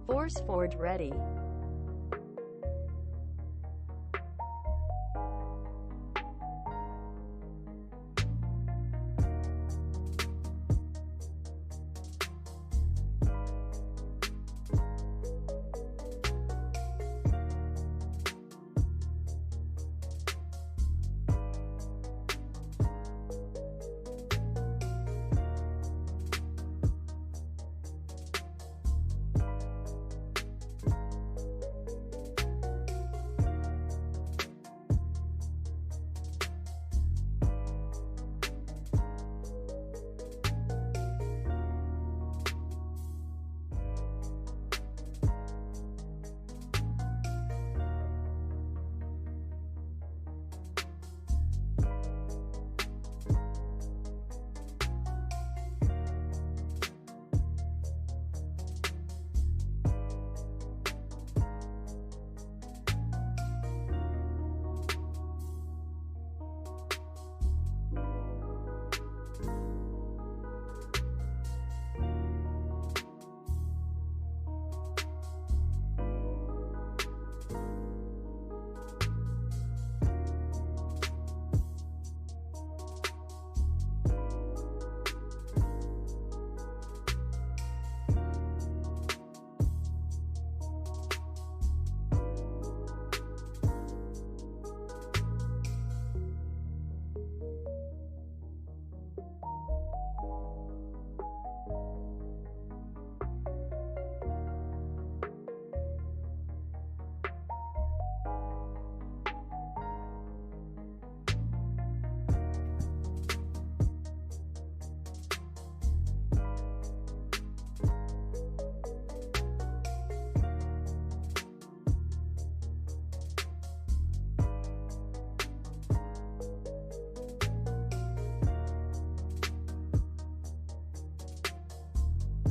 Force Forge ready.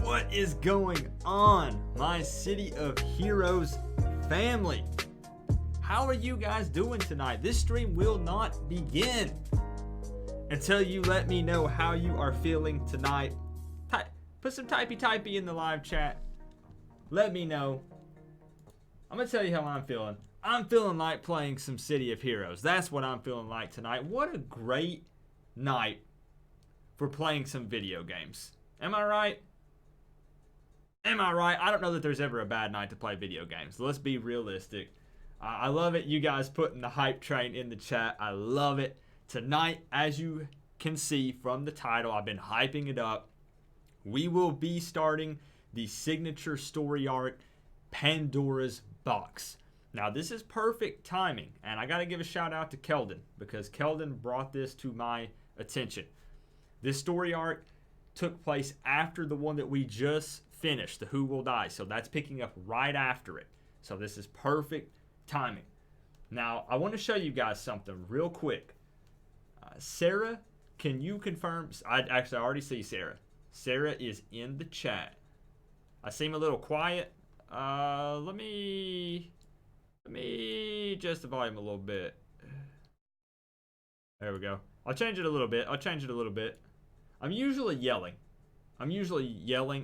What is going on, my City of Heroes family? How are you guys doing tonight? This stream will not begin until you let me know how you are feeling tonight. Put some typey in the live chat. Let me know. I'm gonna tell you how I'm feeling. I'm feeling like playing some City of Heroes. That's what I'm feeling like tonight. What a great night for playing some video games. Am I right? Am I right? I don't know that there's ever a bad night to play video games. Let's be realistic. I love it. You guys putting the hype train in the chat. I love it. Tonight, as you can see from the title, I've been hyping it up. We will be starting the signature story arc, Pandora's Box. Now, this is perfect timing, and I got to give a shout out to Keldon because Keldon brought this to my attention. This story arc took place after the one that we just finished, the Who Will Die. So that's picking up right after it. So this is perfect timing. Now, I want to show you guys something real quick. Sarah, can you confirm? I already see Sarah. Sarah is in the chat. I seem a little quiet. Let me adjust the volume a little bit. There we go. I'll change it a little bit. I'm usually yelling,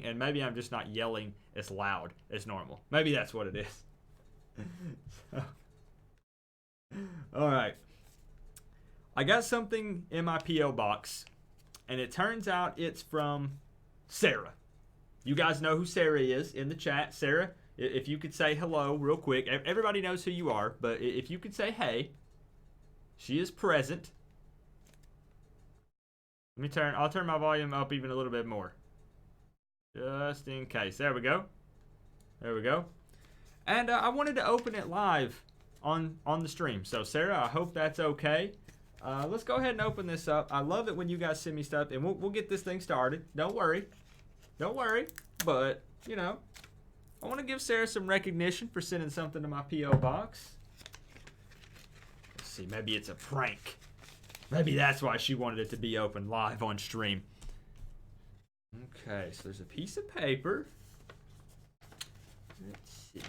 and maybe I'm just not yelling as loud as normal. Maybe that's what it is. All right. I got something in my P.O. box, and it turns out it's from Sarah. You guys know who Sarah is in the chat. Sarah, if you could say hello real quick. Everybody knows who you are, but if you could say hey. She is present. I'll turn my volume up even a little bit more. Just in case. There we go. And I wanted to open it live on the stream. So Sarah, I hope that's okay. Let's go ahead and open this up. I love it when you guys send me stuff, and we'll get this thing started. Don't worry. But, you know, I want to give Sarah some recognition for sending something to my P.O. box. Let's see, maybe it's a prank. Maybe that's why she wanted it to be open live on stream. Okay, so there's a piece of paper. Let's see.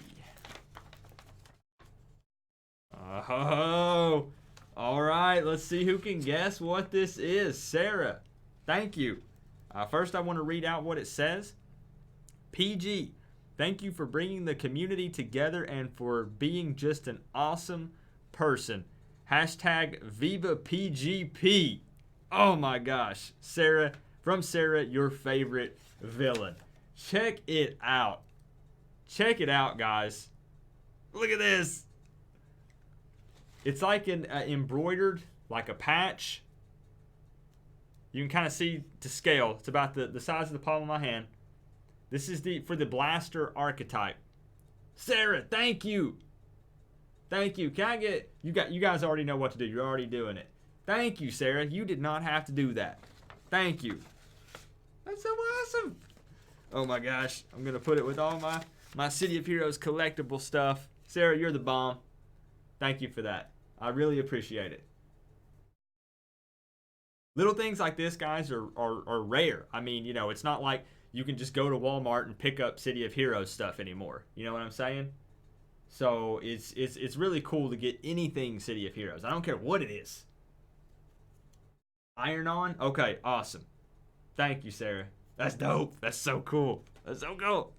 Oh, all right. Let's see who can guess what this is. Sarah, Thank you. First, I want to read out what it says. PG, thank you for bringing the community together and for being just an awesome person. Hashtag Viva PGP. Oh my gosh. Sarah, from Sarah, your favorite villain. Check it out. Check it out, guys. Look at this. It's like an embroidered, like a patch. You can kind of see to scale. It's about the size of the palm of my hand. This is for the blaster archetype. Sarah, thank you. Thank you. Can I get you guys already know what to do. You're already doing it. Thank you, Sarah. You did not have to do that. Thank you. That's so awesome. Oh my gosh. I'm gonna put it with all my City of Heroes collectible stuff. Sarah, you're the bomb. Thank you for that. I really appreciate it. Little things like this, guys, are rare. I mean, you know, it's not like you can just go to Walmart and pick up City of Heroes stuff anymore. You know what I'm saying? So it's really cool to get anything City of Heroes. I don't care what it is. Iron On? Okay, awesome. Thank you, Sarah. That's dope. That's so cool. That's so cool.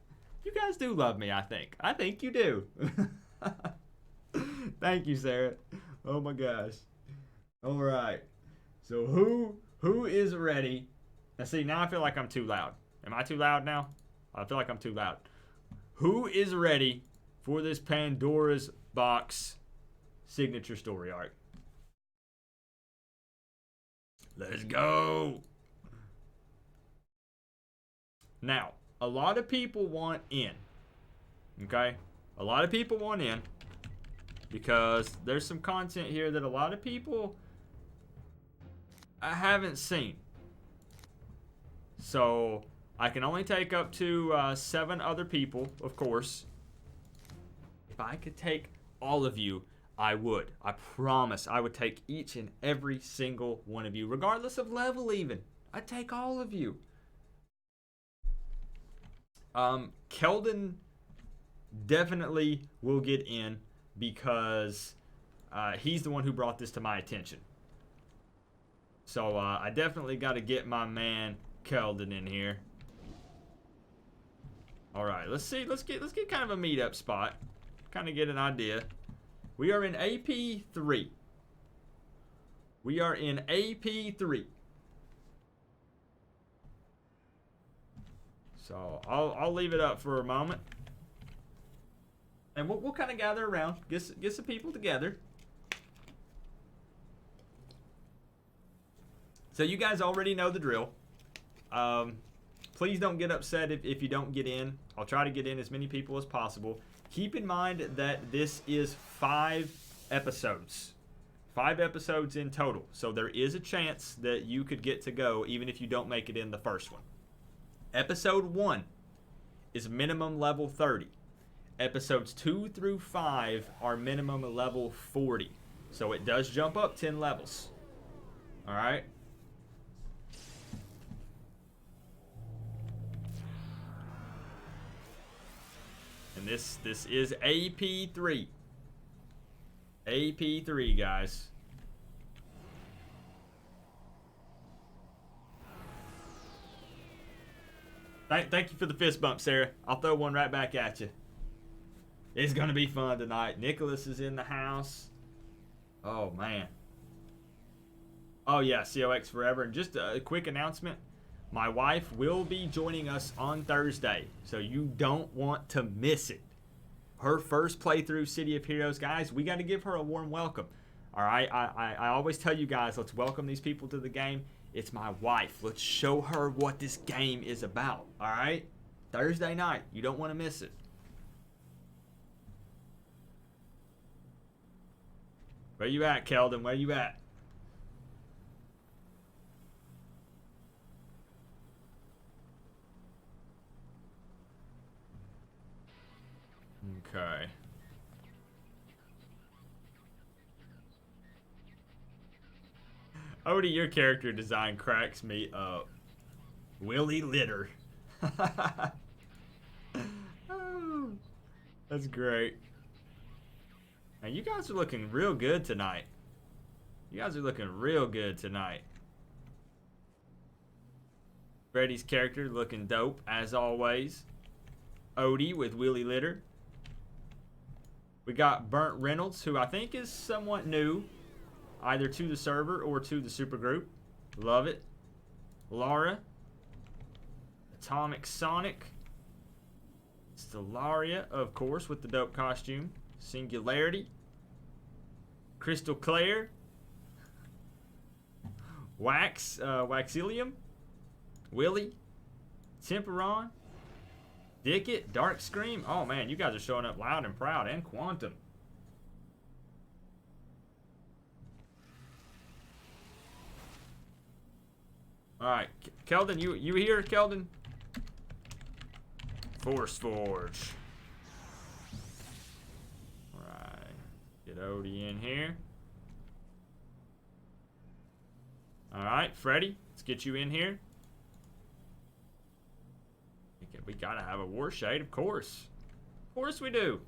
You guys do love me, I think. I think you do. Thank you, Sarah. Oh my gosh. All right. So who is ready? Now see, now I feel like I'm too loud. Am I too loud now? I feel like I'm too loud. Who is ready for this Pandora's box signature story arc? Let's go. Now, a lot of people want in. Okay? A lot of people want in because there's some content here that a lot of people I haven't seen. So I can only take up to 7 other people, of course. If I could take all of you, I would. I promise I would take each and every single one of you, regardless of level even. I'd take all of you. Keldon definitely will get in because he's the one who brought this to my attention. So I definitely got to get my man Keldon in here. All right, let's see. Let's get kind of a meetup spot. Kind of get an idea. We are in AP3. We are in AP3. So I'll leave it up for a moment, and we'll kind of gather around, get some people together. So you guys already know the drill. Please don't get upset if you don't get in. I'll try to get in as many people as possible. Keep in mind that this is 5 episodes. 5 episodes in total. So there is a chance that you could get to go even if you don't make it in the first one. Episode 1 is minimum level 30. Episodes 2 through 5 are minimum level 40. So it does jump up 10 levels. Alright? And this is AP3. AP3, guys. Thank you for the fist bump, Sarah. I'll throw one right back at you. It's going to be fun tonight. Nicholas is in the house. Oh, man. Oh, yeah, COX Forever. And just a quick announcement. My wife will be joining us on Thursday, so you don't want to miss it. Her first playthrough City of Heroes, guys, we got to give her a warm welcome. All right, I always tell you guys, let's welcome these people to the game. It's my wife. Let's show her what this game is about, all right? Thursday night. You don't want to miss it. Where you at, Keldon? Where you at? Okay. Odie, your character design cracks me up. Willie Litter. Oh, that's great. Now, you guys are looking real good tonight. You guys are looking real good tonight. Freddy's character looking dope as always. Odie with Willie Litter. We got Burnt Reynolds, who I think is somewhat new, either to the server or to the supergroup. Love it. Lara. Atomic Sonic. Stellaria, of course, with the dope costume. Singularity. Crystal Claire. Waxilium. Willie. Temperon. Dickett. Dark Scream. Oh man, you guys are showing up loud and proud. And Quantum. Alright, Keldon, you here, Keldon? Force Forge. Alright. Get Odie in here. Alright, Freddy, let's get you in here. We gotta have a War Shade, of course. Of course we do.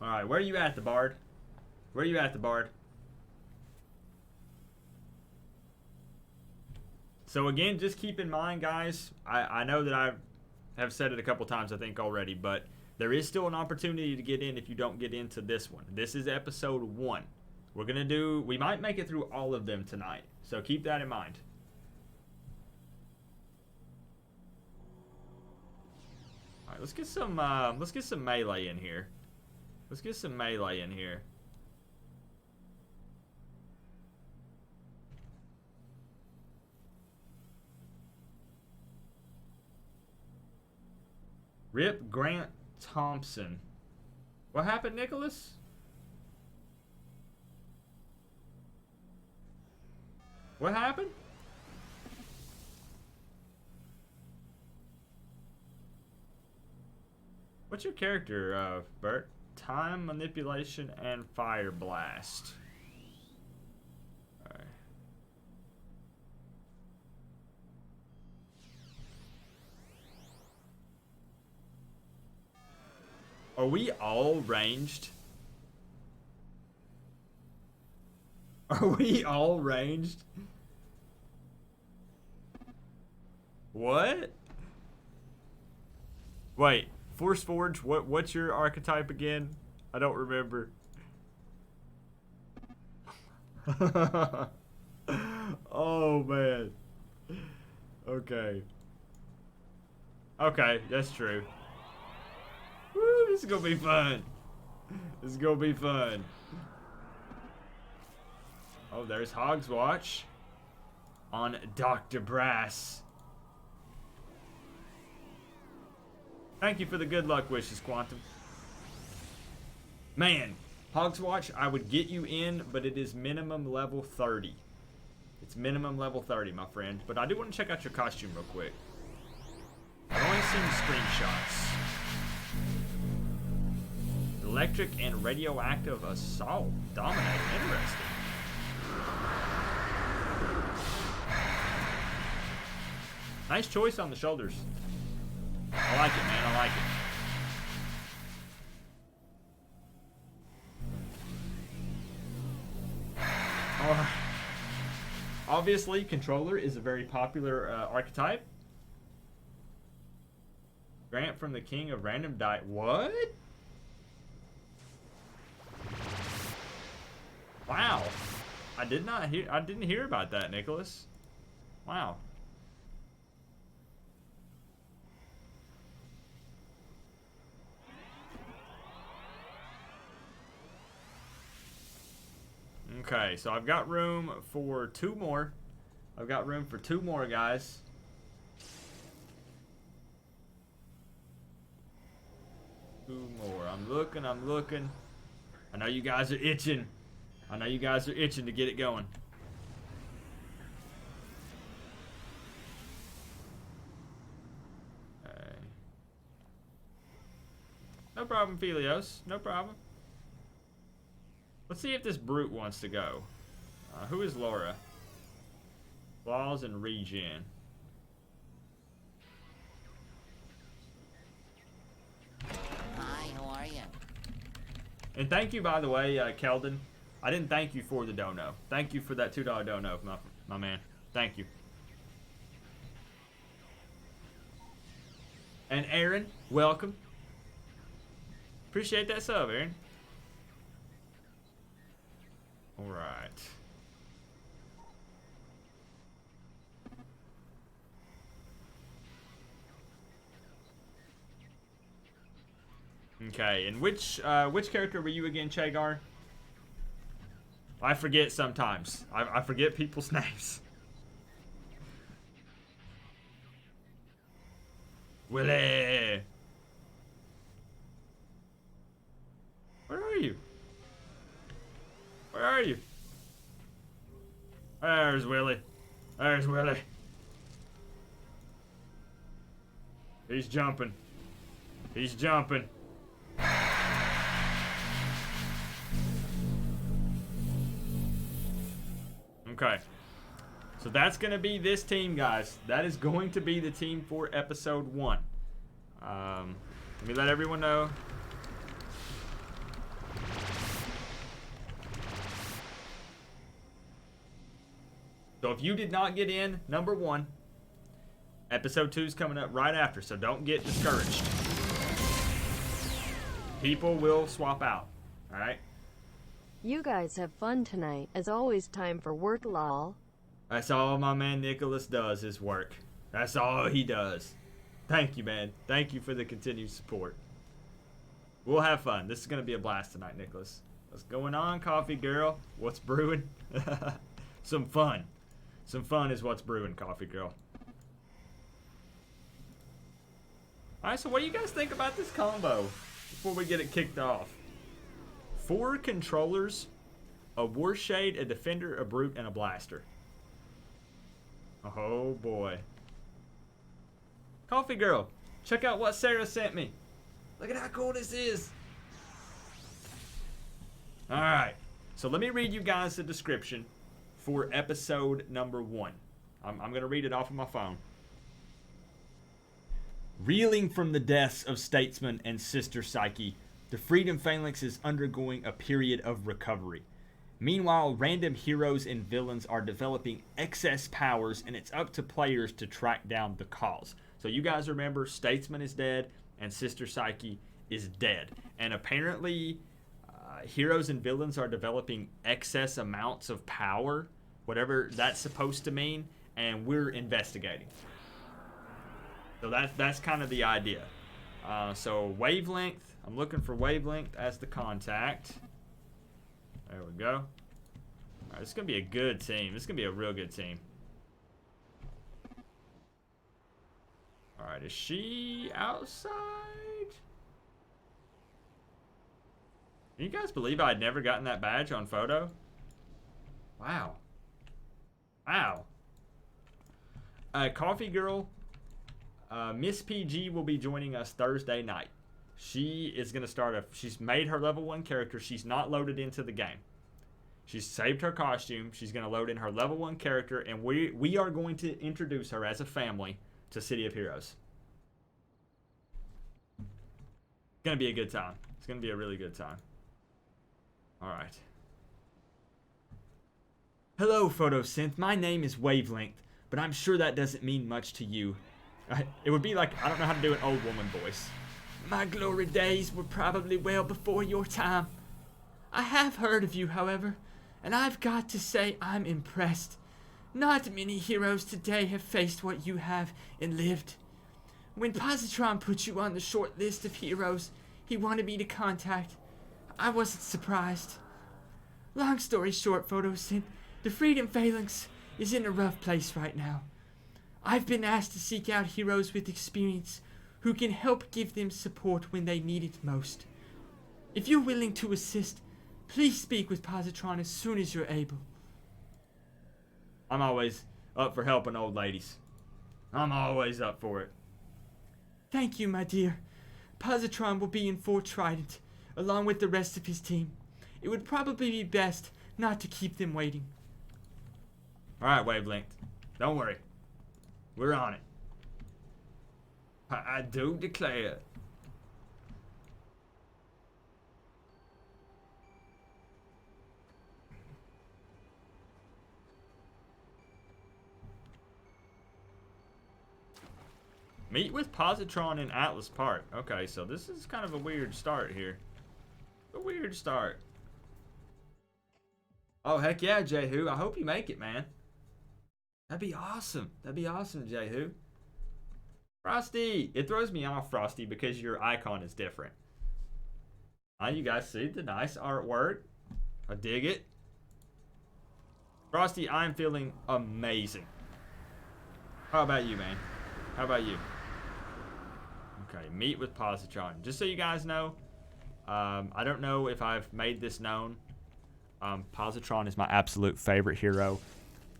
Alright, where are you at, the Bard? Where are you at, the Bard? So again, just keep in mind, guys, I know that I have said it a couple times, I think, already, but there is still an opportunity to get in if you don't get into this one. This is episode 1. We might make it through all of them tonight, so keep that in mind. Alright, let's get some melee in here. Let's get some melee in here. Rip Grant Thompson. What happened, Nicholas? What happened? What's your character, Bert? Time Manipulation and Fire Blast. Alright. Are we all ranged? Are we all ranged? What? Wait. Force Forge, what's your archetype again? I don't remember. Oh man. Okay. Okay, that's true. Woo, this is gonna be fun. This is gonna be fun. Oh, there's Hogswatch on Dr. Brass. Thank you for the good luck wishes, Quantum. Man, Hogswatch, I would get you in, but it is minimum level 30. It's minimum level 30, my friend. But I do want to check out your costume real quick. I've only seen screenshots. Electric and radioactive assault. Dominate. Interesting. Nice choice on the shoulders. I like it, man. I like it. Obviously, controller is a very popular archetype. Grant from the King of Random Die. What? Wow. I didn't hear about that, Nicholas. Wow. Okay, so I've got room for 2 more. I've got room for 2 more, guys. Two more. I'm looking. I know you guys are itching. To get it going. Okay. No problem, Phelios. No problem. Let's see if this brute wants to go. Who is Laura? Flaws and regen. And thank you, by the way, Keldon. I didn't thank you for the dono. Thank you for that $2 dono, my man. Thank you. And Aaron, welcome. Appreciate that sub, Aaron. All right. Okay, and which character were you again, Chagar? I forget sometimes. I forget people's names. Willie! Where are you? Where are you? There's Willie. There's Willie. He's jumping. He's jumping. Okay. So that's going to be this team, guys. That is going to be the team for episode 1. Let me let everyone know. So if you did not get in number 1, episode 2 is coming up right after, so don't get discouraged. People will swap out, all right? You guys have fun tonight. As always, time for work, lol. That's all my man Nicholas does is work. That's all he does. Thank you, man. Thank you for the continued support. We'll have fun. This is going to be a blast tonight, Nicholas. What's going on, coffee girl? What's brewing? Some fun. Some fun is what's brewing, coffee girl. Alright, so what do you guys think about this combo before we get it kicked off? 4 controllers, a Warshade, a Defender, a Brute, and a Blaster. Oh boy. Coffee girl, check out what Sarah sent me. Look at how cool this is. Alright, so let me read you guys the description for episode number 1. I'm going to read it off of my phone. Reeling from the deaths of Statesman and Sister Psyche, the Freedom Phalanx is undergoing a period of recovery. Meanwhile, random heroes and villains are developing excess powers, and it's up to players to track down the cause. So you guys remember, Statesman is dead, and Sister Psyche is dead. And apparently, heroes and villains are developing excess amounts of power, whatever that's supposed to mean, and we're investigating. So that's kind of the idea. So Wavelength, I'm looking for Wavelength as the contact. There we go. All right, this is going to be a good team. This is going to be a real good team. All right, is she outside? Can you guys believe I'd never gotten that badge on photo? Wow. Wow. Coffee Girl, Miss PG will be joining us Thursday night. She is going to start she's made her level 1 character. She's not loaded into the game. She's saved her costume. She's going to load in her level 1 character, and we are going to introduce her as a family to City of Heroes. It's going to be a good time. It's going to be a really good time. All right. Hello, Photosynth. My name is Wavelength, but I'm sure that doesn't mean much to you. It would be like, I don't know how to do an old woman voice. My glory days were probably well before your time. I have heard of you, however, and I've got to say I'm impressed. Not many heroes today have faced what you have and lived. When Positron put you on the short list of heroes he wanted me to contact, I wasn't surprised. Long story short, Photosynth, the Freedom Phalanx is in a rough place right now. I've been asked to seek out heroes with experience who can help give them support when they need it most. If you're willing to assist, please speak with Positron as soon as you're able. I'm always up for helping old ladies. I'm always up for it. Thank you, my dear. Positron will be in Fort Trident, along with the rest of his team. It would probably be best not to keep them waiting. Alright, Wavelength. Don't worry. We're on it. I do declare. Meet with Positron in Atlas Park. Okay, so this is kind of a weird start here. A weird start. Oh, heck yeah, Jehu. I hope you make it, man. That'd be awesome. That'd be awesome, Jehu. Frosty! It throws me off, Frosty, because your icon is different. You guys see the nice artwork. I dig it. Frosty, I'm feeling amazing. How about you, man? How about you? Okay, meet with Positron. Just so you guys know, I don't know if I've made this known. Positron is my absolute favorite hero.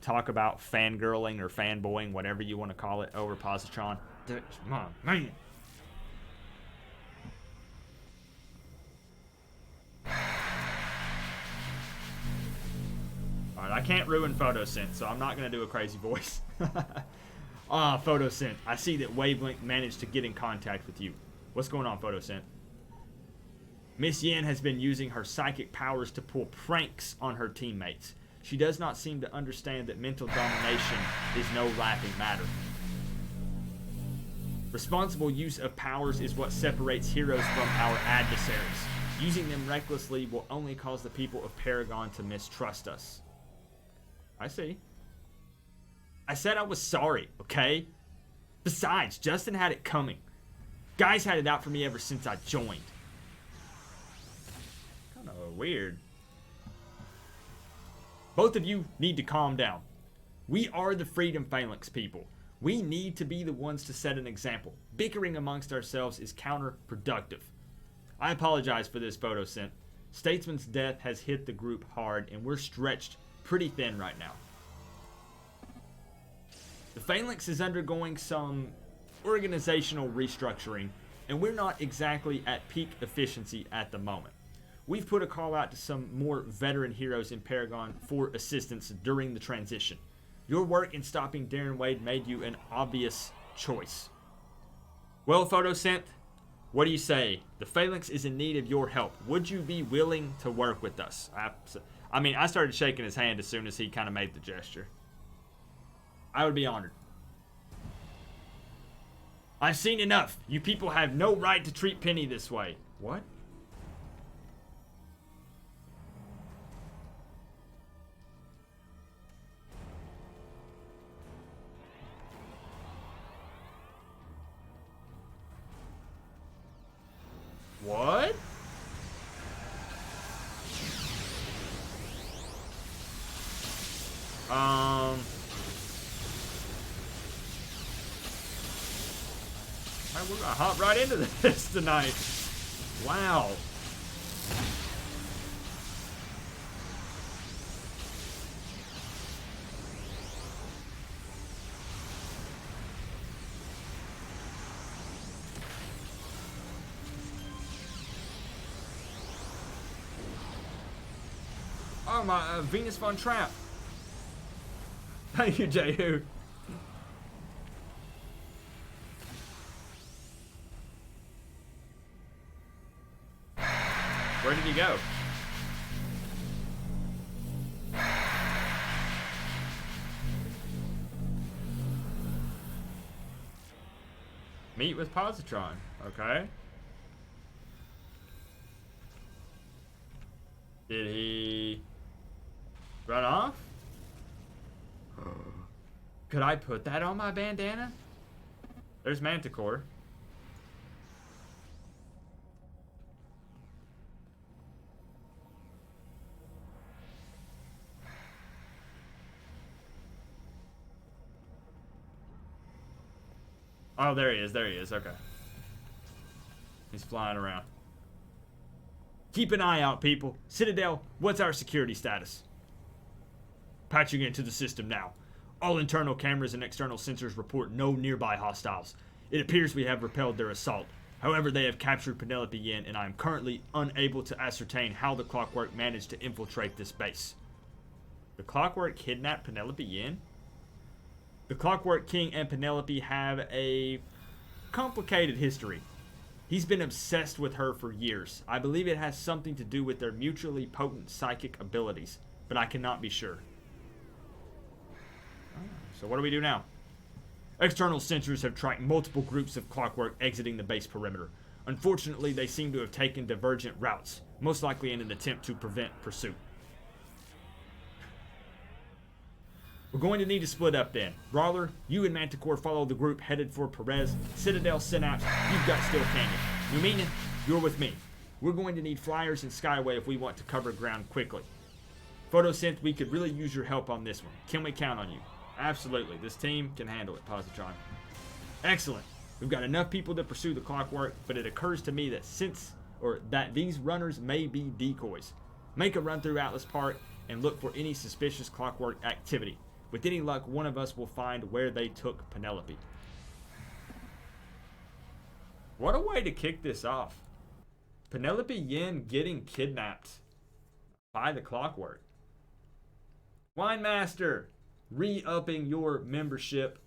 Talk about fangirling or fanboying, whatever you want to call it, over Positron. That's my man. Alright, I can't ruin Photosynth, so I'm not going to do a crazy voice. Photosynth. I see that Wavelength managed to get in contact with you. What's going on, Photosynth? Miss Yin has been using her psychic powers to pull pranks on her teammates. She does not seem to understand that mental domination is no laughing matter. Responsible use of powers is what separates heroes from our adversaries. Using them recklessly will only cause the people of Paragon to mistrust us. I see. I said I was sorry, okay? Besides, Justin had it coming. Guys had it out for me ever since I joined. Kind of weird. Both of you need to calm down. We are the Freedom Phalanx people. We need to be the ones to set an example. Bickering amongst ourselves is counterproductive. I apologize for this, Photosynth. Statesman's death has hit the group hard, and we're stretched pretty thin right now. The Phalanx is undergoing some organizational restructuring, and we're not exactly at peak efficiency at the moment. We've put a call out to some more veteran heroes in Paragon for assistance during the transition. Your work in stopping Darren Wade made you an obvious choice. Well, Photosynth, what do you say? The Phalanx is in need of your help. Would you be willing to work with us? I mean, I started shaking his hand as soon as he kind of made the gesture. I would be honored. I've seen enough. You people have no right to treat Penny this way. What? What? We're gonna hop right into this tonight. Wow. Oh, my Venus Von Trapp. Thank you, Jehu. Where did he go? Meet with Positron. Okay. Did he run off? Could I put that on my bandana? There's Manticore. Oh, there he is. There he is. Okay. He's flying around. Keep an eye out, people. Citadel, what's our security status? Patching into the system now. All internal cameras and external sensors report no nearby hostiles. It appears we have repelled their assault. However, they have captured Penelope Yin, and I am currently unable to ascertain how the Clockwork managed to infiltrate this base. The Clockwork kidnapped Penelope Yin? The Clockwork King and Penelope have a complicated history. He's been obsessed with her for years. I believe it has something to do with their mutually potent psychic abilities, but I cannot be sure. So what do we do now? External sensors have tracked multiple groups of Clockwork exiting the base perimeter. Unfortunately, they seem to have taken divergent routes, most likely in an attempt to prevent pursuit. We're going to need to split up then. Brawler, you and Manticore follow the group headed for Perez. Citadel sent out, you've got Steel Canyon. Numina, you're with me. We're going to need flyers and Skyway if we want to cover ground quickly. Photosynth, we could really use your help on this one. Can we count on you? Absolutely. This team can handle it, Positron. Excellent. We've got enough people to pursue the Clockwork, but it occurs to me that these runners may be decoys. Make a run through Atlas Park and look for any suspicious Clockwork activity. With any luck, one of us will find where they took Penelope. What a way to kick this off. Penelope Yin getting kidnapped by the Clockwork. Wine Master, re-upping your membership.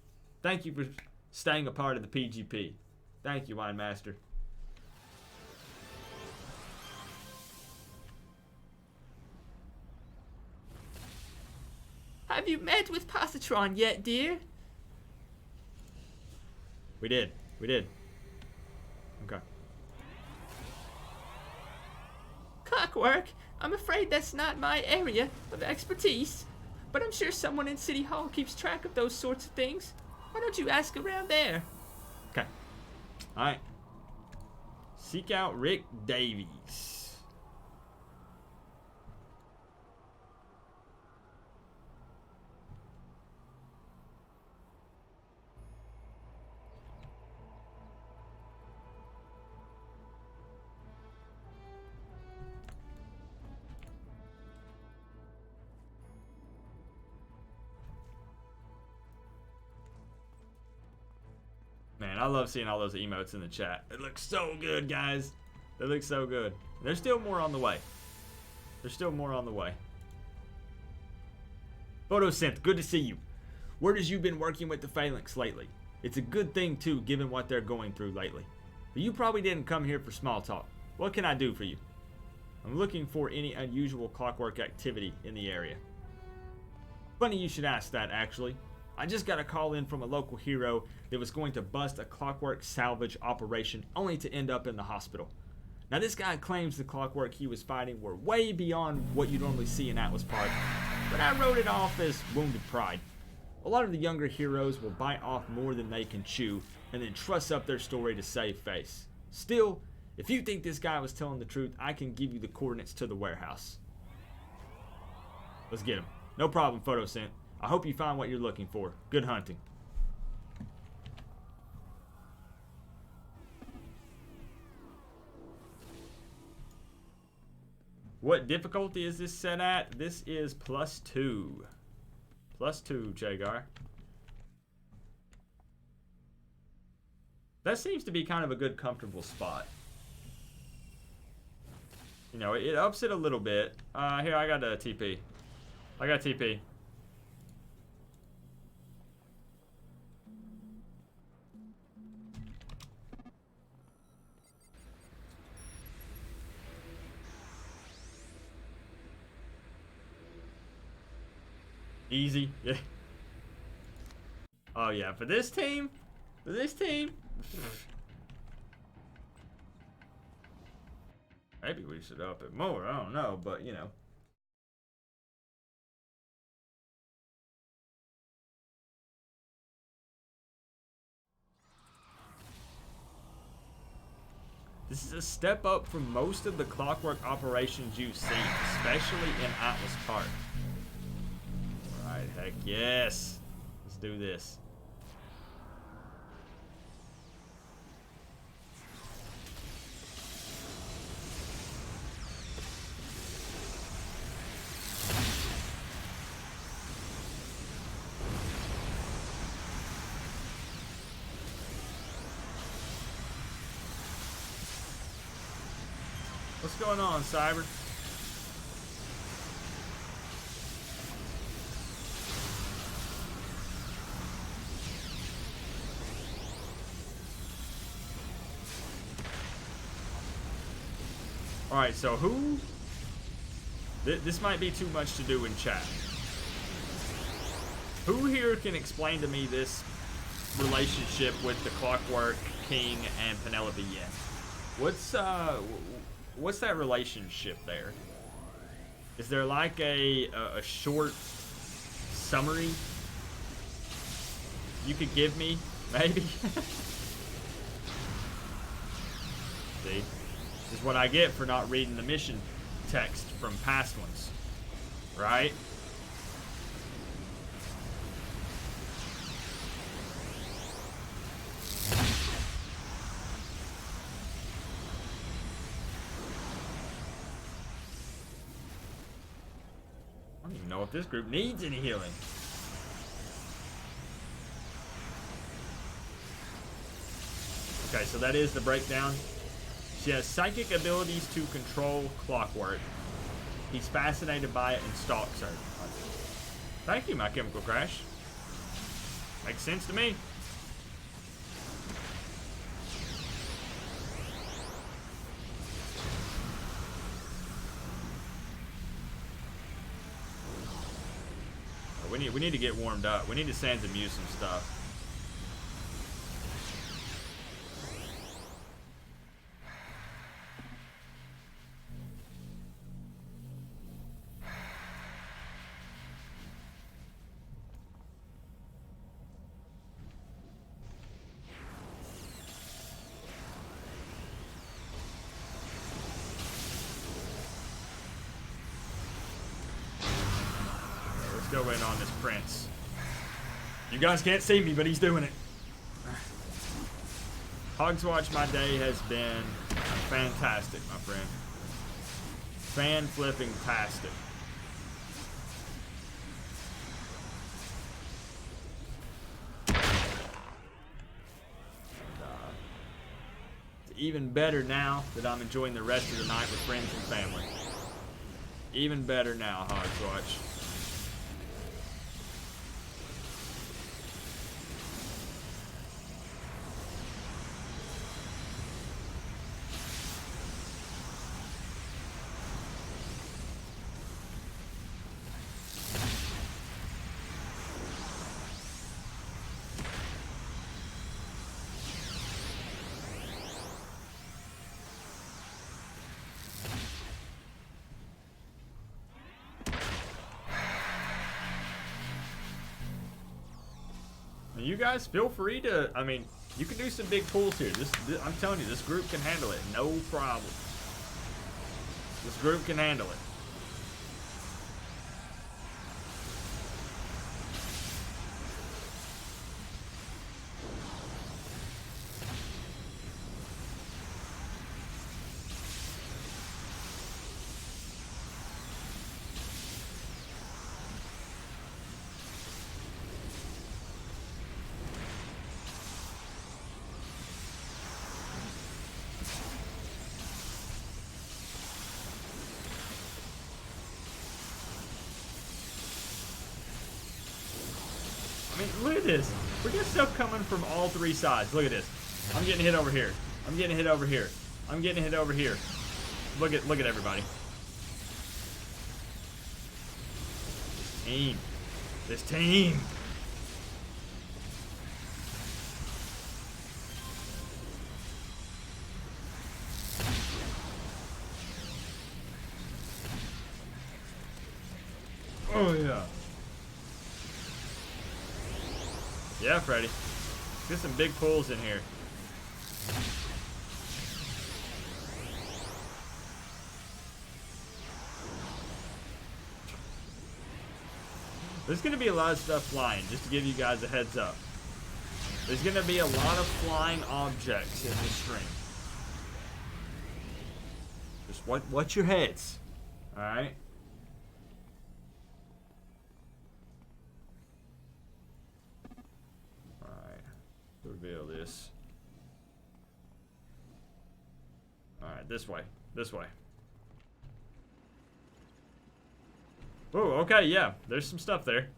Thank you for staying a part of the PGP. Thank you, Wine Master. Have you met with Positron yet, dear? We did. Okay. Clockwork, I'm afraid that's not my area of expertise, but I'm sure someone in City Hall keeps track of those sorts of things. Why don't you ask around there? Okay. Alright. Seek out Rick Davies. Man, I love seeing all those emotes in the chat. It looks so good, guys. They look so good. There's still more on the way. Photosynth, good to see you. Word is you've been working with the Phalanx lately. It's a good thing, too, given what they're going through lately. But you probably didn't come here for small talk. What can I do for you? I'm looking for any unusual Clockwork activity in the area. Funny you should ask that, actually. I just got a call in from a local hero that was going to bust a Clockwork salvage operation only to end up in the hospital. Now this guy claims the Clockwork he was fighting were way beyond what you normally see in Atlas Park, but I wrote it off as wounded pride. A lot of the younger heroes will bite off more than they can chew and then truss up their story to save face. Still, if you think this guy was telling the truth, I can give you the coordinates to the warehouse. Let's get him. No problem, Photosynth. I hope you find what you're looking for. Good hunting. What difficulty is this set at? This is +2. +2, Jagar. That seems to be kind of a good, comfortable spot. You know, it ups it a little bit. Here, I got a TP. I got TP. Easy. Yeah. Oh yeah, for this team, maybe we should up it more. I don't know, but you know. This is a step up from most of the Clockwork operations you've seen, especially in Atlas Park. Alright, heck yes. Let's do this. What's going on, Cyber? Alright, so who... This might be too much to do in chat. Who here can explain to me this relationship with the Clockwork King and Penelope Yin? What's that relationship there? Is there like a short summary you could give me, maybe? See, this is what I get for not reading the mission text from past ones, right? I don't even know if this group needs any healing. Okay, so that is the breakdown. She has psychic abilities to control Clockwork. He's fascinated by it and stalks her. Thank you, My Chemical Crash. Makes sense to me. We need to get warmed up. We need to Sans and Muse some stuff. Go in on this prince. You guys can't see me, but he's doing it. Hogswatch, my day has been fantastic, my friend. Fan-flipping-tastic. It's even better now that I'm enjoying the rest of the night with friends and family. Even better now, Hogswatch. You guys feel free to, I mean, you can do some big pulls here. I'm telling you, this group can handle it. No problem. This group can handle it. Look at this. We got stuff coming from all three sides. Look at this. I'm getting hit over here. I'm getting hit over here. I'm getting hit over here. Look at everybody. This team. This team. Oh yeah. Yeah, Freddy. Get some big pulls in here. There's going to be a lot of stuff flying, just to give you guys a heads up. There's going to be a lot of flying objects in this stream. Just watch your heads. Alright? Reveal this. Alright, this way. This way. Oh, okay, yeah. There's some stuff there.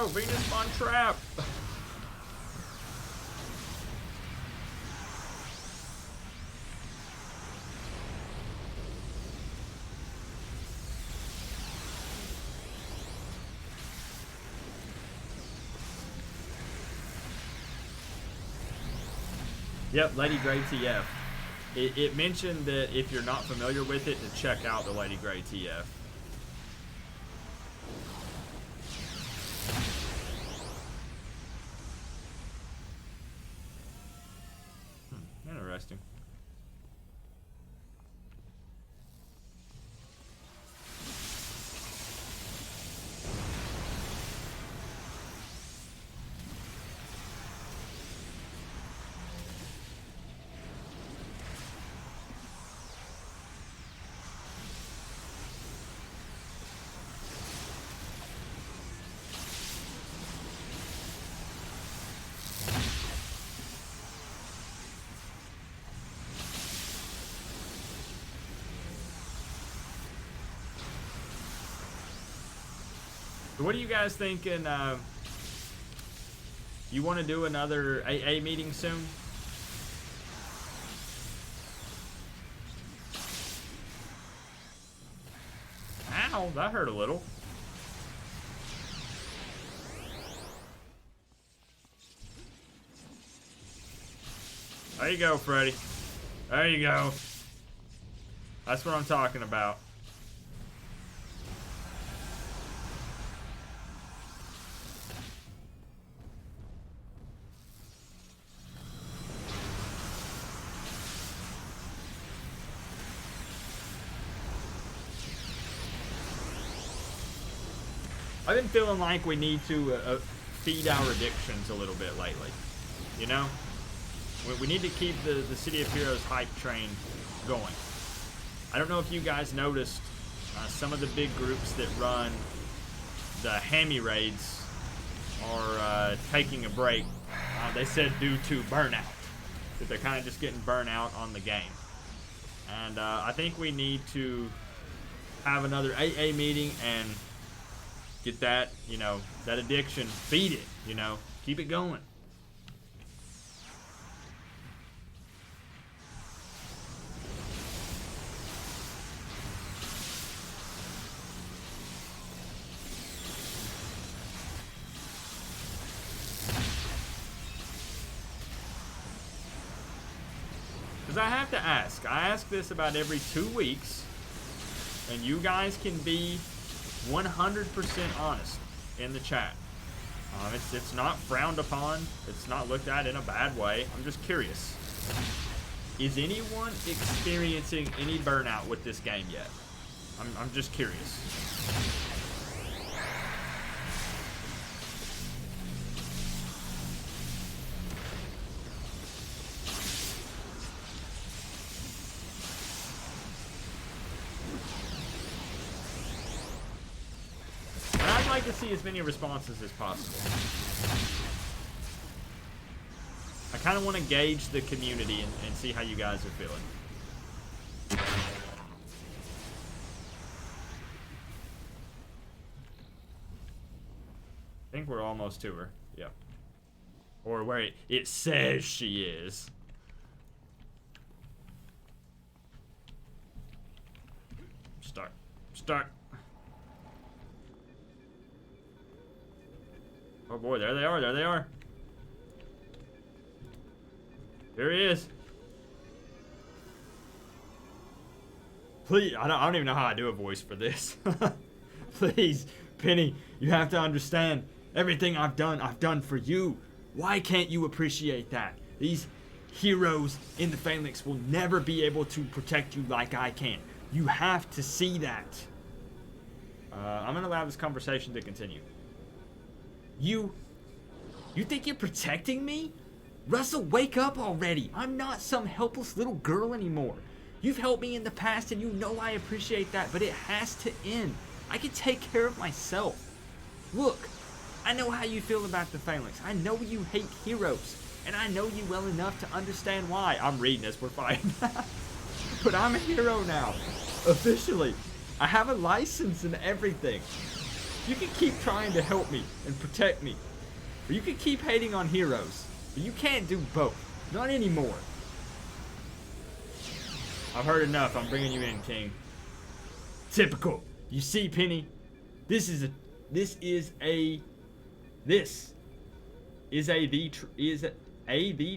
go! Venus Von Trap! Yep, Lady Grey TF. It mentioned that if you're not familiar with it, to check out the Lady Grey TF. Interesting. So what are you guys thinking? You want to do another AA meeting soon? Ow, that hurt a little. There you go, Freddy. There you go. That's what I'm talking about. I've been feeling like we need to feed our addictions a little bit lately. You know? We need to keep the City of Heroes hype train going. I don't know if you guys noticed some of the big groups that run the Hammy raids are taking a break. They said due to burnout. That they're kind of just getting burnt out on the game. And I think we need to have another AA meeting and get that, you know, that addiction, feed it, you know, keep it going. Because I have to ask. I ask this about every 2 weeks, and you guys can be 100% honest in the chat. It's not frowned upon. It's not looked at in a bad way. I'm just curious. Is anyone experiencing any burnout with this game yet? I'm just curious. I'd like to see as many responses as possible. I kind of want to gauge the community and see how you guys are feeling. I think we're almost to her. Yeah. Or where it says she is. Start. Start. Oh boy, there they are, there they are. Here he is. Please, I don't even know how I do a voice for this. Please, Penny, you have to understand, everything I've done for you. Why can't you appreciate that? These heroes in the Phalanx will never be able to protect you like I can. You have to see that. I'm gonna allow this conversation to continue. You think you're protecting me? Russell, wake up already. I'm not some helpless little girl anymore. You've helped me in the past and you know I appreciate that, but it has to end. I can take care of myself. Look, I know how you feel about the Phalanx. I know you hate heroes, and I know you well enough to understand why. I'm reading as we're fighting. But I'm a hero now, officially. I have a license and everything. You can keep trying to help me and protect me. Or you can keep hating on heroes. But you can't do both. Not anymore. I've heard enough. I'm bringing you in, King. Typical. You see, Penny? This is the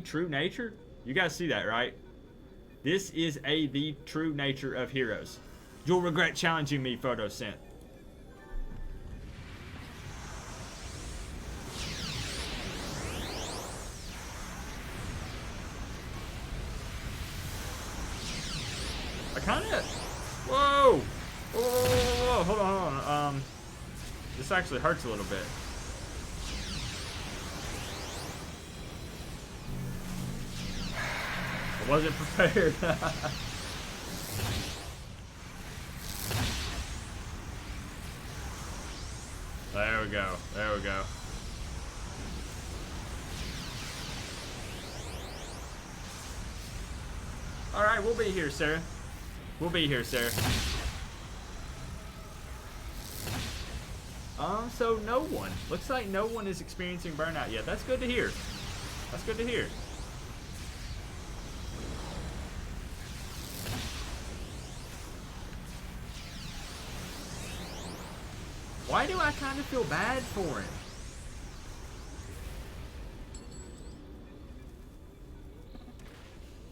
true nature? You guys see that, right? This is the true nature of heroes. You'll regret challenging me, Photosynth. I kinda... Whoa! Whoa! Hold on. This actually hurts a little bit. I wasn't prepared. There we go. There we go. Alright, we'll be here, sir. We'll be here, sir. So no one. Looks like no one is experiencing burnout yet. That's good to hear. That's good to hear. Why do I kind of feel bad for him?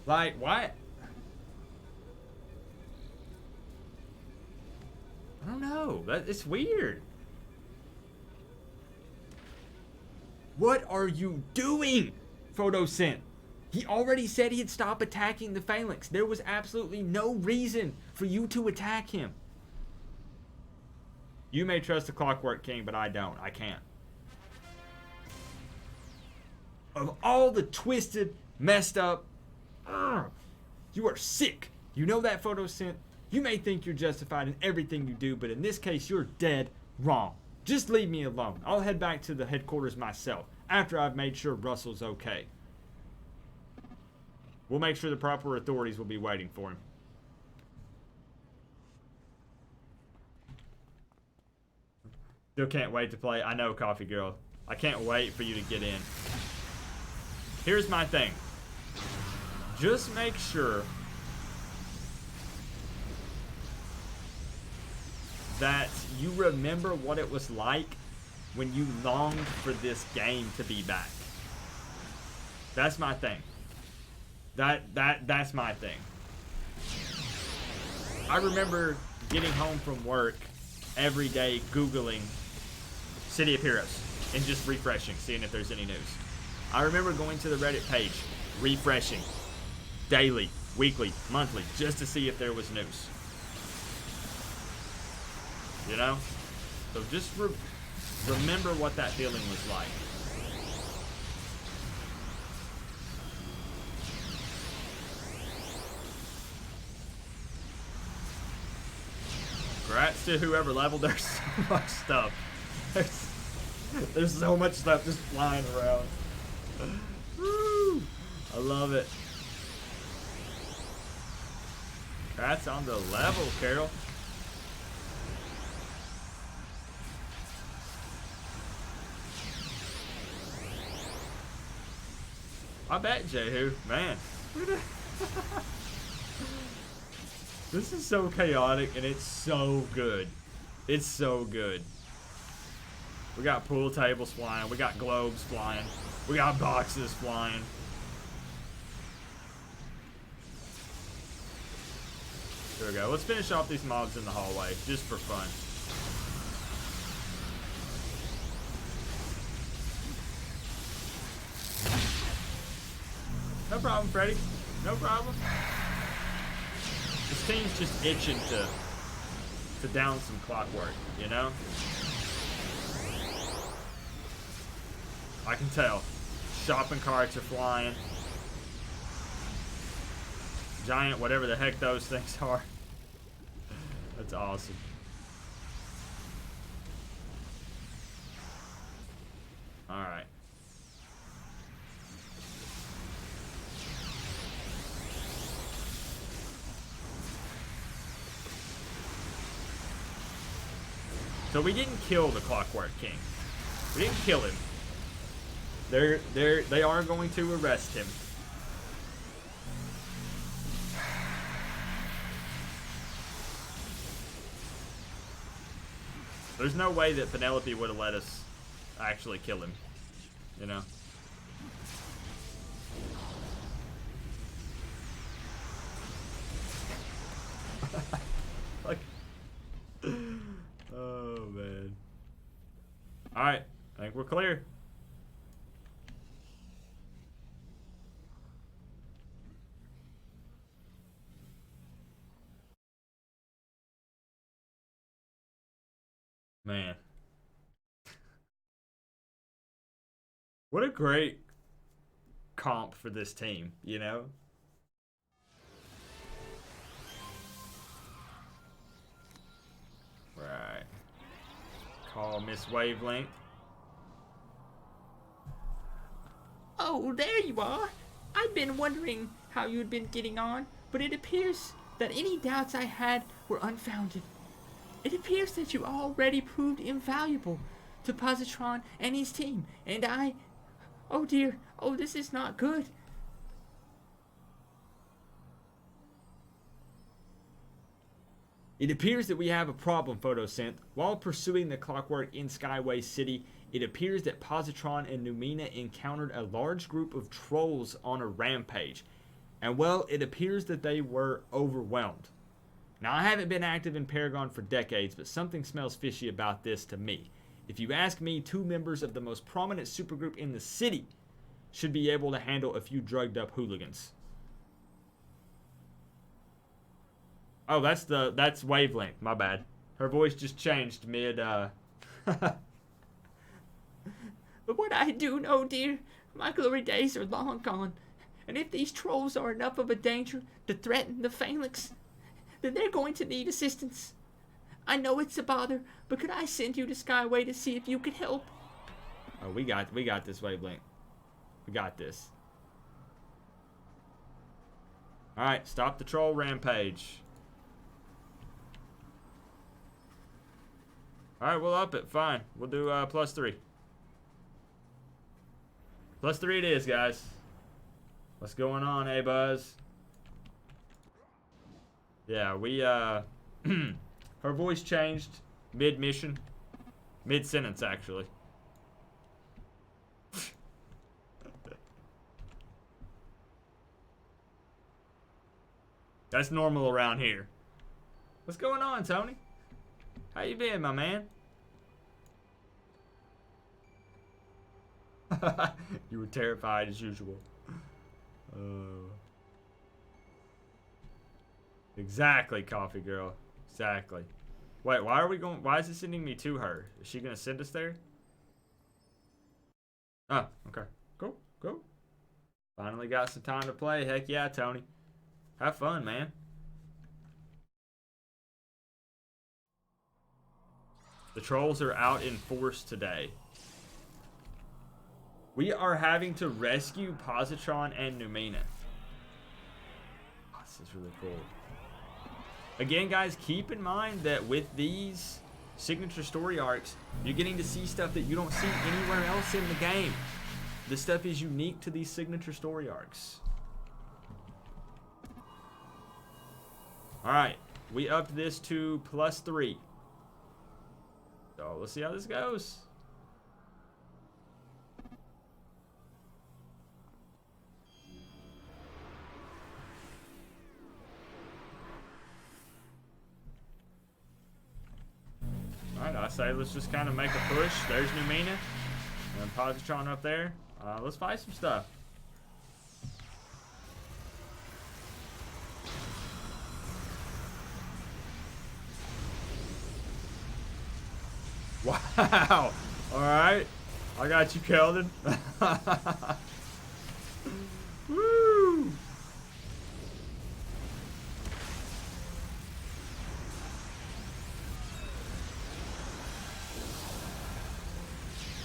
Like, why? I don't know. It's weird. What are you doing, Photosynth? He already said he'd stop attacking the Phalanx. There was absolutely no reason for you to attack him. You may trust the Clockwork King, but I don't. I can't. Of all the twisted, messed up... you are sick. You know that, Photosynth? You may think you're justified in everything you do, but in this case, you're dead wrong. Just leave me alone. I'll head back to the headquarters myself, after I've made sure Russell's okay. We'll make sure the proper authorities will be waiting for him. Still can't wait to play. I know, Coffee Girl. I can't wait for you to get in. Here's my thing. Just make sure that you remember what it was like when you longed for this game to be back. That's my thing. That's my thing. I remember getting home from work every day, Googling City of Heroes and just refreshing, seeing if there's any news. I remember going to the Reddit page, refreshing daily, weekly, monthly, just to see if there was news. You know? So just remember what that feeling was like. Congrats to whoever leveled. There's so much stuff. There's so much stuff just flying around. Woo! I love it. Congrats on the level, Carol. I bet, Jehu. Man. This is so chaotic and it's so good. It's so good. We got pool tables flying. We got globes flying. We got boxes flying. There we go. Let's finish off these mobs in the hallway, just for fun. No problem, Freddy. No problem. This team's just itching to down some Clockwork, you know? I can tell. Shopping carts are flying. Giant, whatever the heck those things are. That's awesome. Alright. So we didn't kill the Clockwork King. We didn't kill him. They are going to arrest him. There's no way that Penelope would have let us actually kill him, you know? Like, oh man. Alright, I think we're clear. Man. What a great comp for this team, you know? Right. Call Miss Wavelength. Oh, there you are. I've been wondering how you'd been getting on, but it appears that any doubts I had were unfounded. It appears that you already proved invaluable to Positron and his team, and I... Oh dear, oh this is not good. It appears that we have a problem, Photosynth. While pursuing the Clockwork in Skyway City, it appears that Positron and Numina encountered a large group of trolls on a rampage. And well, it appears that they were overwhelmed. Now, I haven't been active in Paragon for decades, but something smells fishy about this to me. If you ask me, 2 members of the most prominent supergroup in the city should be able to handle a few drugged up hooligans. Oh, that's Wavelength. My bad. Her voice just changed mid. But what I do know, dear, my glory days are long gone, and if these trolls are enough of a danger to threaten the Phalanx, then they're going to need assistance. I know it's a bother, but could I send you to Skyway to see if you could help? Oh, we got this, Wavelength. We got this. All right, stop the troll rampage. All right, we'll up it. Fine. We'll do +3. +3 it is, guys. What's going on, Buzz? Yeah, we, her voice changed mid-mission. Mid-sentence, actually. That's normal around here. What's going on, Tony? How you been, my man? You were terrified as usual. Exactly, Coffee Girl. Exactly. Wait, why are we going? Why is it sending me to her? Is she gonna send us there? Oh, okay. Cool, cool. Finally got some time to play. Heck yeah, Tony. Have fun, man. The trolls are out in force today. We are having to rescue Positron and Numina. Oh, this is really cool. Again, guys, keep in mind that with these signature story arcs, you're getting to see stuff that you don't see anywhere else in the game. This stuff is unique to these signature story arcs. Alright, we upped this to +3. So let's see how this goes. Alright, I say let's just kind of make a push. There's Numina and Positron up there. Let's fight some stuff. Wow. Alright. I got you, Keldon. Woo.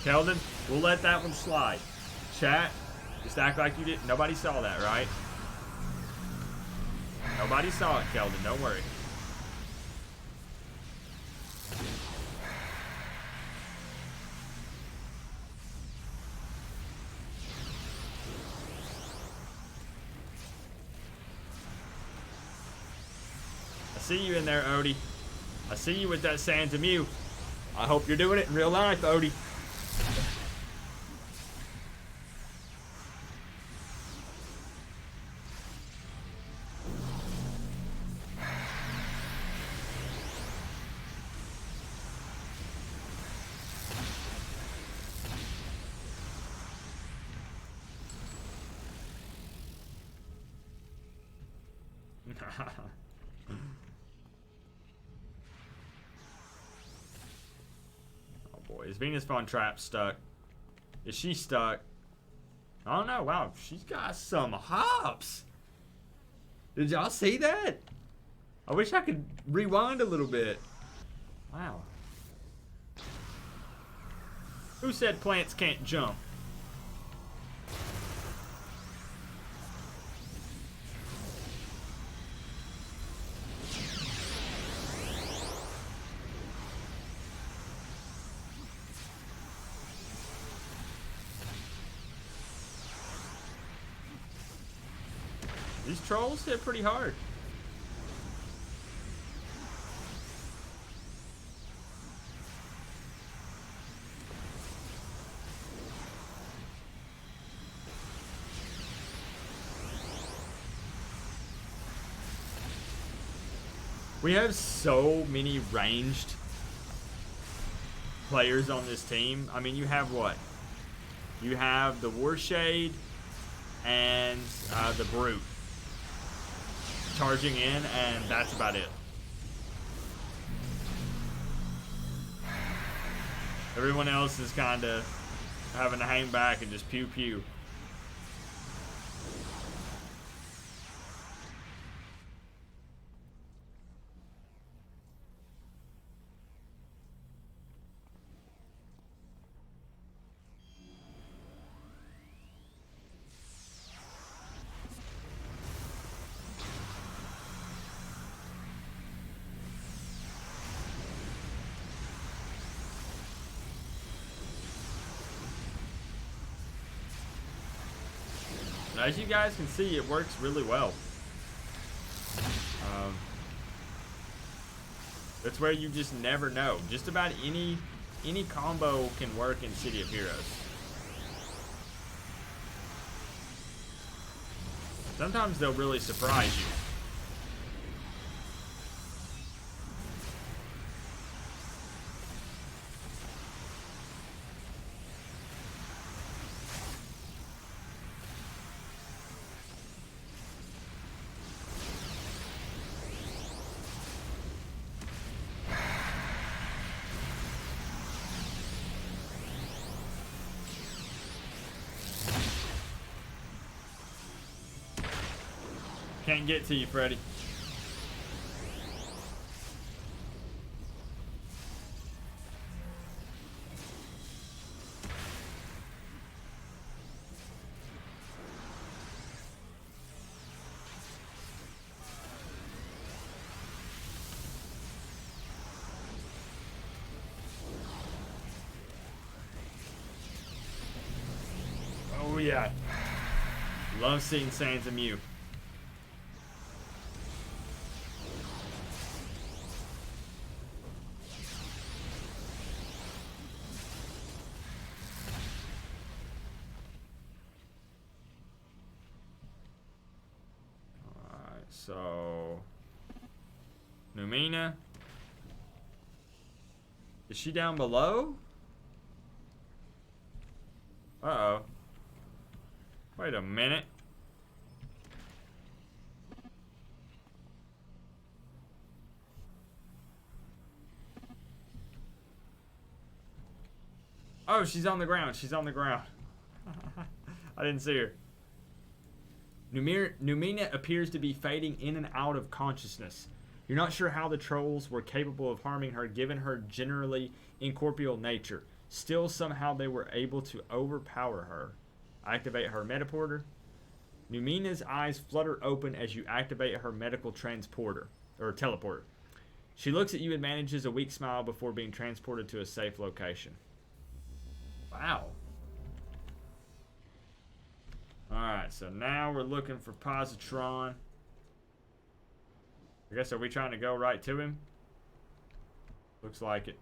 Keldon, we'll let that one slide. Chat, just act like you didn't. Nobody saw that, right? Nobody saw it, Keldon. Don't worry. see you in there, Odie. I see you with that Santa Mew. I hope you're doing it in real life, Odie. Oh boy, is Venus Von Trapp stuck? Is she stuck? I don't know. Wow, she's got some hops. Did y'all see that? I wish I could rewind a little bit. Wow. Who said plants can't jump? These trolls hit pretty hard. We have so many ranged players on this team. I mean, you have what? You have the Warshade and the Brute charging in, and that's about it. Everyone else is kind of having to hang back and just pew pew. As you guys can see, it works really well. That's where you just never know. Just about any combo can work in City of Heroes. Sometimes they'll really surprise you. Can't get to you, Freddy. Oh yeah. Love seeing Santa Mew. So, Numina, is she down below? Uh-oh. Wait a minute. Oh, she's on the ground. She's on the ground. I didn't see her. Numina appears to be fading in and out of consciousness. You're not sure how the trolls were capable of harming her given her generally incorporeal nature. Still, somehow they were able to overpower her. Activate her metaporter. Numina's eyes flutter open as you activate her medical transporter, or teleporter. She looks at you and manages a weak smile before being transported to a safe location. Wow. Alright, so now we're looking for Positron. I guess, are we trying to go right to him? Looks like it.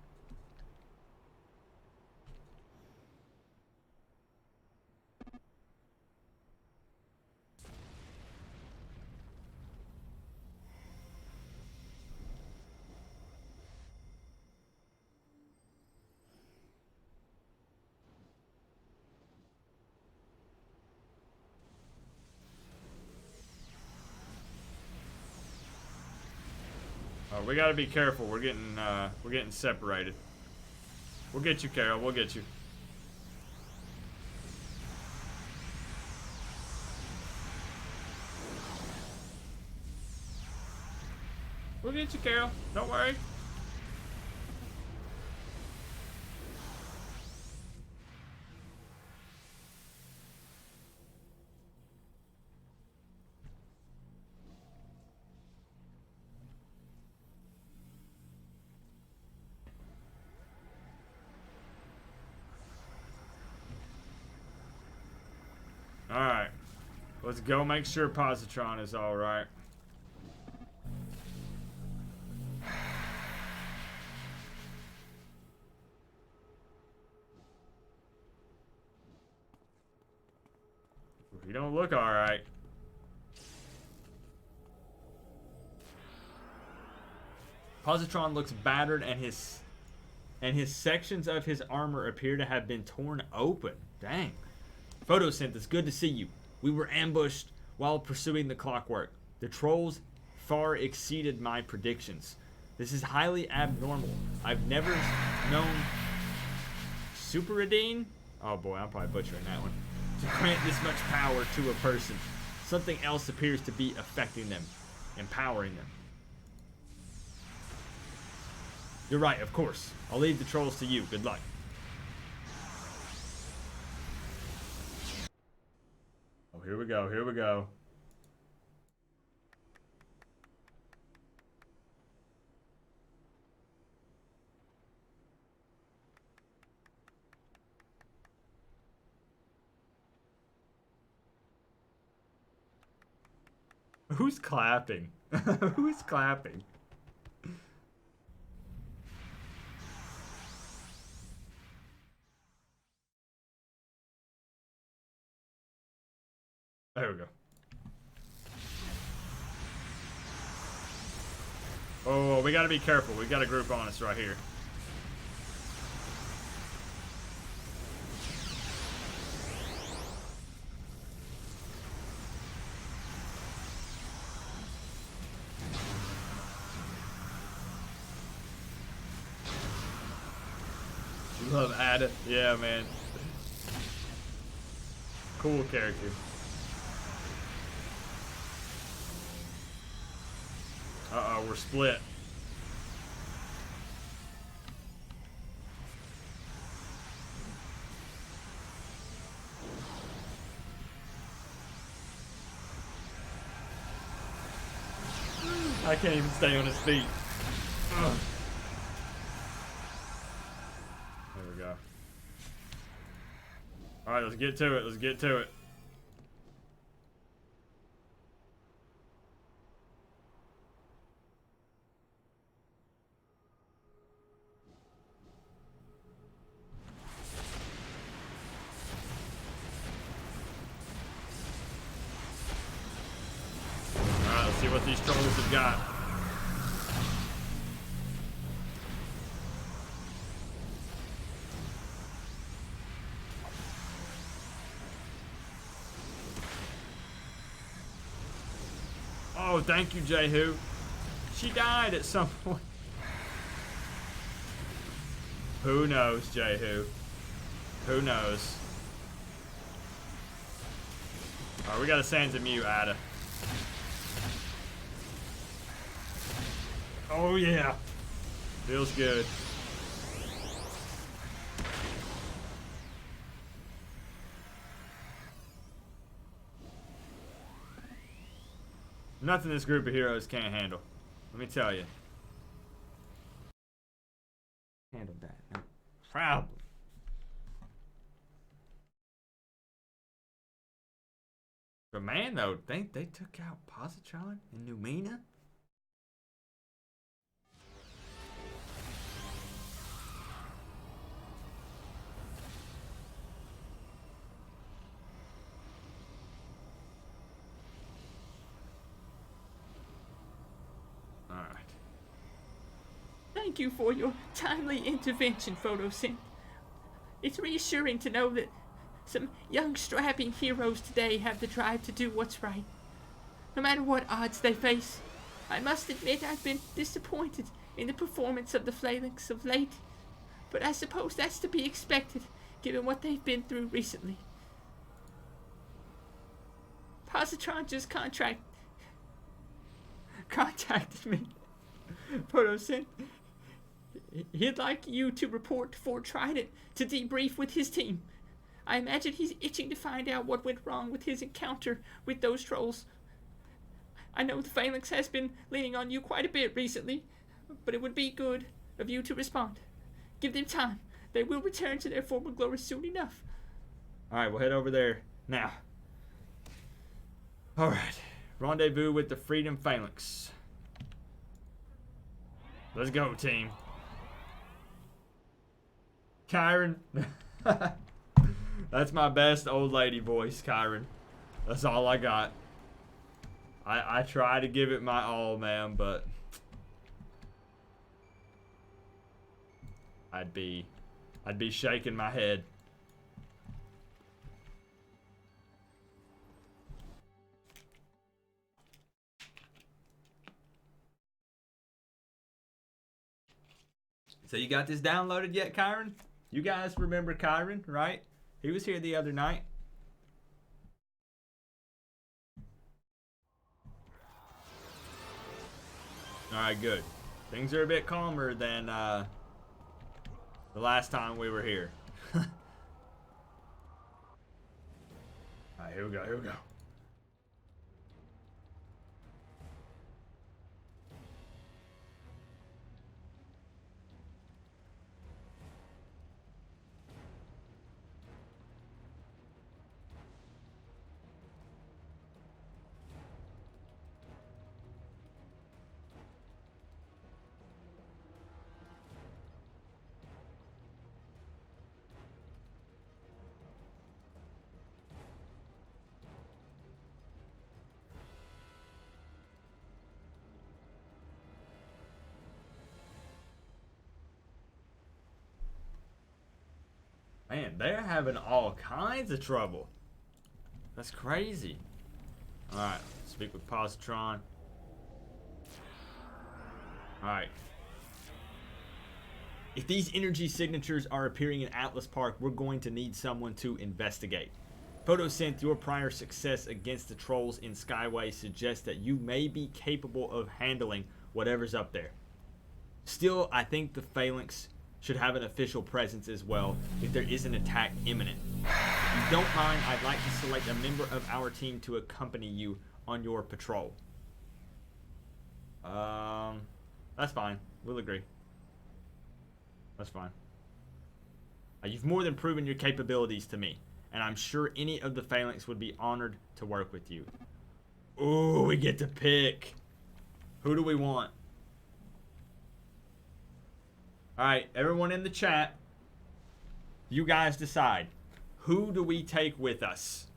We gotta be careful. We're getting separated. We'll get you, Carol. We'll get you. We'll get you, Carol. Don't worry. Alright. Let's go make sure Positron is alright. You don't look alright. Positron looks battered and his sections of his armor appear to have been torn open. Dang. Photosynthesis, good to see you. We were ambushed while pursuing the Clockwork. The trolls far exceeded my predictions. This is highly abnormal. I've never known Superadine? Oh boy, I'm probably butchering that one. To grant this much power to a person. Something else appears to be affecting them, empowering them. You're right, of course. I'll leave the trolls to you. Good luck. Oh, here we go, here we go. Who's clapping? Who's clapping? There we go. Oh, we gotta be careful. We got a group on us right here. Love Ada. Yeah, man. Cool character. Uh-oh, we're split. I can't even stay on his feet. Ugh. There we go. Alright, let's get to it. Let's get to it. Alright, let's see what these trolls have got. Oh, thank you, Jehu. She died at some point. Who knows, Jehu? Who knows? Alright, we got a Sansa Mew, Ada. Oh, yeah. Feels good. Nothing this group of heroes can't handle. Let me tell you. Handled that. No problem. But man, though, they took out Positron and Numina. thank you for your timely intervention, Photosynth. It's reassuring to know that some young strapping heroes today have the drive to do what's right, no matter what odds they face. I must admit I've been disappointed in the performance of the Phalanx of late, but I suppose that's to be expected, given what they've been through recently. Positron just contacted me. Photosynth. He'd like you to report to Fort Trident to debrief with his team. I imagine he's itching to find out what went wrong with his encounter with those trolls. I know the Phalanx has been leaning on you quite a bit recently, but it would be good of you to respond. Give them time. They will return to their former glory soon enough. Alright, we'll head over there now. Alright. Rendezvous with the Freedom Phalanx. Let's go, team. Kyron. That's my best old lady voice, Kyron. That's all I got. I try to give it my all, man, but I'd be shaking my head. So you got this downloaded yet, Kyron? You guys remember Kyron, right? He was here the other night. Alright, good. Things are a bit calmer than the last time we were here. Alright, here we go, here we go. Man, they're having all kinds of trouble. That's crazy. Alright, speak with Positron. Alright. If these energy signatures are appearing in Atlas Park, we're going to need someone to investigate. Photosynth, your prior success against the trolls in Skyway suggests that you may be capable of handling whatever's up there. Still, I think the Phalanx should have an official presence as well if there is an attack imminent. If you don't mind, I'd like to select a member of our team to accompany you on your patrol. That's fine. We'll agree. That's fine. You've more than proven your capabilities to me, and I'm sure any of the Phalanx would be honored to work with you. Ooh, we get to pick. Who do we want? Alright, everyone in the chat, you guys decide. Who do we take with us?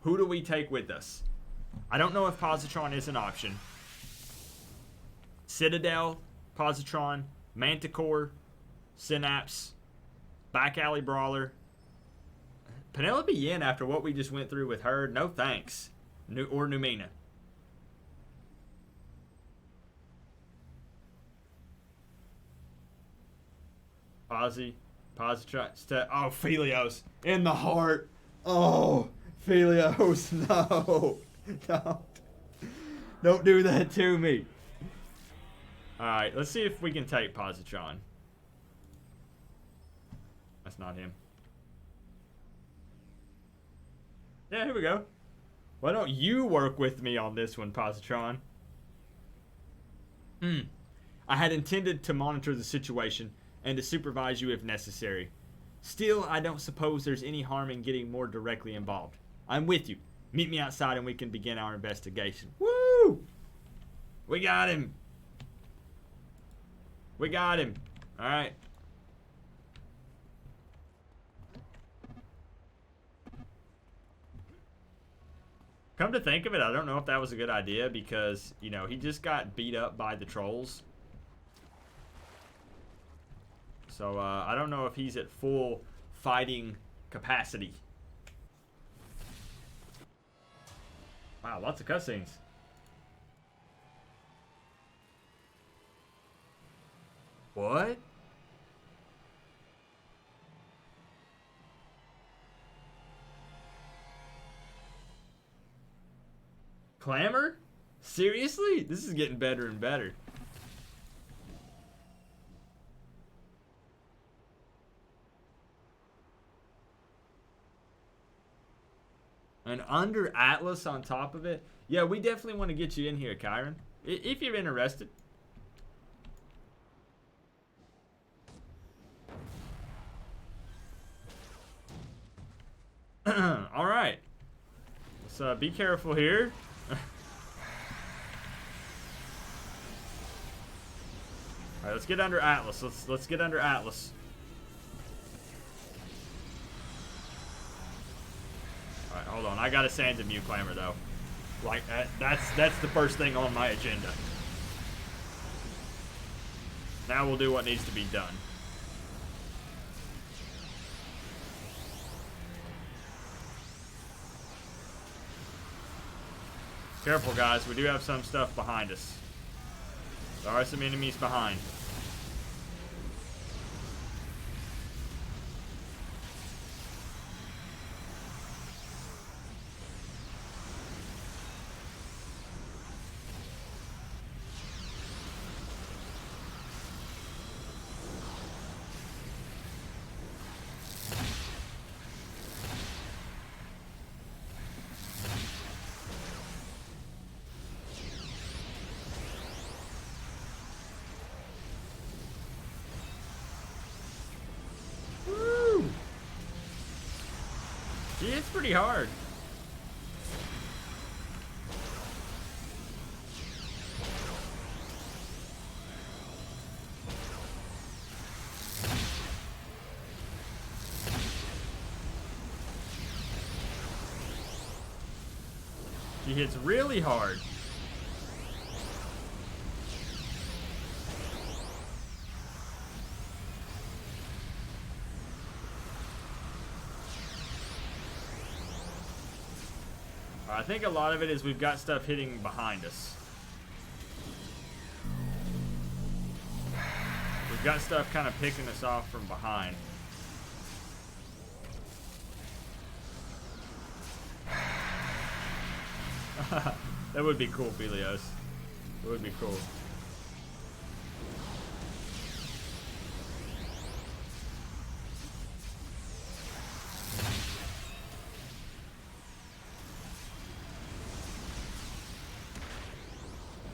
Who do we take with us? I don't know if Positron is an option. Citadel, Positron, Manticore, Synapse, Back Alley Brawler. Penelope Yin, after what we just went through with her, no thanks. Or Numina. Positron, oh, Phelios, in the heart. Oh, Phelios, no, don't do that to me. All right, let's see if we can take Positron. That's not him. Yeah, here we go. Why don't you work with me on this one, Positron? I had intended to monitor the situation and to supervise you if necessary. Still, I don't suppose there's any harm in getting more directly involved. I'm with you. Meet me outside and we can begin our investigation. Woo! We got him. We got him. Alright. Come to think of it, I don't know if that was a good idea because, you know, he just got beat up by the trolls. So I don't know if he's at full fighting capacity. Wow, lots of cutscenes. What? Clamor? Seriously? This is getting better and better. And under Atlas on top of it. Yeah, we definitely want to get you in here, Kyron. If you're interested. Alright. Let's be careful here. Alright, let's get under Atlas. Let's get under Atlas. Alright, hold on. I gotta sand and mute Clamor though. Like that's the first thing on my agenda. Now we'll do what needs to be done. Careful, guys. We do have some stuff behind us. There are some enemies behind. Yeah, it's pretty hard. She hits really hard. I think a lot of it is we've got stuff hitting behind us. We've got stuff kind of picking us off from behind. That would be cool, Phelios. It would be cool.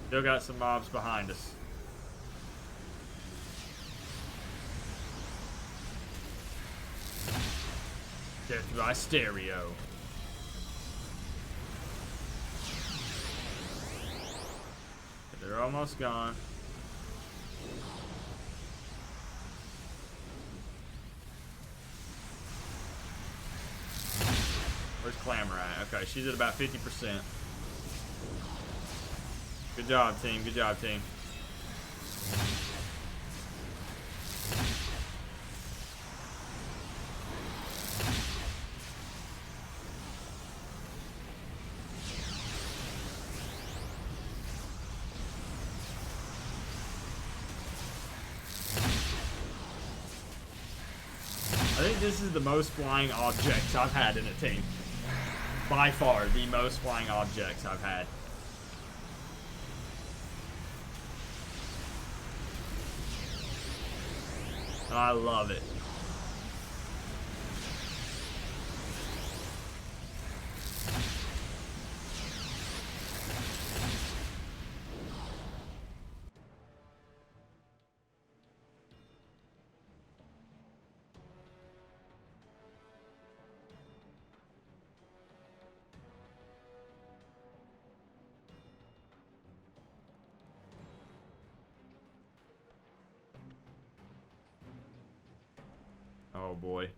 Still got some mobs behind us. Death by stereo. They're almost gone. Where's Clamor at? Okay, she's at about 50%. Good job, team. Good job, team. I think this is the most flying objects I've had in a team. By far, the most flying objects I've had. I love it. Oh boy.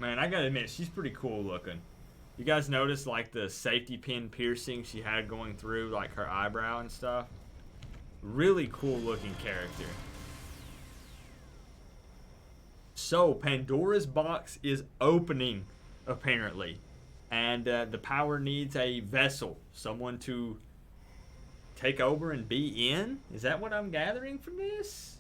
Man, I gotta admit, she's pretty cool looking. You guys notice like the safety pin piercing she had going through like her eyebrow and stuff? Really cool looking character. So Pandora's box is opening apparently, and the power needs a vessel, someone to take over and be in. Is that what I'm gathering from this?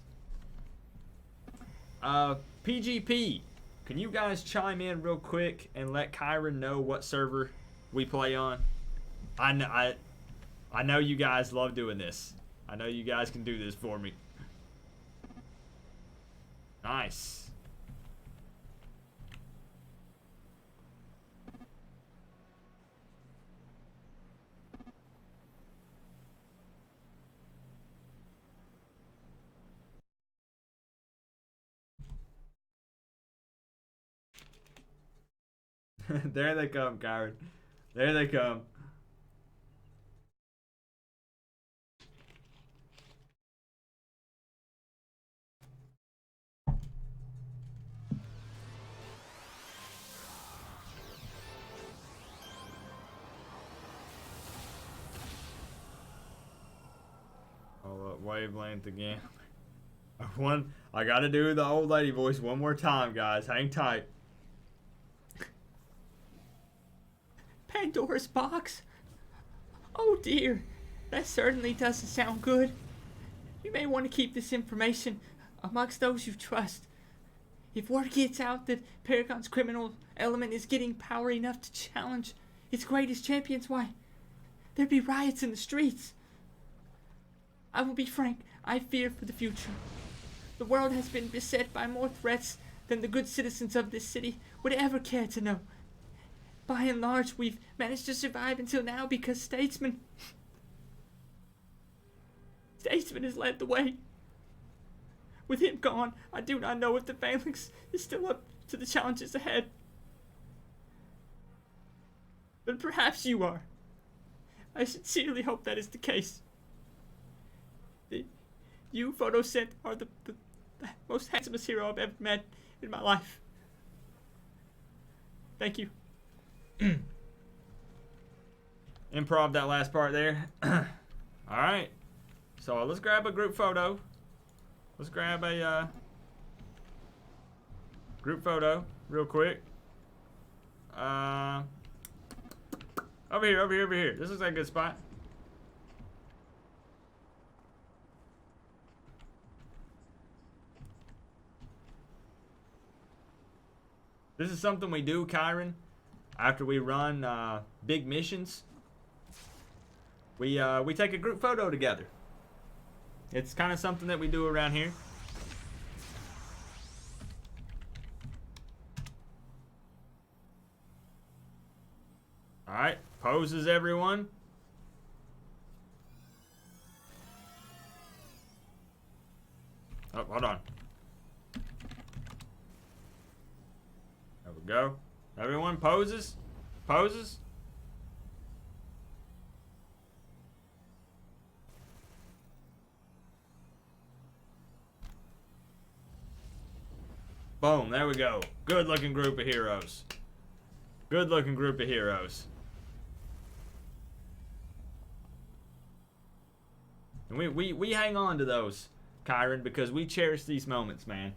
PGP, can you guys chime in real quick and let Kyron know what server we play on? I know you guys love doing this. I know you guys can do this for me. Nice. There they come, Kyron. There they come. Oh, wavelength again. I gotta do the old lady voice one more time, guys. Hang tight. Pandora's box? Oh dear, that certainly doesn't sound good. You may want to keep this information amongst those you trust. If word gets out that Paragon's criminal element is getting power enough to challenge its greatest champions, why, there'd be riots in the streets. I will be frank, I fear for the future. The world has been beset by more threats than the good citizens of this city would ever care to know. By and large, we've managed to survive until now because Statesman has led the way. With him gone, I do not know if the Phalanx is still up to the challenges ahead. But perhaps you are. I sincerely hope that is the case. You, Photosynth, are the most handsomest hero I've ever met in my life. Thank you. Improv that last part there. Alright. So let's grab a group photo. Let's grab a group photo real quick. Over here. This looks like a good spot. This is something we do, Kyron, after we run big missions. We take a group photo together. It's kind of something that we do around here. All right, poses everyone. Oh, hold on. There we go. Everyone poses. Poses. Boom, there we go. Good looking group of heroes. Good looking group of heroes. And we hang on to those, Kyron, because we cherish these moments, man.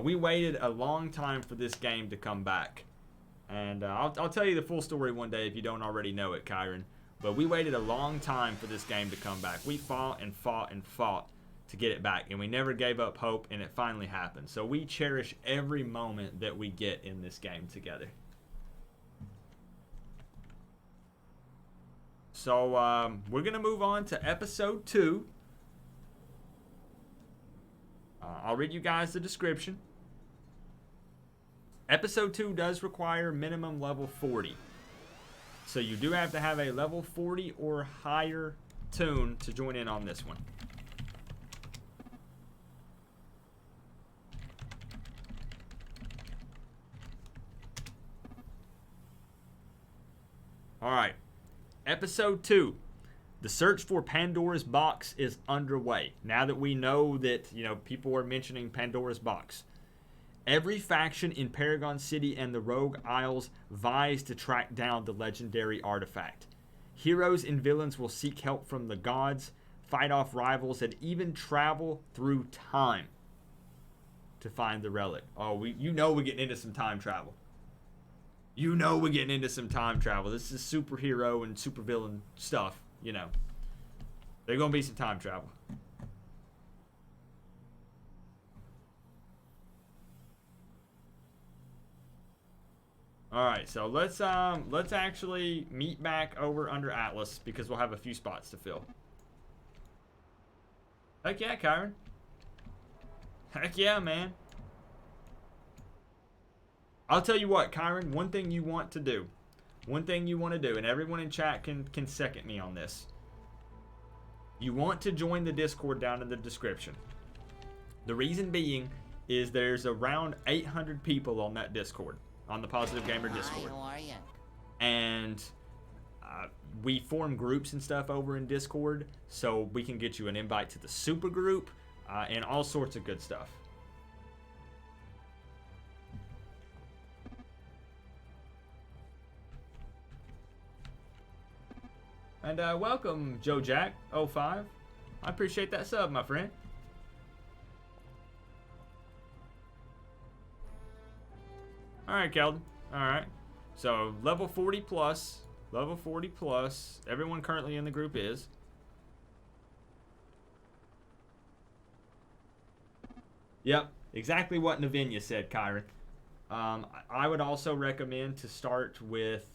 We waited a long time for this game to come back. And I'll tell you the full story one day if you don't already know it, Kyron. But we waited a long time for this game to come back. We fought and fought and fought to get it back, and we never gave up hope, and it finally happened. So we cherish every moment that we get in this game together. So we're gonna move on to episode 2. I'll read you guys the description. Episode 2 does require minimum level 40. So you do have to have a level 40 or higher tune to join in on this one. Alright, episode 2. The search for Pandora's box is underway. Now that we know that, people are mentioning Pandora's box. Every faction in Paragon City and the Rogue Isles vies to track down the legendary artifact. Heroes and villains will seek help from the gods, fight off rivals, and even travel through time to find the relic. Oh, you know we're getting into some time travel. You know we're getting into some time travel. This is superhero and supervillain stuff, you know. There's going to be some time travel. Alright, so let's actually meet back over under Atlas because we'll have a few spots to fill. Heck yeah, Kyron. Heck yeah, man. I'll tell you what, Kyron, one thing you want to do, and everyone in chat can second me on this. You want to join the Discord down in the description. The reason being is there's around 800 people on that Discord, on the Positive Gamer Discord. Hi, how are you? And we form groups and stuff over in Discord, so we can get you an invite to the super group and all sorts of good stuff. And welcome, Joe Jack 05. I appreciate that sub, my friend. Alright, Keldon. Alright. So, level 40 plus. Level 40 plus. Everyone currently in the group is. Yep. Exactly what Navinia said, Kyron. I would also recommend to start with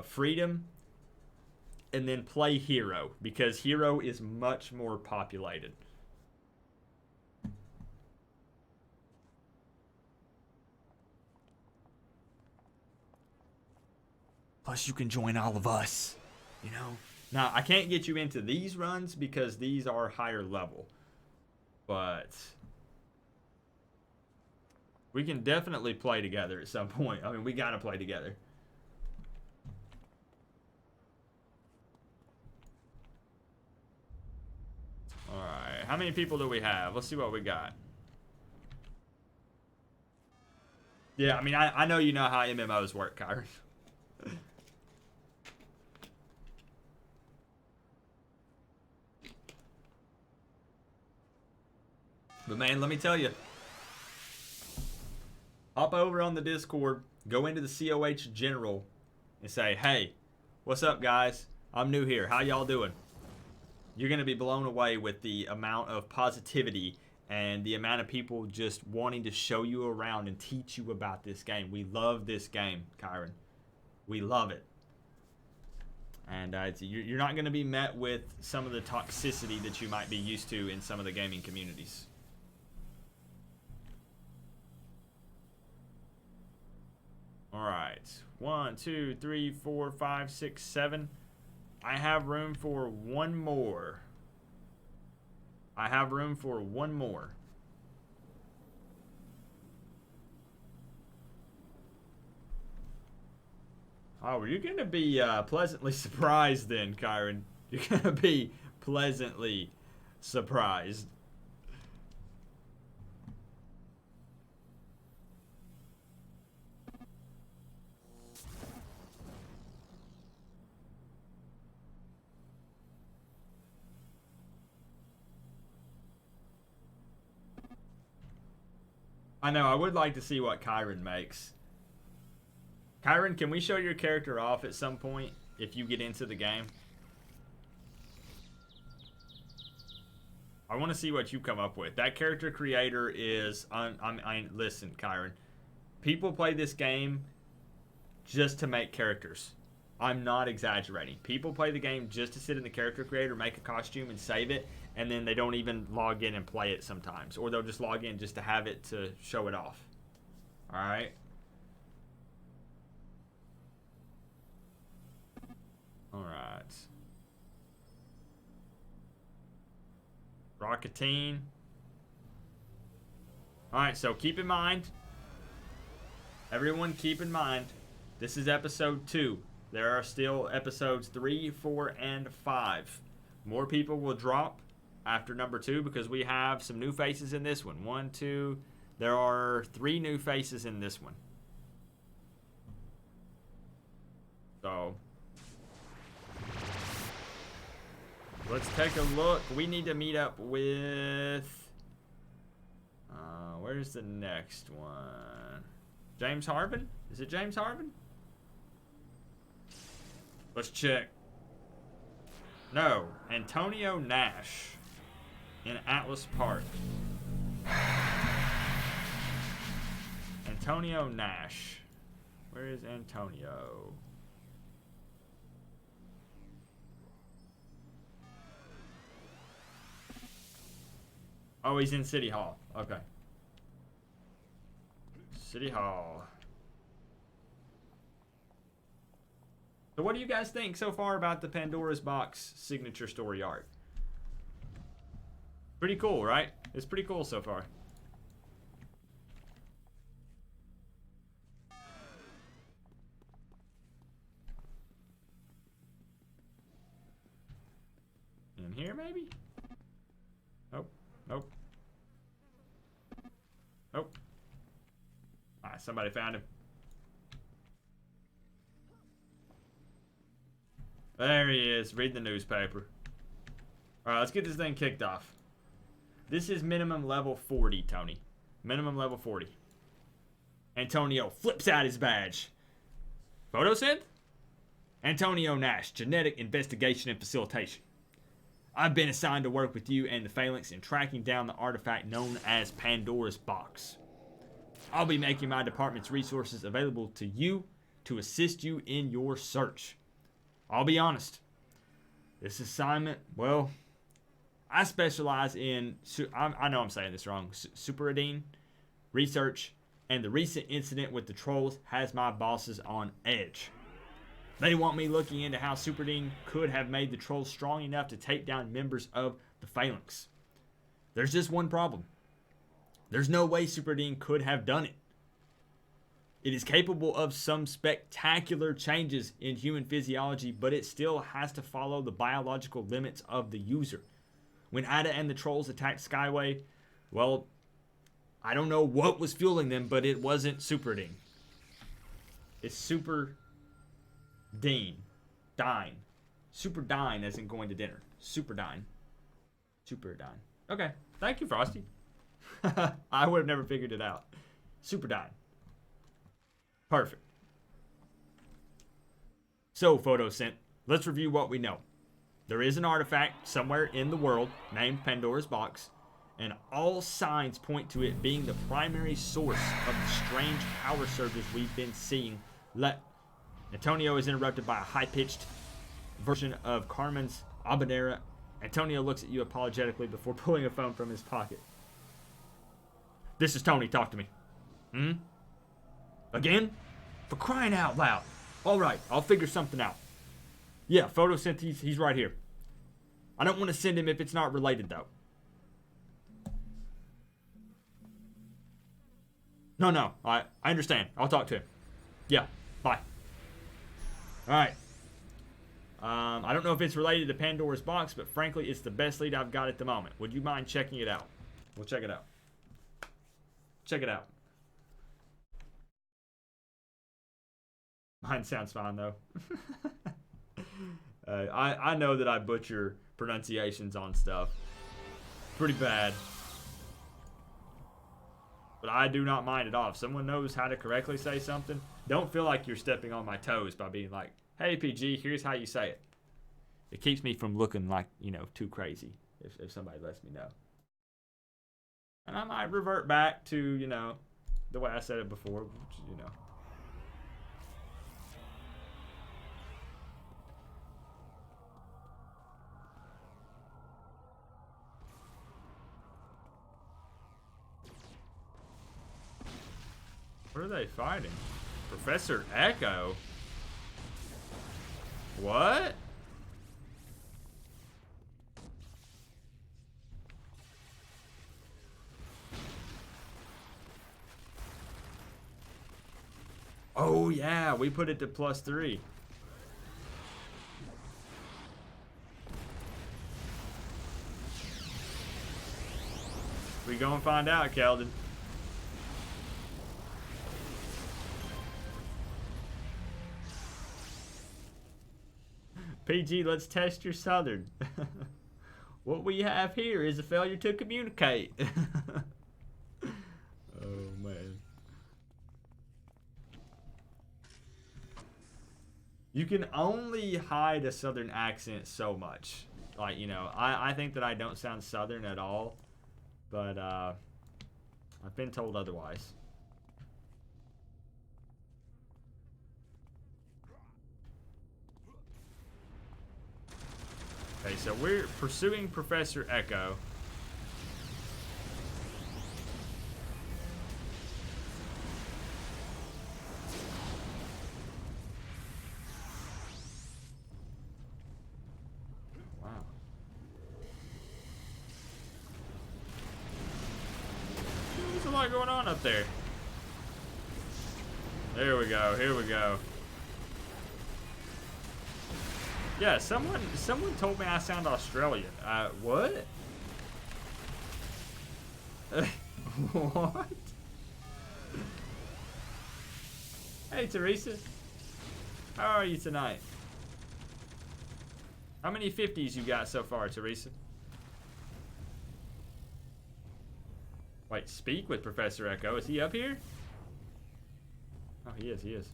Freedom and then play Hero, because Hero is much more populated. Plus, you can join all of us, you know? Now, I can't get you into these runs because these are higher level. But we can definitely play together at some point. I mean, we gotta play together. Alright, how many people do we have? Let's see what we got. Yeah, I mean, I know you know how MMOs work, Kyrie. But man, let me tell you. Hop over on the Discord, go into the COH General, and say, hey, what's up, guys? I'm new here. How y'all doing? You're going to be blown away with the amount of positivity and the amount of people just wanting to show you around and teach you about this game. We love this game, Kyron. We love it. And you're not going to be met with some of the toxicity that you might be used to in some of the gaming communities. Alright. 1, 2, 3, 4, 5, 6, 7. I have room for one more. I have room for one more. Oh, you're going to be pleasantly surprised then, Kyron. You're going to be pleasantly surprised. I know, I would like to see what Kyron makes. Kyron, can we show your character off at some point if you get into the game? I want to see what you come up with. That character creator is... listen, Kyron. People play this game just to make characters. I'm not exaggerating. People play the game just to sit in the character creator, make a costume, and save it, and then they don't even log in and play it sometimes. Or they'll just log in just to have it to show it off. Alright? Alright. Rocketine. Alright, so keep in mind. Everyone keep in mind. This is episode 2. There are still episodes 3, 4, and 5. More people will drop after number 2 because we have some new faces in this one. 1, 2, There are 3 new faces in this one. So let's take a look. We need to meet up with... where's the next one? James Harvin? Is it James Harvin? Let's check. No, Antonio Nash in Atlas Park. Antonio Nash. Where is Antonio? Oh, he's in City Hall. Okay. City Hall. So what do you guys think so far about the Pandora's Box signature story art? Pretty cool, right? It's pretty cool so far. In here, maybe? Nope. Nope. Nope. Alright, somebody found him. There he is. Read the newspaper. Alright, let's get this thing kicked off. This is minimum level 40, Tony. Minimum level 40. Antonio flips out his badge. Photosynth? Antonio Nash, Genetic Investigation and Facilitation. I've been assigned to work with you and the Phalanx in tracking down the artifact known as Pandora's Box. I'll be making my department's resources available to you to assist you in your search. I'll be honest. This assignment, well, I specialize in, I know I'm saying this wrong, Superadine research, and the recent incident with the trolls has my bosses on edge. They want me looking into how Superadine could have made the trolls strong enough to take down members of the Phalanx. There's just one problem. There's no way Superadine could have done it. It is capable of some spectacular changes in human physiology, but it still has to follow the biological limits of the user. When Ada and the trolls attacked Skyway, well, I don't know what was fueling them, but it wasn't Superadine. It's Super Dine. Super Dine as in going to dinner. Super Dine. Okay. Thank you, Frosty. I would have never figured it out. Super Dine. Perfect. So, Photosynth, let's review what we know. There is an artifact somewhere in the world named Pandora's Box, and all signs point to it being the primary source of the strange power surges we've been seeing. Antonio is interrupted by a high-pitched version of Carmen's habanera. Antonio looks at you apologetically before pulling a phone from his pocket. This is Tony. Talk to me. Again? For crying out loud. All right, I'll figure something out. Yeah, Photosynth, he's right here. I don't want to send him if it's not related, though. No, I understand. I'll talk to him. Yeah, bye. All right. I don't know if it's related to Pandora's Box, but frankly, it's the best lead I've got at the moment. Would you mind checking it out? We'll check it out. Check it out. Mine sounds fine, though. I know that I butcher pronunciations on stuff. Pretty bad. But I do not mind at all. If someone knows how to correctly say something, don't feel like you're stepping on my toes by being like, hey, PG, here's how you say it. It keeps me from looking like, too crazy if somebody lets me know. And I might revert back to, the way I said it before, which, What are they fighting? Professor Echo? What? Oh yeah, we put it to +3. We go and find out, Keldon. PG, let's test your Southern. What we have here is a failure to communicate. Oh, man. You can only hide a Southern accent so much. Like, you know, I think that I don't sound Southern at all. But, I've been told otherwise. Okay, so we're pursuing Professor Echo. Wow. There's a lot going on up there. There we go, here we go. Yeah, someone told me I sound Australian. What? What? Hey, Teresa. How are you tonight? How many 50s you got so far, Teresa? Wait, speak with Professor Echo. Is he up here? Oh, he is, he is.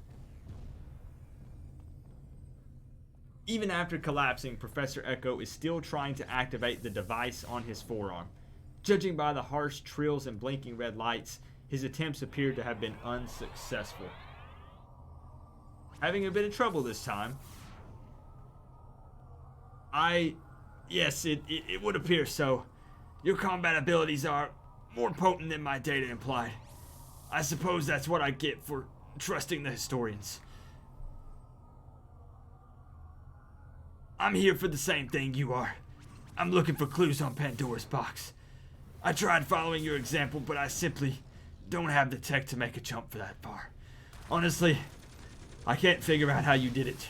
Even after collapsing, Professor Echo is still trying to activate the device on his forearm. Judging by the harsh trills and blinking red lights, his attempts appear to have been unsuccessful. Having a bit of trouble this time. Yes, it would appear so. Your combat abilities are more potent than my data implied. I suppose that's what I get for trusting the historians. I'm here for the same thing you are. I'm looking for clues on Pandora's box. I tried following your example, but I simply don't have the tech to make a jump for that far. Honestly, I can't figure out how you did it.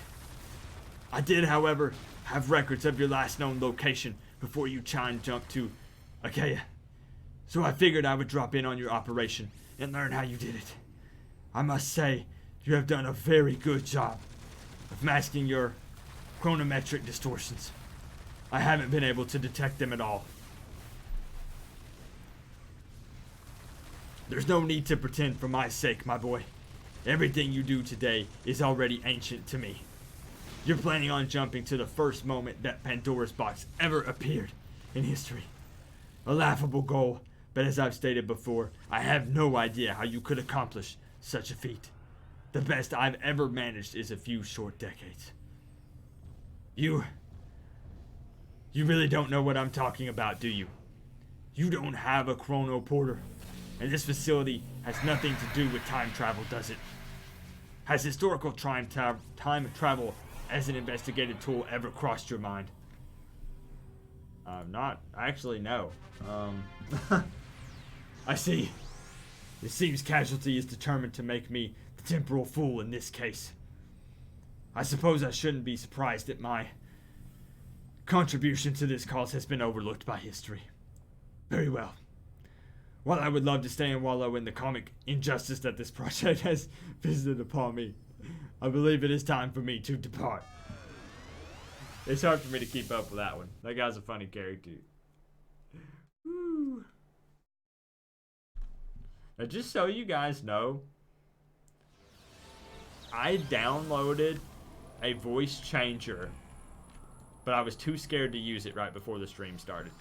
I did, however, have records of your last known location before you jumped to Achaia. So I figured I would drop in on your operation and learn how you did it. I must say, you have done a very good job of masking your chronometric distortions. I haven't been able to detect them at all. There's no need to pretend for my sake, my boy. Everything you do today is already ancient to me. You're planning on jumping to the first moment that Pandora's box ever appeared in history. A laughable goal, but as I've stated before, I have no idea how you could accomplish such a feat. The best I've ever managed is a few short decades. You really don't know what I'm talking about, do you? You don't have a chronoporter, and this facility has nothing to do with time travel, does it? Has historical time travel as an investigative tool ever crossed your mind? Not actually, no. I see. It seems Casualty is determined to make me the temporal fool in this case. I suppose I shouldn't be surprised that my contribution to this cause has been overlooked by history. Very well. While I would love to stay and wallow in the comic injustice that this project has visited upon me, I believe it is time for me to depart. It's hard for me to keep up with that one. That guy's a funny character. Woo. Now, just so you guys know, I downloaded a voice changer, but I was too scared to use it right before the stream started.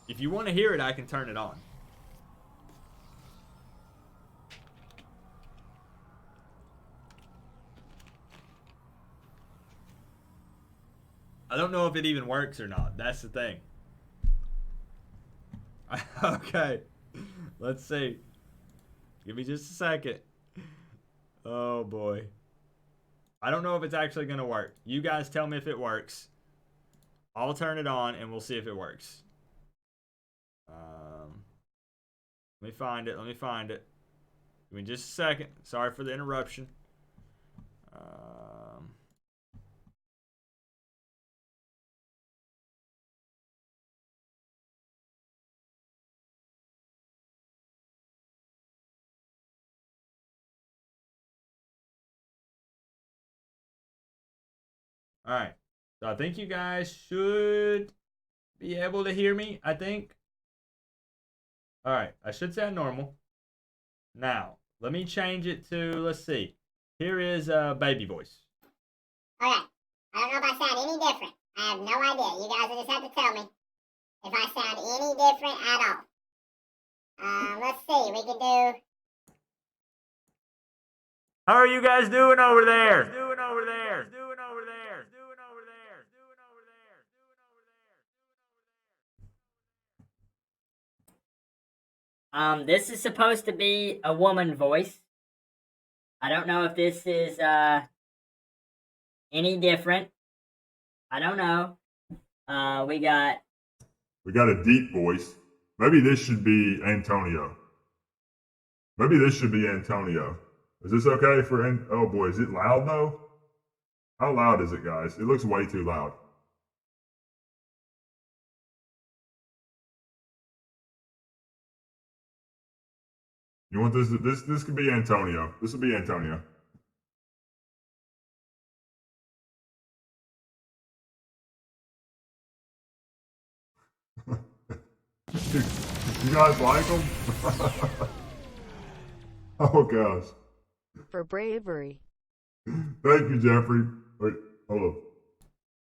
If you want to hear it, I can turn it on. I don't know if it even works or not. That's the thing. Okay. Let's see. Give me just a second. Oh boy. I don't know if it's actually going to work. You guys tell me if it works. I'll turn it on and we'll see if it works. Let me find it. Let me find it. Give me just a second. Sorry for the interruption. Alright. So I think you guys should be able to hear me, I think. Alright, I should sound normal. Now, let me change it to, let's see. Here is baby voice. Okay. I don't know if I sound any different. I have no idea. You guys will just have to tell me if I sound any different at all. Let's see. We can do. How are you guys doing over there? This is supposed to be a woman voice. I don't know if this is, any different. I don't know. We got a deep voice. Maybe this should be Antonio. Is this okay for oh boy, is it loud though? How loud is it, guys? It looks way too loud. You want this could be Antonio. This will be Antonio. You guys like him? Oh gosh. For bravery. Thank you, Jeffrey. Wait, hold on.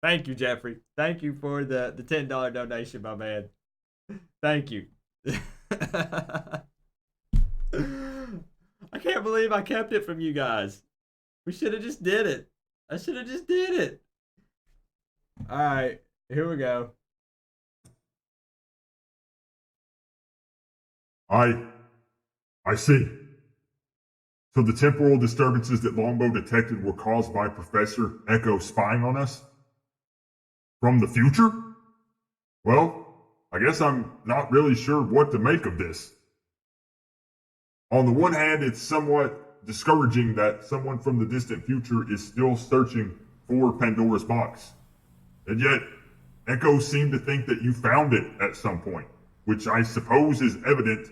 Thank you, Jeffrey. Thank you for the $10 donation, my man. Thank you. I can't believe I kept it from you guys. We should have just did it. I should have just did it. All right, here we go. I see. So the temporal disturbances that Longbow detected were caused by Professor Echo spying on us? From the future? Well, I guess I'm not really sure what to make of this. On the one hand, it's somewhat discouraging that someone from the distant future is still searching for Pandora's box. And yet, Echo seemed to think that you found it at some point, which I suppose is evident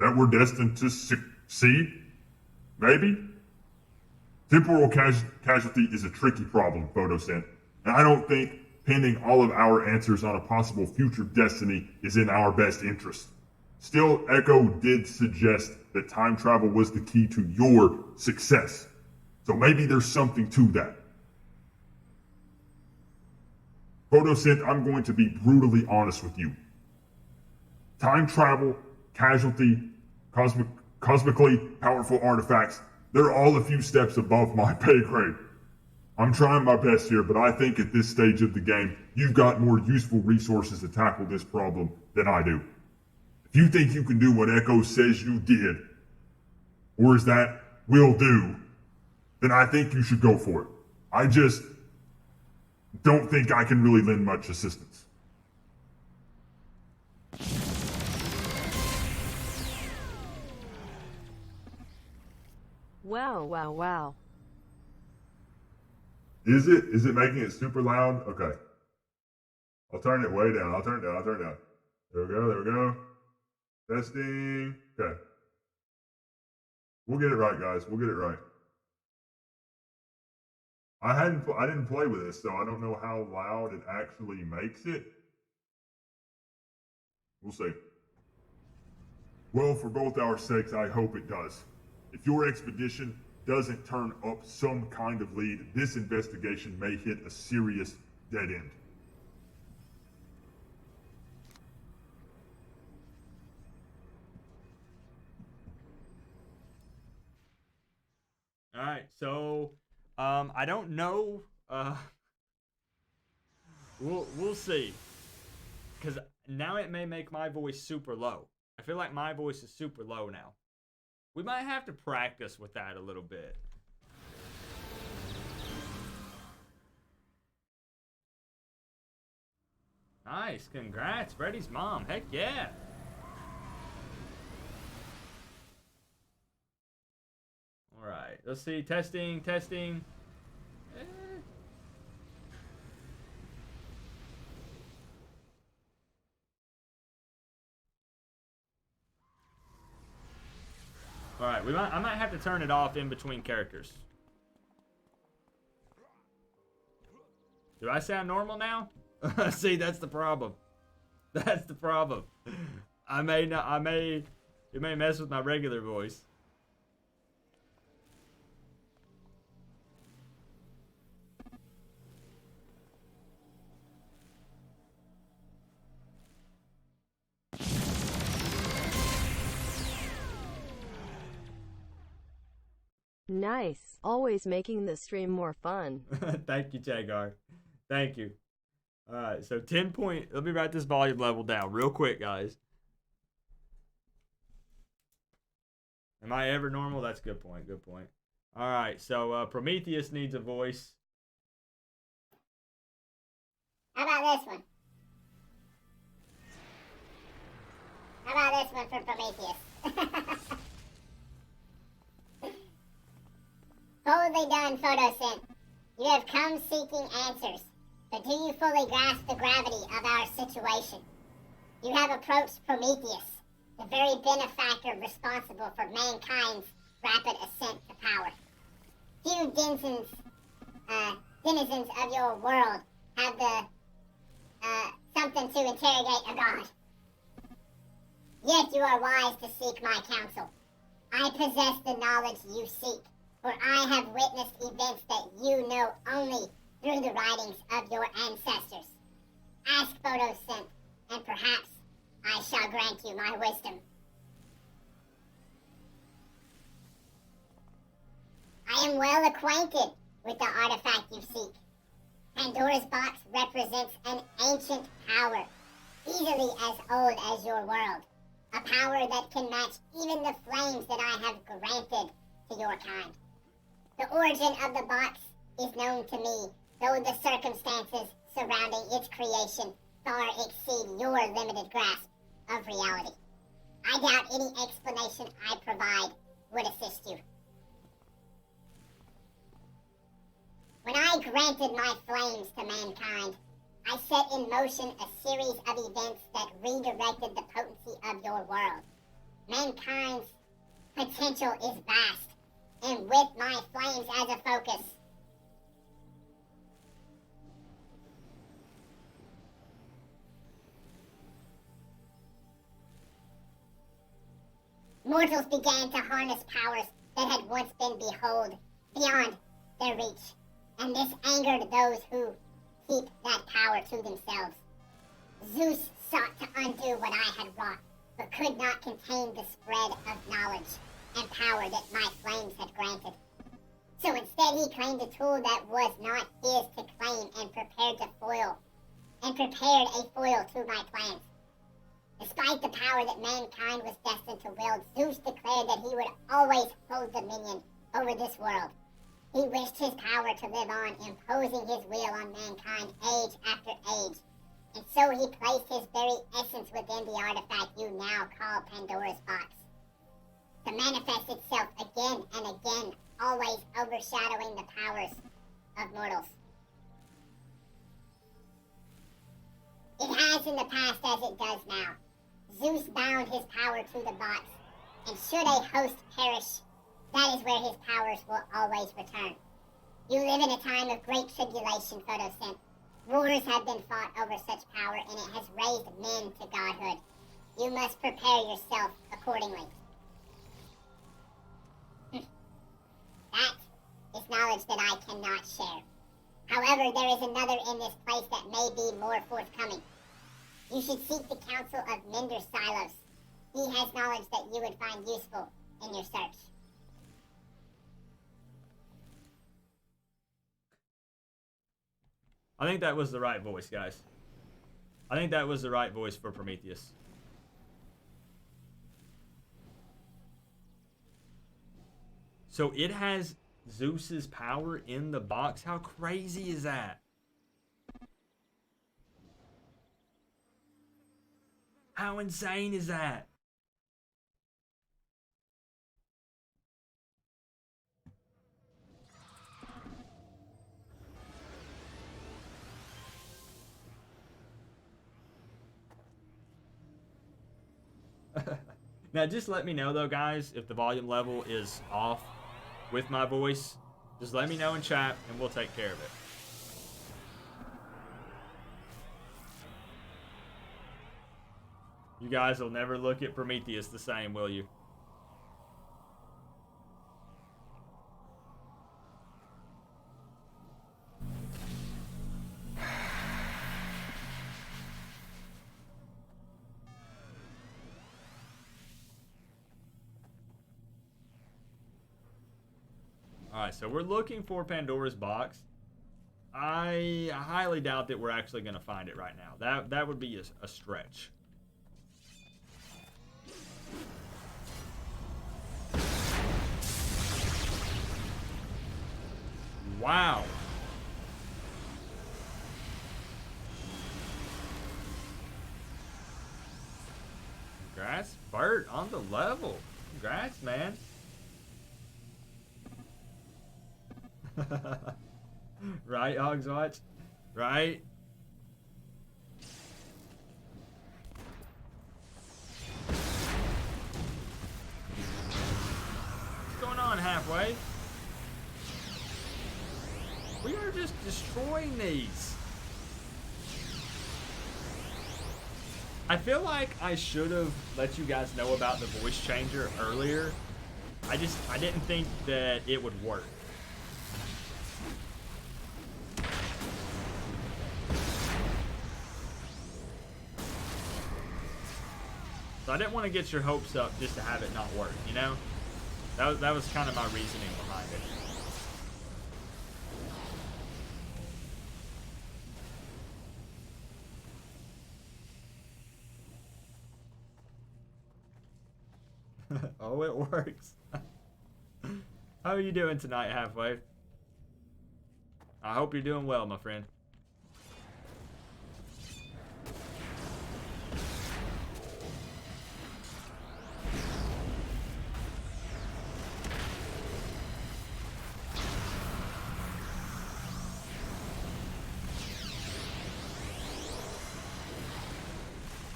that we're destined to succeed? Maybe? Temporal casualty is a tricky problem, Photosynth, and I don't think pinning all of our answers on a possible future destiny is in our best interest. Still, Echo did suggest that time travel was the key to your success. So maybe there's something to that. Photosynth, I'm going to be brutally honest with you. Time travel, casualty, cosmically powerful artifacts, they're all a few steps above my pay grade. I'm trying my best here, but I think at this stage of the game, you've got more useful resources to tackle this problem than I do. If you think you can do what Echo says you did, or is that will do, then I think you should go for it. I just don't think I can really lend much assistance. Wow. Is it making it super loud? Okay. I'll turn it way down. I'll turn it down. There we go. Testing. Okay. We'll get it right, guys. We'll get it right. I didn't play with this, so I don't know how loud it actually makes it. We'll see. Well, for both our sakes, I hope it does. If your expedition doesn't turn up some kind of lead, this investigation may hit a serious dead end. All right, so I don't know. We'll see, because now it may make my voice super low. I feel like my voice is super low now. We might have to practice with that a little bit. Nice, congrats, Freddy's mom. Heck yeah. All right, let's see. Testing. All right, I might have to turn it off in between characters. Do I sound normal now? See, that's the problem. That's the problem. It may mess with my regular voice. Nice. Always making the stream more fun. Thank you, Jagar. Thank you. Alright, so 10 point. Let me write this volume level down real quick, guys. Am I ever normal? That's a good point. Good point. Alright, so Prometheus needs a voice. How about this one? How about this one for Prometheus? Boldly done, Photosynth. You have come seeking answers, but do you fully grasp the gravity of our situation? You have approached Prometheus, the very benefactor responsible for mankind's rapid ascent to power. Few denizens of your world have something to interrogate a god. Yet you are wise to seek my counsel. I possess the knowledge you seek, for I have witnessed events that you know only through the writings of your ancestors. Ask Photosynth, and perhaps I shall grant you my wisdom. I am well acquainted with the artifact you seek. Pandora's box represents an ancient power, easily as old as your world. A power that can match even the flames that I have granted to your kind. The origin of the box is known to me, though the circumstances surrounding its creation far exceed your limited grasp of reality. I doubt any explanation I provide would assist you. When I granted my flames to mankind, I set in motion a series of events that redirected the potency of your world. Mankind's potential is vast, and with my flames as a focus, mortals began to harness powers that had once been beyond their reach, and this angered those who keep that power to themselves. Zeus sought to undo what I had wrought, but could not contain the spread of knowledge and power that my flames had granted. So instead he claimed a tool that was not his to claim and prepared a foil to my plans. Despite the power that mankind was destined to wield, Zeus declared that he would always hold dominion over this world. He wished his power to live on, imposing his will on mankind age after age. And so he placed his very essence within the artifact you now call Pandora's box, to manifest itself again and again, always overshadowing the powers of mortals. It has in the past as it does now. Zeus bound his power to the box, and should a host perish, that is where his powers will always return. You live in a time of great tribulation, Photosynth. Wars have been fought over such power, and it has raised men to godhood. You must prepare yourself accordingly. That is knowledge that I cannot share. However, there is another in this place that may be more forthcoming. You should seek the counsel of Minder Silos. He has knowledge that you would find useful in your search. I think that was the right voice, guys. I think that was the right voice for Prometheus. So it has Zeus's power in the box. How crazy is that? How insane is that? Now just let me know though, guys, if the volume level is off with my voice. Just let me know in chat and we'll take care of it. You guys will never look at Prometheus the same, will you? Alright, so we're looking for Pandora's box. I highly doubt that we're actually going to find it right now. That would be a stretch. Wow. Congrats, Bert, on the level. Congrats, man. Right, Hogswatch? Right? What's going on, Halfway? We are just destroying these. I feel like I should have let you guys know about the voice changer earlier. I didn't think that it would work. So I didn't want to get your hopes up just to have it not work, you know? That was kind of my reasoning behind it. Oh, it works. How are you doing tonight, Halfway? I hope you're doing well, my friend.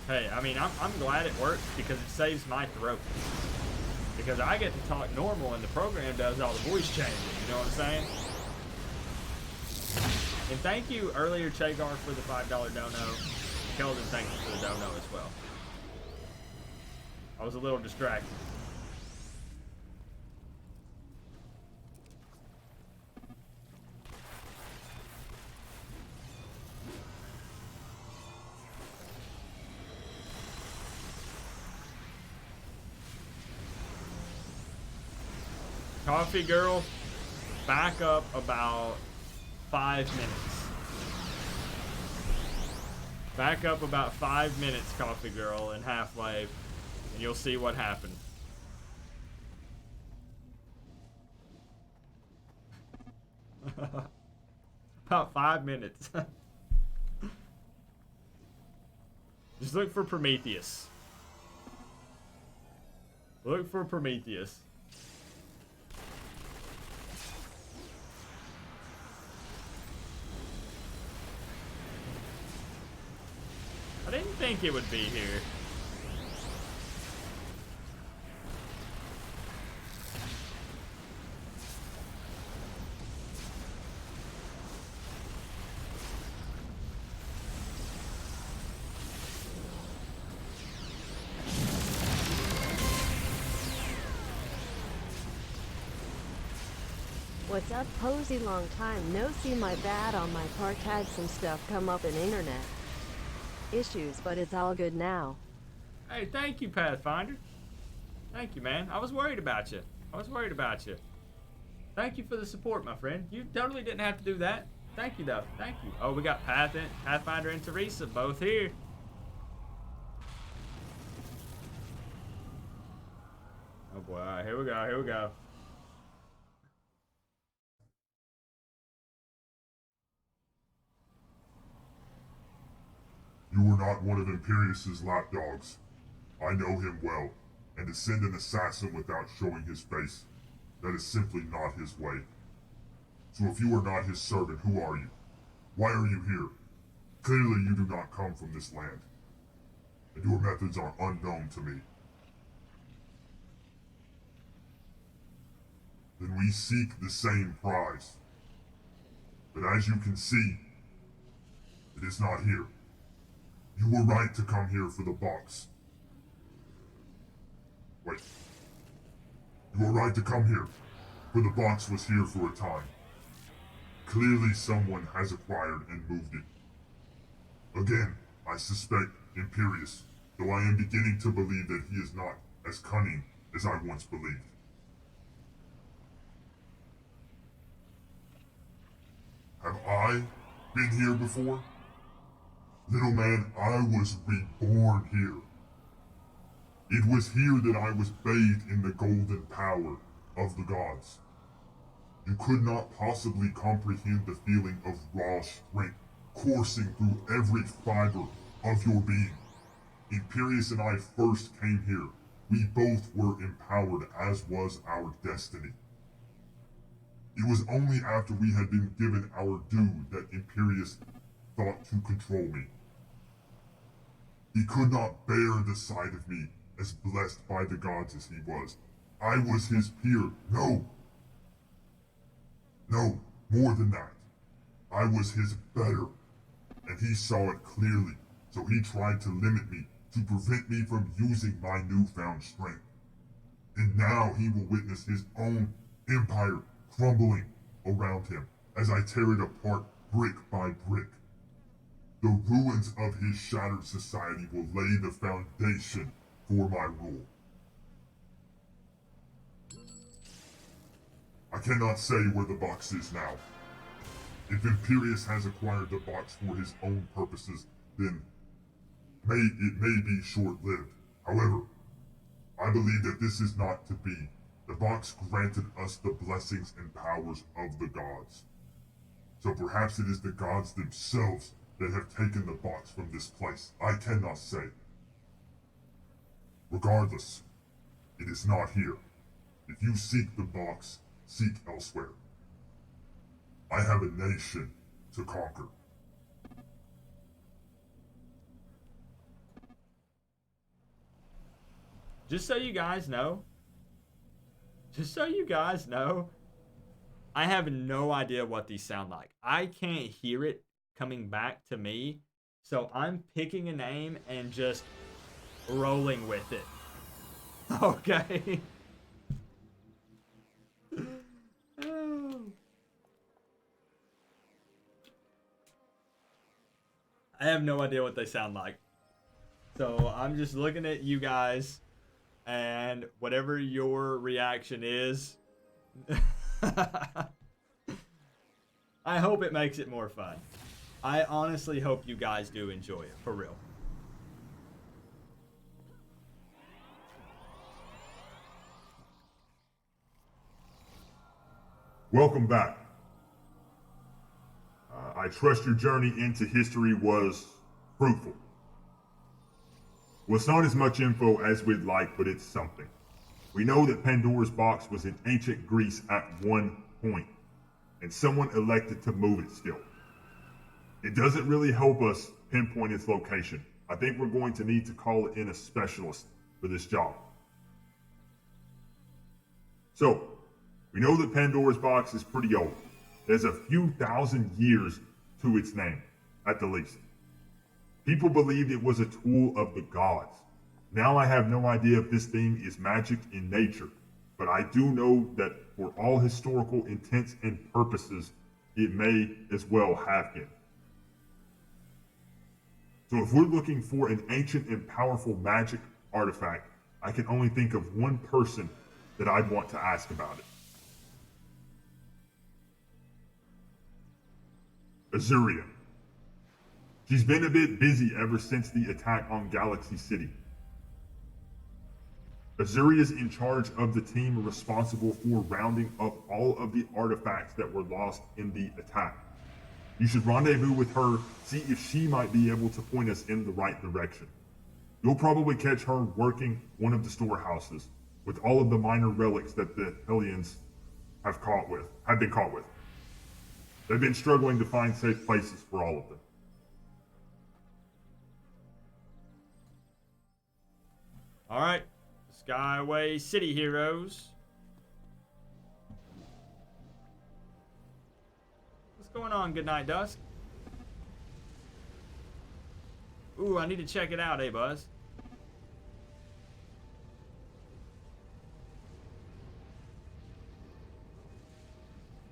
Hey, I mean, I'm glad it works because it saves my throat. Because I get to talk normal and the program does all the voice changing, you know what I'm saying? And thank you earlier, Chagar, for the $5 dono. Keldon, thank you for the dono as well. I was a little distracted. Coffee girl, back up about 5 minutes. Back up about 5 minutes, coffee girl, in Half-Life, and you'll see what happened. About 5 minutes. Just look for Prometheus. Look for Prometheus. I didn't think it would be here. What's up, Posy? Long time no see. My bad on my part. Had some stuff come up in internet issues, but it's all good now. Hey, thank you, Pathfinder. Thank you, man. I was worried about you. Thank you for the support, my friend. You totally didn't have to do that. Thank you, though. Thank you. Oh, we got Pathfinder and Teresa both here. Oh, boy. All right, here we go. You are not one of Imperious's lapdogs. I know him well, and to send an assassin without showing his face, that is simply not his way. So if you are not his servant, who are you? Why are you here? Clearly you do not come from this land, and your methods are unknown to me. Then we seek the same prize. But as you can see, it is not here. You were right to come here for the box, Wait. You are right to come here, for the box was here for a time. Clearly someone has acquired and moved it. Again, I suspect Imperius, though I am beginning to believe that he is not as cunning as I once believed. Have I been here before? Little man, I was reborn here. It was here that I was bathed in the golden power of the gods. You could not possibly comprehend the feeling of raw strength coursing through every fiber of your being. Imperius and I first came here. We both were empowered, as was our destiny. It was only after we had been given our due that Imperius thought to control me. He could not bear the sight of me as blessed by the gods as he was. I was his peer. No, more than that. I was his better, and he saw it clearly, so he tried to limit me, to prevent me from using my newfound strength. And now he will witness his own empire crumbling around him as I tear it apart brick by brick. The ruins of his shattered society will lay the foundation for my rule. I cannot say where the box is now. If Imperius has acquired the box for his own purposes, then it may be short-lived. However, I believe that this is not to be. The box granted us the blessings and powers of the gods. So perhaps it is the gods themselves that have taken the box from this place. I cannot say. Regardless, it is not here. If you seek the box, seek elsewhere. I have a nation to conquer. Just so you guys know, I have no idea what these sound like. I can't hear it coming back to me, so I'm picking a name and just rolling with it. Okay. I have no idea what they sound like. So I'm just looking at you guys, and whatever your reaction is, I hope it makes it more fun. I honestly hope you guys do enjoy it, for real. Welcome back. I trust your journey into history was fruitful. Well, it's not as much info as we'd like, but it's something. We know that Pandora's box was in ancient Greece at one point, and someone elected to move it still. It doesn't really help us pinpoint its location. I think we're going to need to call in a specialist for this job. So, we know that Pandora's box is pretty old. There's a few thousand years to its name, at the least. People believed it was a tool of the gods. Now I have no idea if this thing is magic in nature, but I do know that for all historical intents and purposes, it may as well have been. So if we're looking for an ancient and powerful magic artifact, I can only think of one person that I'd want to ask about it. Azuria. She's been a bit busy ever since the attack on Galaxy City. Azuria's in charge of the team responsible for rounding up all of the artifacts that were lost in the attack. You should rendezvous with her, see if she might be able to point us in the right direction. You'll probably catch her working one of the storehouses with all of the minor relics that the Hellions have been caught with. They've been struggling to find safe places for all of them. All right, Skyway City heroes. What's going on, Goodnight Dusk? Ooh, I need to check it out, Buzz?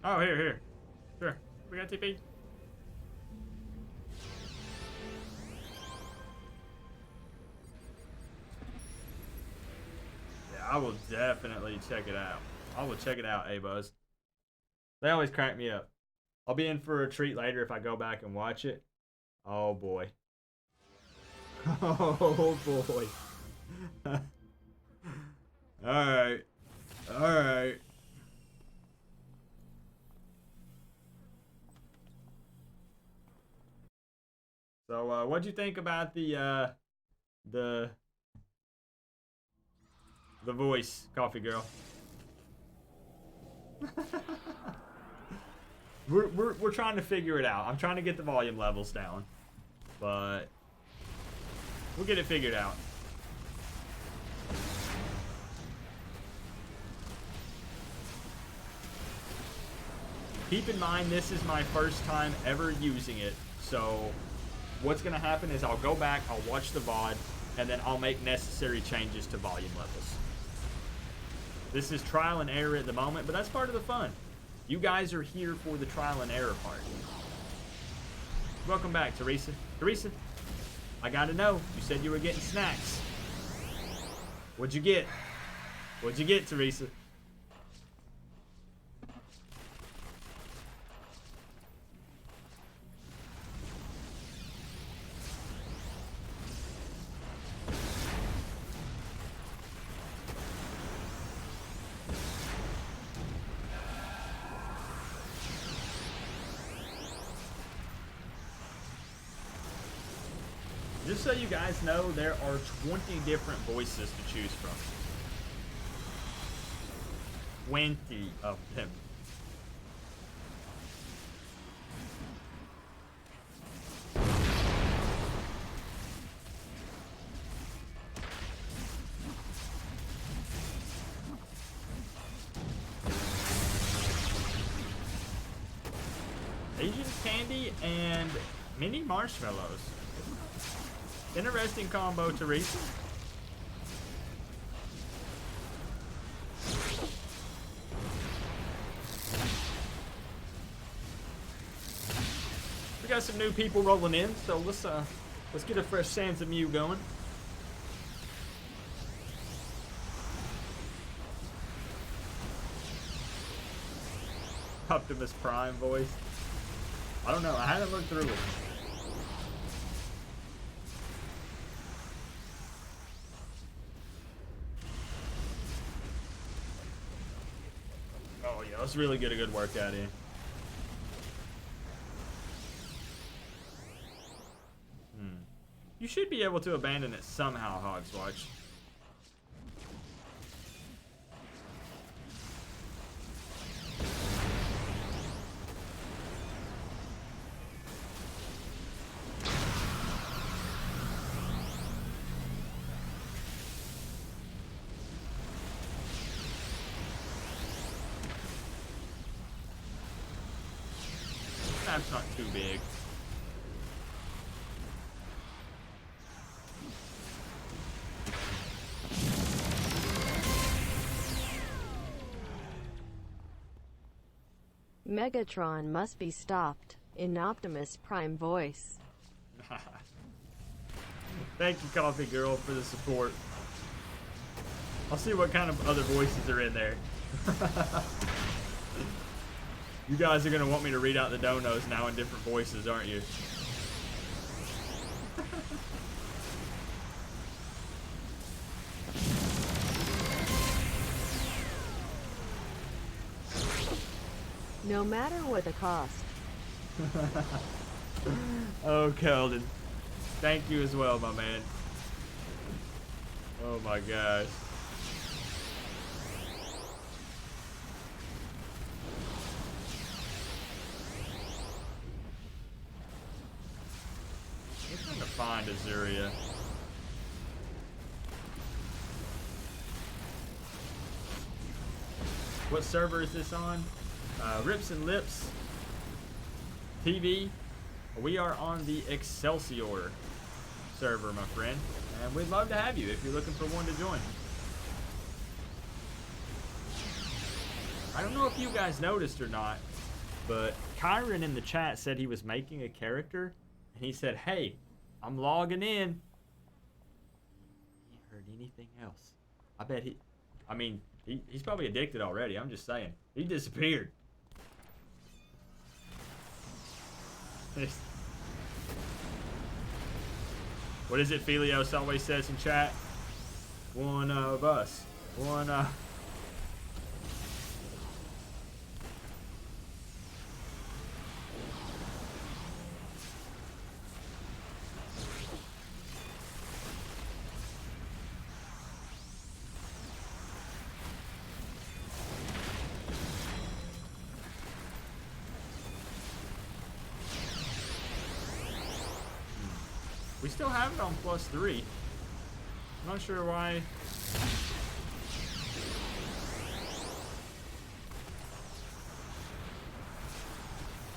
Oh, here. Sure. We got TP. Yeah, I will definitely check it out. I will check it out, A-Buzz. They always crack me up. I'll be in for a treat later if I go back and watch it. Oh, boy. Oh, boy. Alright. Alright. So, what'd you think about the voice, Coffee Girl? we're trying to figure it out. I'm trying to get the volume levels down, but we'll get it figured out. Keep in mind, this is my first time ever using it, so what's going to happen is I'll go back, I'll watch the VOD, and then I'll make necessary changes to volume levels. This is trial and error at the moment, but that's part of the fun. You guys are here for the trial and error part. Welcome back, Teresa. Teresa, I gotta know. You said you were getting snacks. What'd you get? What'd you get, Teresa? Just so you guys know, there are 20 different voices to choose from. 20 of them. Asian candy and mini marshmallows. Interesting combo, Teresa. We got some new people rolling in, so let's get a fresh Sans Mew going. Optimus Prime voice. I don't know. I haven't looked through it. Let's really get a good workout in. You should be able to abandon it somehow, Hogswatch. That's not too big. Megatron must be stopped, in Optimus Prime voice. Thank you, Coffee Girl, for the support. I'll see what kind of other voices are in there. You guys are going to want me to read out the donos now in different voices, aren't you? No matter what the cost. Oh, Keldon. Thank you as well, my man. Oh my gosh. I'm trying to find Azuria. What server is this on? Rips and Lips TV. We are on the Excelsior server, my friend, and we'd love to have you if you're looking for one to join. I don't know if you guys noticed or not, But Kyron in the chat said he was making a character, and he said, "Hey, I'm logging in." He ain't heard anything else. I bet he's probably addicted already. I'm just saying. He disappeared. What is it Felios always says in chat? One of us. One We still have it on +3. I'm not sure why.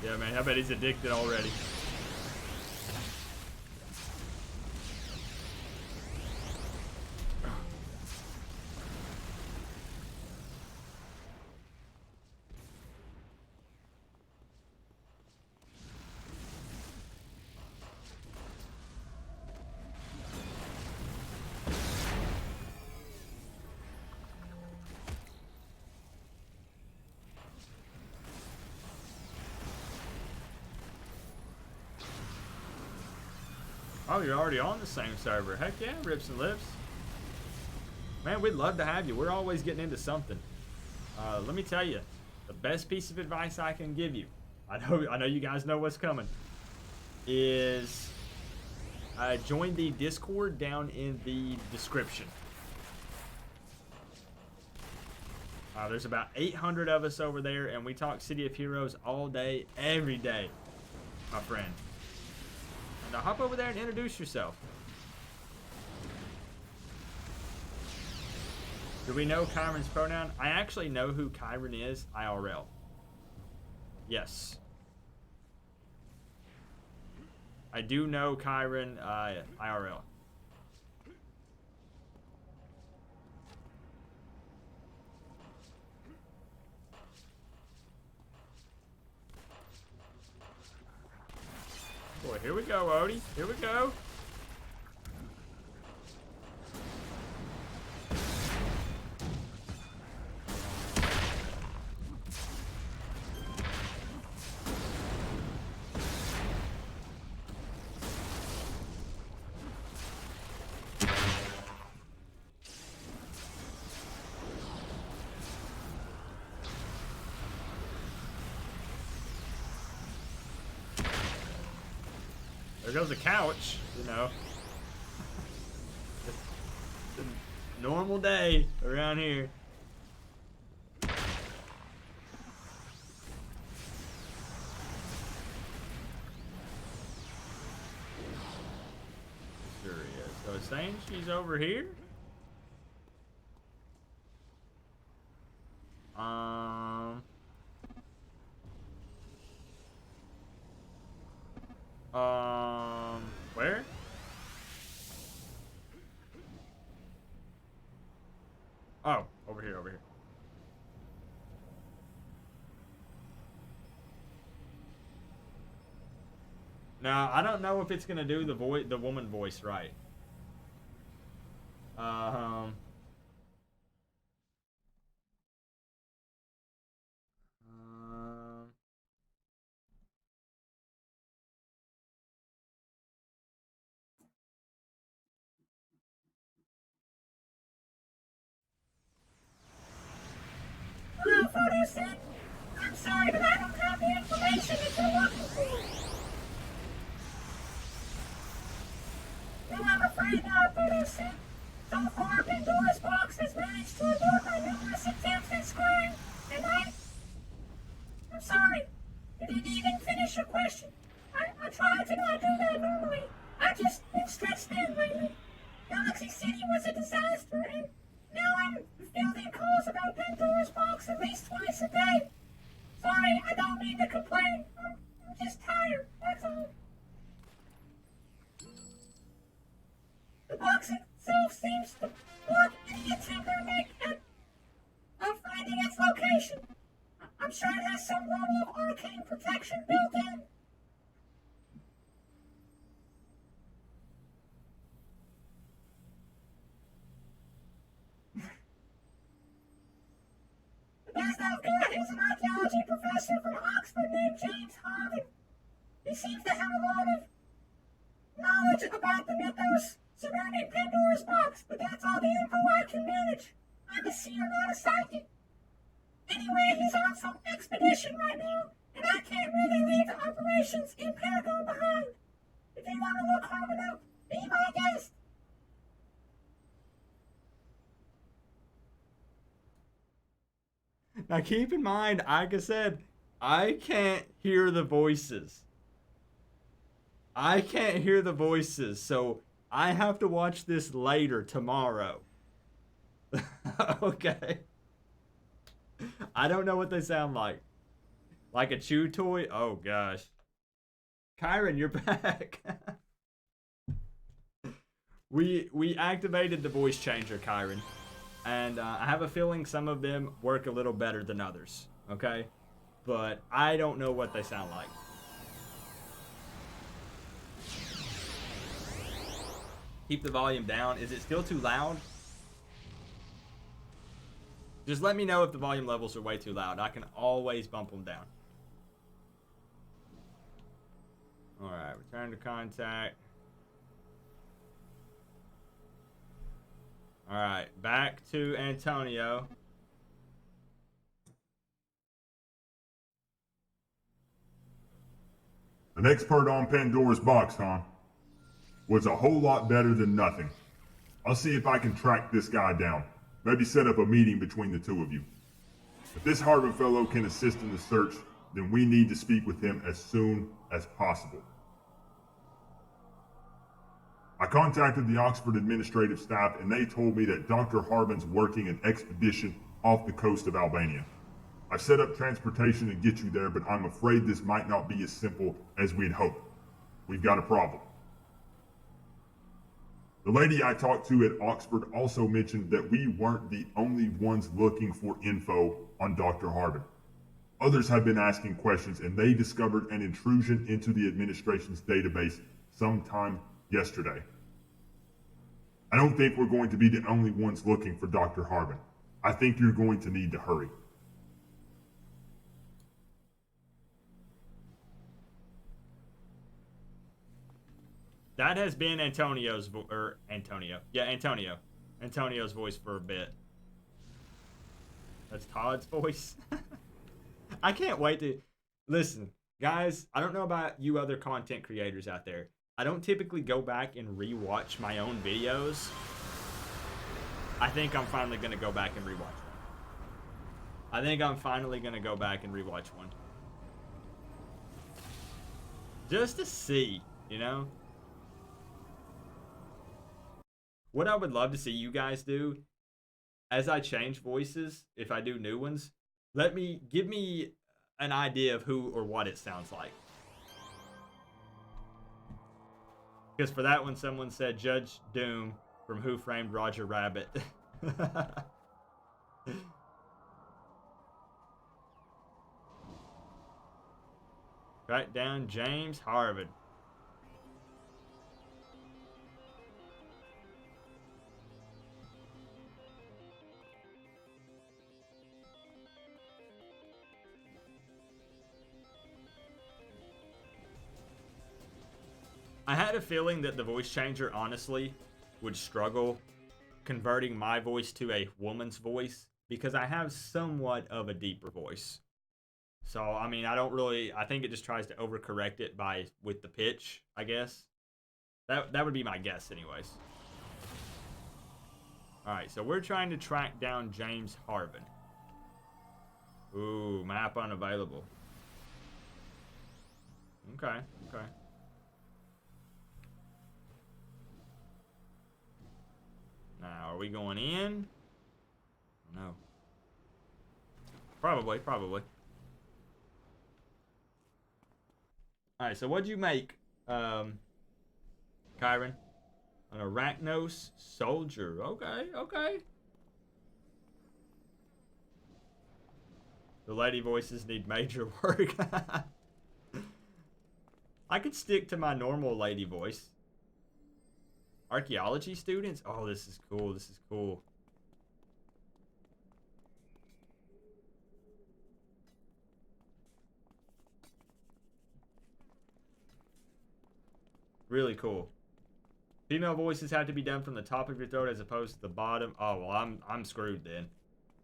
Yeah, man, I bet he's addicted already. Oh, you're already on the same server. Heck yeah, Rips and Lips. Man, we'd love to have you. We're always getting into something. Let me tell you, the best piece of advice I can give you, I know you guys know what's coming, is join the Discord down in the description. There's about 800 of us over there, and we talk City of Heroes all day, every day, my friend. Now hop over there and introduce yourself. Do we know Kyron's pronoun? I actually know who Kyron is, IRL. Yes. I do know Kyron, IRL. Boy, here we go, Odie. Here we go. There goes the couch, you know. It's a normal day around here. Sure is. So it's saying she's over here? Where? Oh, over here, over here. Now, I don't know if it's gonna do the woman voice right. I'm sorry, but I don't have the information that you're looking for. No, I'm afraid not, Photosin. So far, Pandora's box has managed to abort my numerous attempts at scrying, and I'm sorry. You didn't even finish your question. I try to not do that normally. I just been stretched thin lately. Galaxy City was a disaster, and now I'm fielding calls about Pandora's box at least twice a day. Sorry, I don't mean to complain. I'm just tired, that's all. The box itself seems to block any attempt I make of finding its location. I'm sure it has some level of arcane protection built in. The best I've got is an archaeology professor from Oxford named James Harvin. He seems to have a lot of knowledge about the mythos surrounding Pandora's box, but that's all the info I can manage. I'm a seer, not a psychic. Anyway, he's on some expedition right now, and I can't really leave the operations in Paragon behind. If you want to look Harvin up, be my guest. Now keep in mind, like I said, I can't hear the voices. I can't hear the voices, so I have to watch this later tomorrow. Okay. I don't know what they sound like. Like a chew toy? Oh gosh. Kyron, you're back. We activated the voice changer, Kyron. And I have a feeling some of them work a little better than others. Okay? But I don't know what they sound like. Keep the volume down. Is it still too loud? Just let me know if the volume levels are way too loud. I can always bump them down. Alright, return to contact. Alright, back to Antonio. An expert on Pandora's box, huh? Was a whole lot better than nothing. I'll see if I can track this guy down. Maybe set up a meeting between the two of you. If this Harvin fellow can assist in the search, then we need to speak with him as soon as possible. I contacted the Oxford administrative staff and they told me that Dr. Harvin's working an expedition off the coast of Albania. I've set up transportation to get you there, but I'm afraid this might not be as simple as we'd hoped. We've got a problem. The lady I talked to at Oxford also mentioned that we weren't the only ones looking for info on Dr. Harvin. Others have been asking questions and they discovered an intrusion into the administration's database sometime yesterday. I don't think we're going to be the only ones looking for Dr. Harvin. I think you're going to need to hurry. That has been Antonio's Antonio's voice for a bit. That's Todd's voice. I can't wait to listen, guys. I don't know about you other content creators out there. I don't typically go back and rewatch my own videos. I think I'm finally gonna go back and rewatch one. I think I'm finally gonna go back and rewatch one. Just to see, you know? What I would love to see you guys do, as I change voices, if I do new ones, give me an idea of who or what it sounds like. Because for that one, someone said Judge Doom from Who Framed Roger Rabbit. Write down James Harvin. I had a feeling that the voice changer, honestly, would struggle converting my voice to a woman's voice because I have somewhat of a deeper voice. So, I mean, I think it just tries to overcorrect it with the pitch, I guess. That would be my guess anyways. Alright, so we're trying to track down James Harvin. Ooh, map unavailable. Okay. Now, are we going in? No. Probably. Alright, so what'd you make, Kyron? An Arachnos soldier. Okay. The lady voices need major work. I could stick to my normal lady voice. Archaeology students? Oh, this is cool. This is cool. Really cool. Female voices have to be done from the top of your throat as opposed to the bottom. Oh, well, I'm screwed then.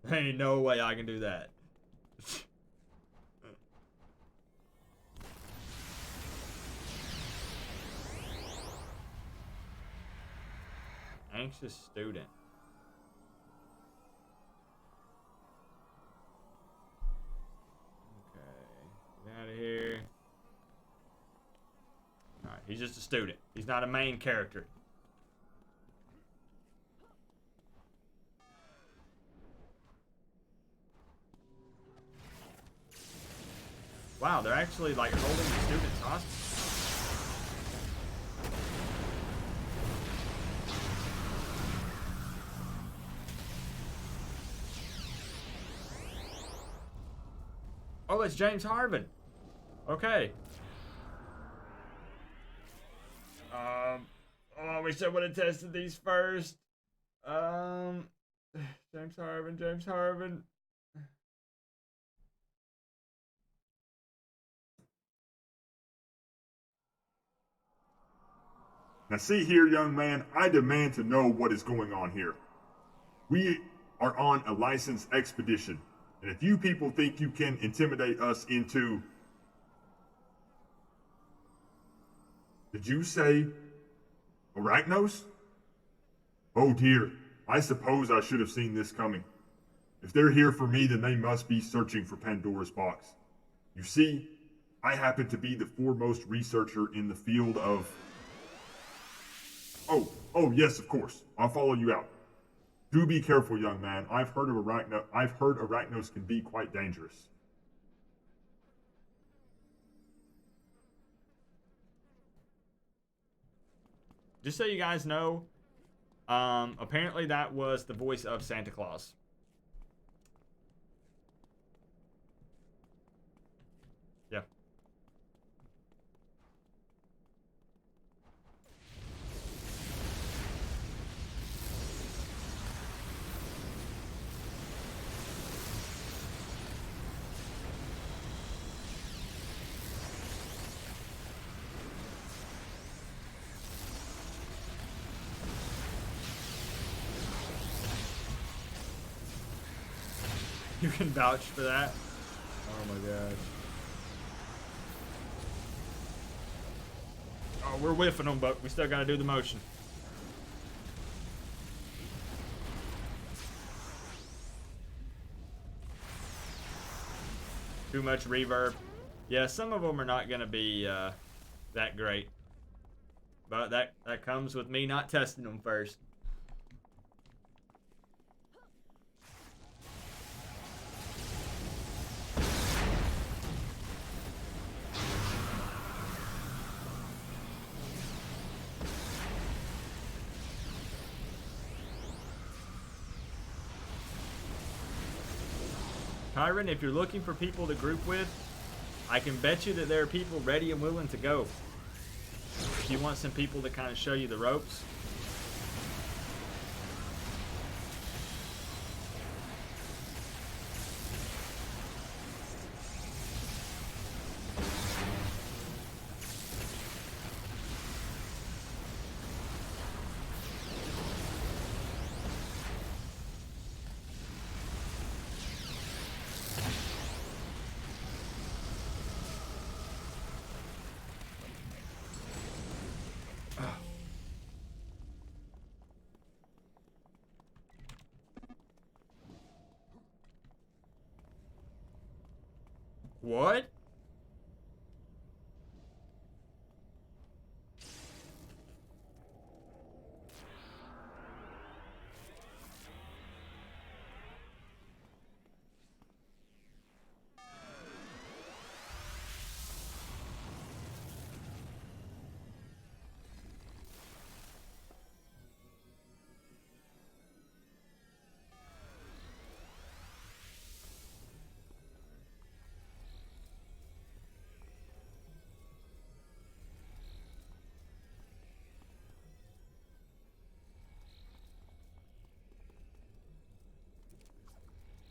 There ain't no way I can do that. Anxious student. Okay. Get out of here. Alright, he's just a student. He's not a main character. Wow, they're actually like holding the students hostage. Oh, it's James Harvin. Okay. Oh, I wish I would have tested these first. James Harvin. Now see here, young man, I demand to know what is going on here. We are on a licensed expedition, and if you people think you can intimidate us into... Did you say Arachnos? Oh dear, I suppose I should have seen this coming. If they're here for me, then they must be searching for Pandora's box. You see, I happen to be the foremost researcher in the field of... Oh yes, of course. I'll follow you out. Do be careful, young man. I've heard Arachnos can be quite dangerous. Just so you guys know, apparently that was the voice of Santa Claus. Yeah. You can vouch for that? Oh my gosh. Oh, we're whiffing them, but we still gotta do the motion. Too much reverb. Yeah, some of them are not gonna be that great. But that comes with me not testing them first. Kyron, if you're looking for people to group with, I can bet you that there are people ready and willing to go. If you want some people to kind of show you the ropes. What?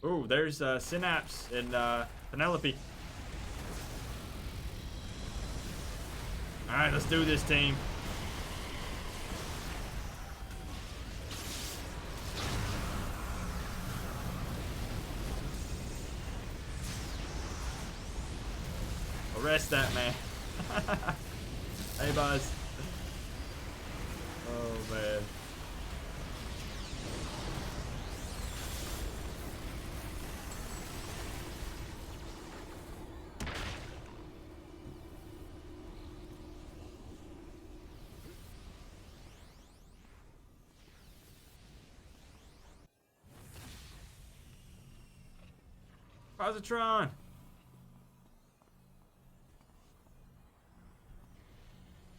Ooh, there's Synapse and Penelope. Alright, let's do this, team. Arrest that man. Hey, Buzz. Oh, man. Positron.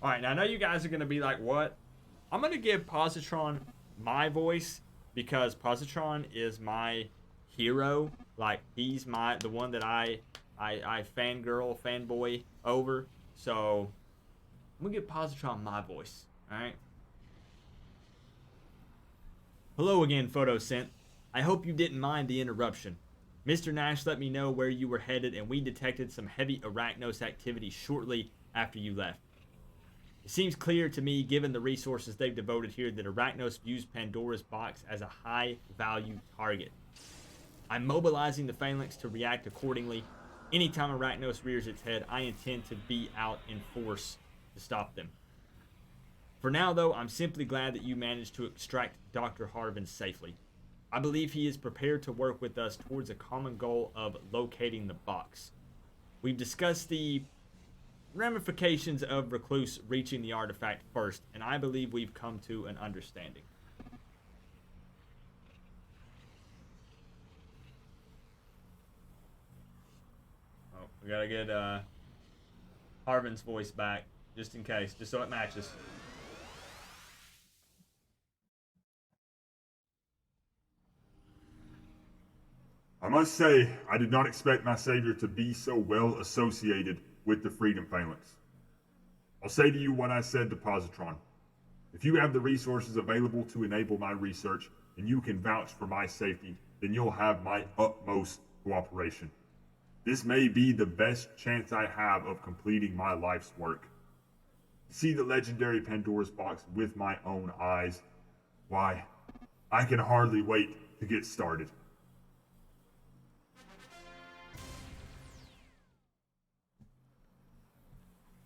Alright, now I know you guys are going to be like, what? I'm going to give Positron my voice because Positron is my hero. Like, he's the one that I fangirl, fanboy over. So, I'm going to give Positron my voice. Alright? Hello again, Photosynth. I hope you didn't mind the interruption. Mr. Nash let me know where you were headed, and we detected some heavy Arachnos activity shortly after you left. It seems clear to me, given the resources they've devoted here, that Arachnos views Pandora's box as a high-value target. I'm mobilizing the Phalanx to react accordingly. Anytime Arachnos rears its head, I intend to be out in force to stop them. For now, though, I'm simply glad that you managed to extract Dr. Harvin safely. I believe he is prepared to work with us towards a common goal of locating the box. We've discussed the ramifications of Recluse reaching the artifact first, and I believe we've come to an understanding. Oh, we gotta get Harvin's voice back, just in case, just so it matches. I must say, I did not expect my savior to be so well associated with the Freedom Phalanx. I'll say to you what I said to Positron. If you have the resources available to enable my research, and you can vouch for my safety, then you'll have my utmost cooperation. This may be the best chance I have of completing my life's work. To see the legendary Pandora's box with my own eyes, why, I can hardly wait to get started.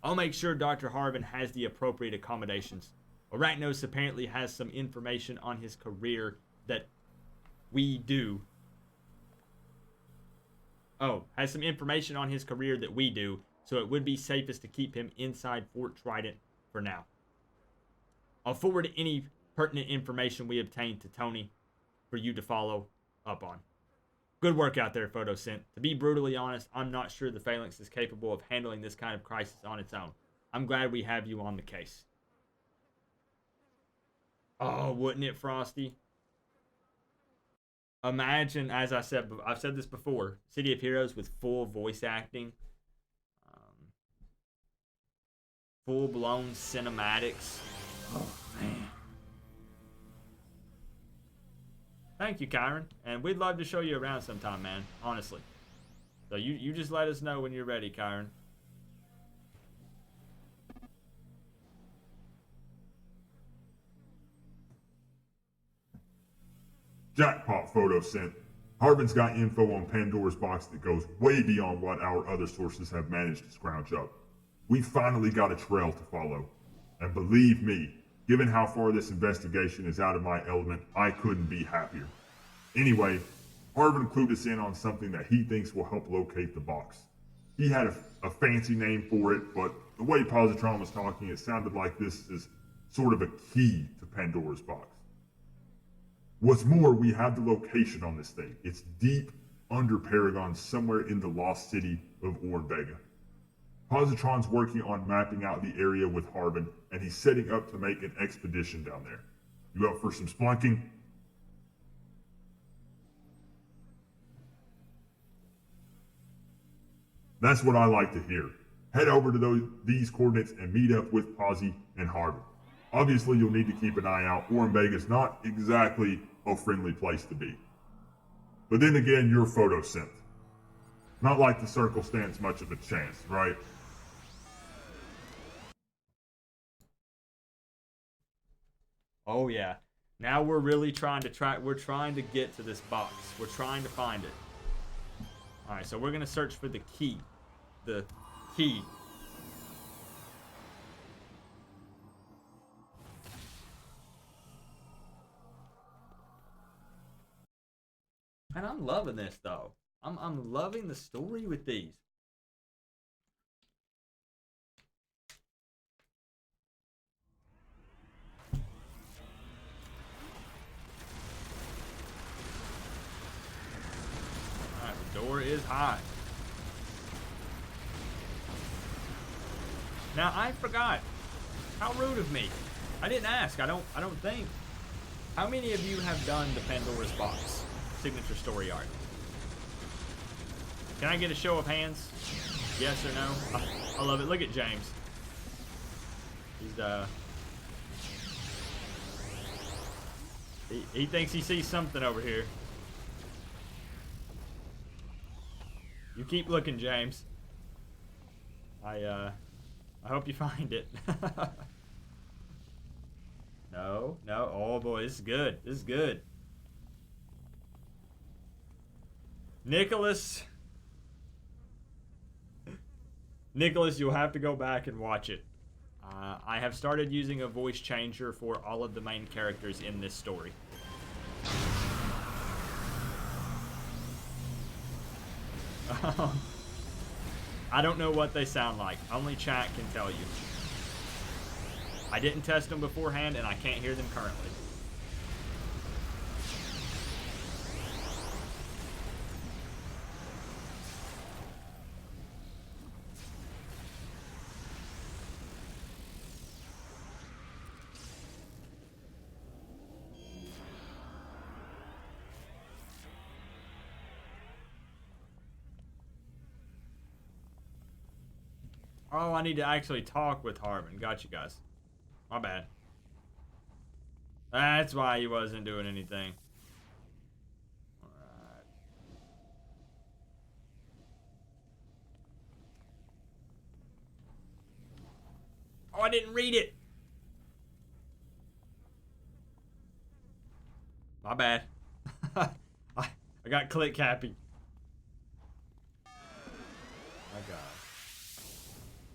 I'll make sure Dr. Harvin has the appropriate accommodations. Arachnos apparently has some information on his career that we do. Has some information on his career that we do, so it would be safest to keep him inside Fort Trident for now. I'll forward any pertinent information we obtain to Tony for you to follow up on. Good work out there, Photosynth. To be brutally honest, I'm not sure the Phalanx is capable of handling this kind of crisis on its own. I'm glad we have you on the case. Oh, wouldn't it, Frosty? Imagine, as I've said this before, City of Heroes with full voice acting. Full-blown cinematics. Oh, man. Thank you, Kyron. And we'd love to show you around sometime, man. Honestly. So you just let us know when you're ready, Kyron. Jackpot, Photosynth. Harvin's got info on Pandora's box that goes way beyond what our other sources have managed to scrounge up. We finally got a trail to follow. And believe me, given how far this investigation is out of my element, I couldn't be happier. Anyway, Harvin clued us in on something that he thinks will help locate the box. He had a fancy name for it, but the way Positron was talking, it sounded like this is sort of a key to Pandora's box. What's more, we have the location on this thing. It's deep under Paragon, somewhere in the lost city of Ornvega. Positron's working on mapping out the area with Harvin, and he's setting up to make an expedition down there. You up for some splunking? That's what I like to hear. Head over to these coordinates and meet up with Posi and Harvin. Obviously, you'll need to keep an eye out. Ornvega's not exactly a friendly place to be. But then again, you're photosynth. Not like the circle stands much of a chance, right? Oh yeah. Now we're really trying to get to this box. We're trying to find it. Alright, so we're gonna search for the key. The key. And I'm loving this though. I'm loving the story with these. Alright, the door is high. Now I forgot. How rude of me. I didn't ask. I don't think. How many of you have done the Pandora's Box signature story art? Can I get a show of hands? Yes or no? I love it. Look at James. He's he thinks he sees something over here. You keep looking, James. I hope you find it. No. Oh boy, this is good. This is good. Nicholas, you'll have to go back and watch it. I have started using a voice changer for all of the main characters in this story. I don't know what they sound like. Only chat can tell you. I didn't test them beforehand, and I can't hear them currently. Oh, I need to actually talk with Harvin. Got you guys. My bad. That's why he wasn't doing anything. Alright. Oh, I didn't read it. My bad. I got click happy. My God.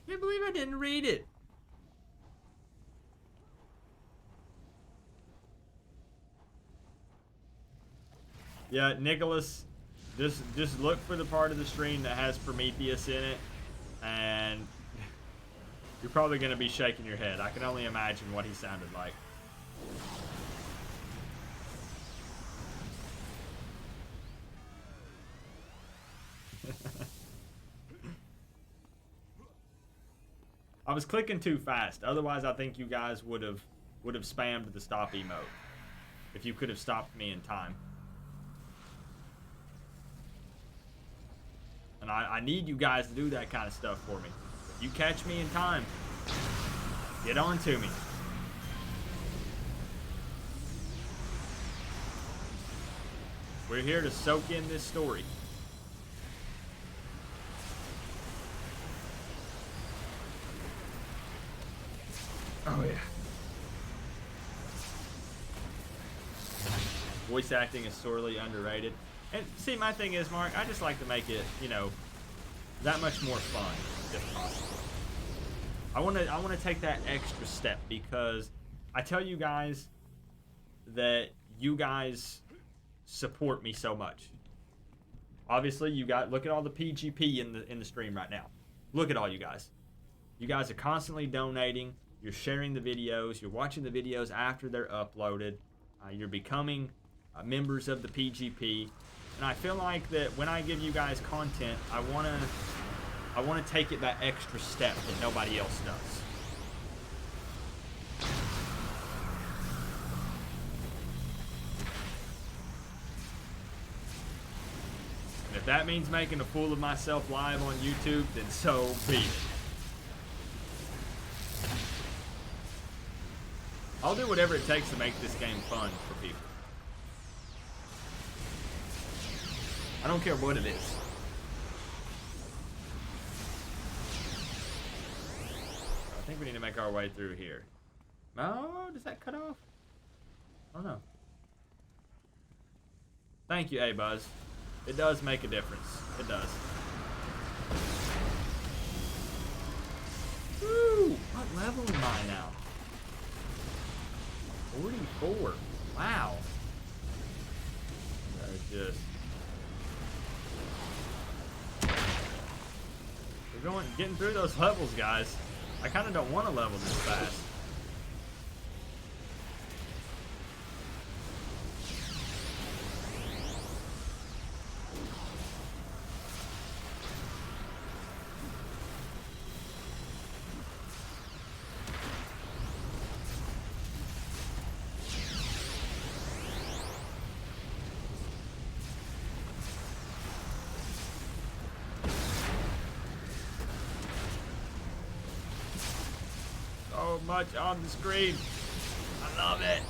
I can't believe I didn't read it. Yeah, Nicholas, just look for the part of the stream that has Prometheus in it, and you're probably going to be shaking your head. I can only imagine what he sounded like. I was clicking too fast. Otherwise, I think you guys would have spammed the stop emote if you could have stopped me in time. And I need you guys to do that kind of stuff for me. If you catch me in time, get on to me. We're here to soak in this story. Oh yeah. Voice acting is sorely underrated. And see, my thing is, Mark, I just like to make it, you know, that much more fun, if possible. I want to take that extra step because I tell you guys that you guys support me so much. Obviously, look at all the PGP in the stream right now. Look at all you guys. You guys are constantly donating. You're sharing the videos. You're watching the videos after they're uploaded. You're becoming members of the PGP. And I feel like that when I give you guys content, I want to take it that extra step that nobody else does. And if that means making a fool of myself live on YouTube, then so be it. I'll do whatever it takes to make this game fun for people. I don't care what it is. I think we need to make our way through here. Oh, does that cut off? Oh no. Thank you, A-Buzz. It does make a difference. It does. Woo! What level am I now? 44. Wow. Just... We're getting through those levels, guys. I kind of don't want to level this fast. So much on the screen. I love it.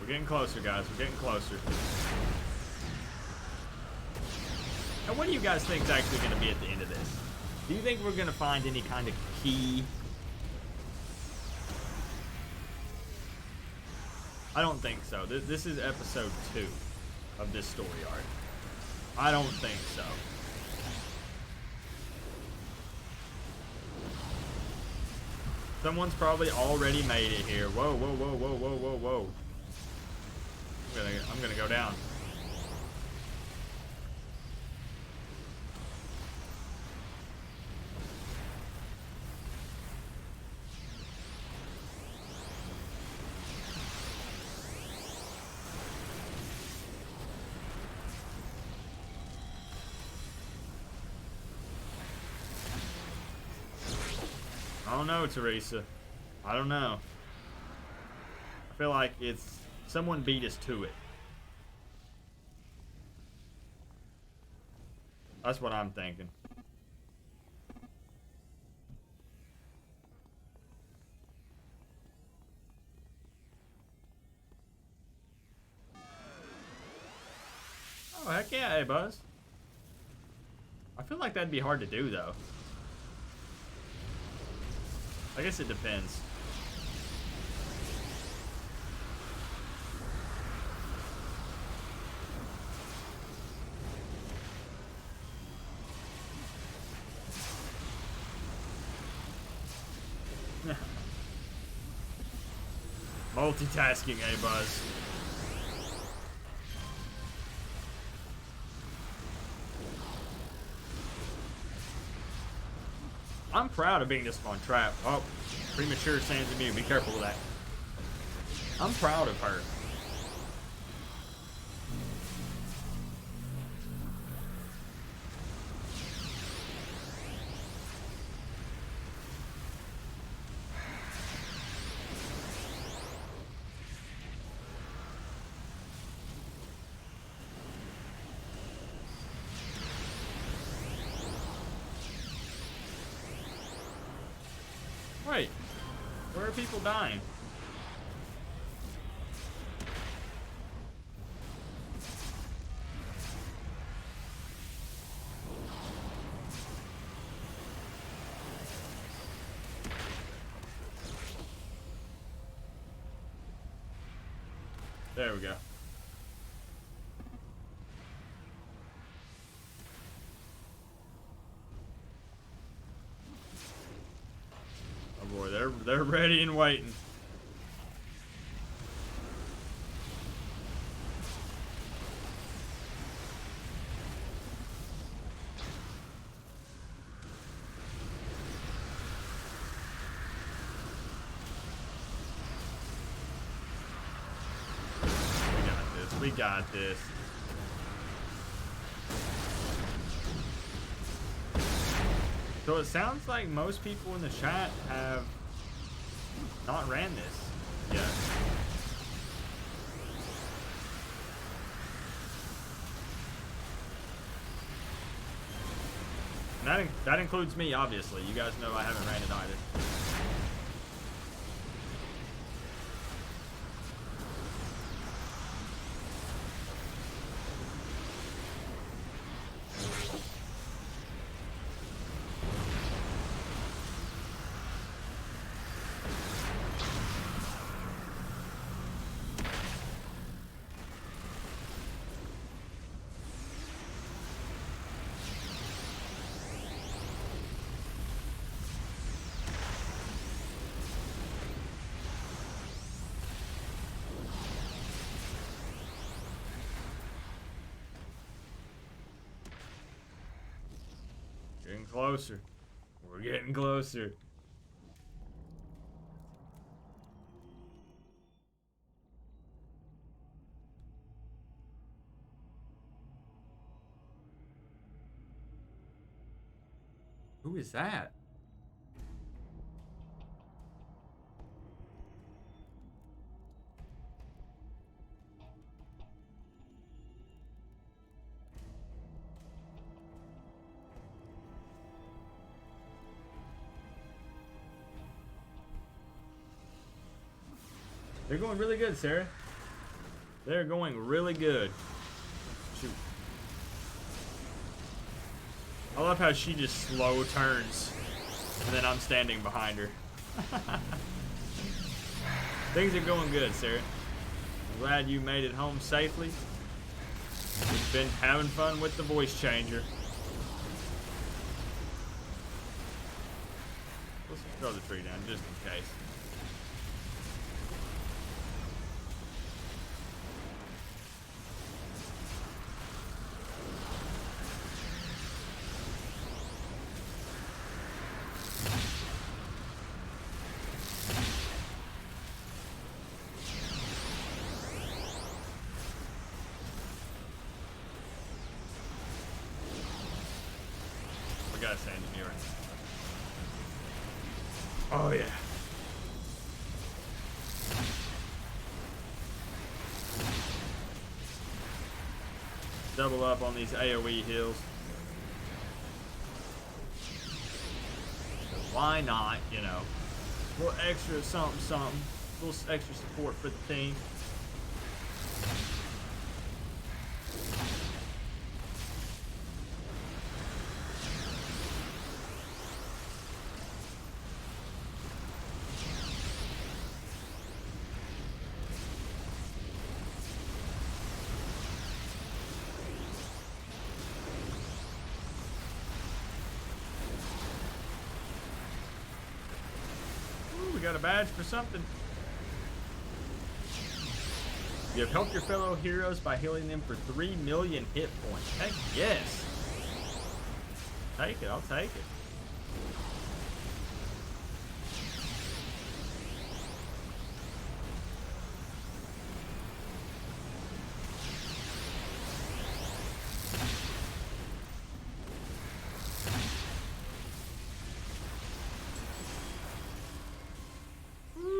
We're getting closer, guys. We're getting closer. Now, what do you guys think is actually going to be at the end of this? Do you think we're going to find any kind of key? I don't think so. This is episode 2 of this story arc. I don't think so. Someone's probably already made it here. Whoa, whoa, whoa, whoa, whoa, whoa, whoa. I'm gonna go down. I don't know, Teresa. I don't know. I feel like it's someone beat us to it. That's what I'm thinking. Oh, heck yeah, hey, Buzz. I feel like that'd be hard to do, though. I guess it depends. Multitasking, eh, Buzz? I'm proud of being this on trap. Oh, premature Sans Immune. Be careful with that. I'm proud of her. Wait, where are people dying? There we go. Oh boy, they're ready and waiting. We got this. So it sounds like most people in the chat have not ran this yet. And that includes me, obviously. You guys know I haven't ran it either. Getting closer. We're getting closer. Who is that? They're going really good, Sarah. They're going really good. Shoot. I love how she just slow turns, and then I'm standing behind her. Things are going good, Sarah. I'm glad you made it home safely. We've been having fun with the voice changer. Let's throw the tree down just in case. Oh yeah. Double up on these AoE heals. Why not, you know? A little extra something, something. A little extra support for the team. Got a badge for something. You have helped your fellow heroes by healing them for 3 million hit points. Heck yes. Take it, I'll take it.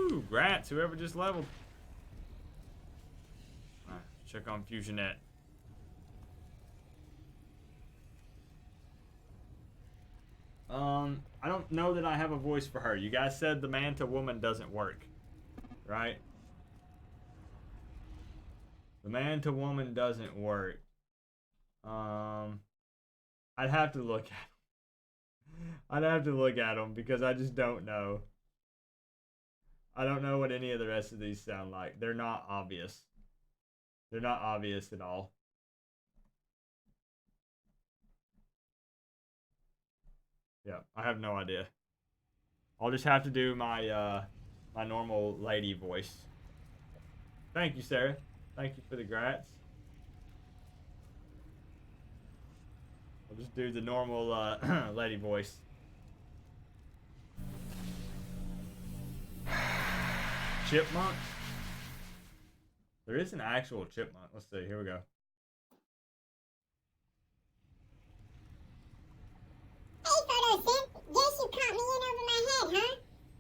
Congrats, whoever just leveled. Alright, check on Fusionette. I don't know that I have a voice for her. You guys said the man to woman doesn't work, right? The man to woman doesn't work. I'd have to look at him. I'd have to look at them because I just don't know. I don't know what any of the rest of these sound like. They're not obvious. They're not obvious at all. Yeah, I have no idea. I'll just have to do my my normal lady voice. Thank you, Sarah. Thank you for the grats. I'll just do the normal lady voice. Chipmunk? There is an actual chipmunk. Let's see. Here we go. Hey, Photosynth. Guess you caught me in over my head, huh?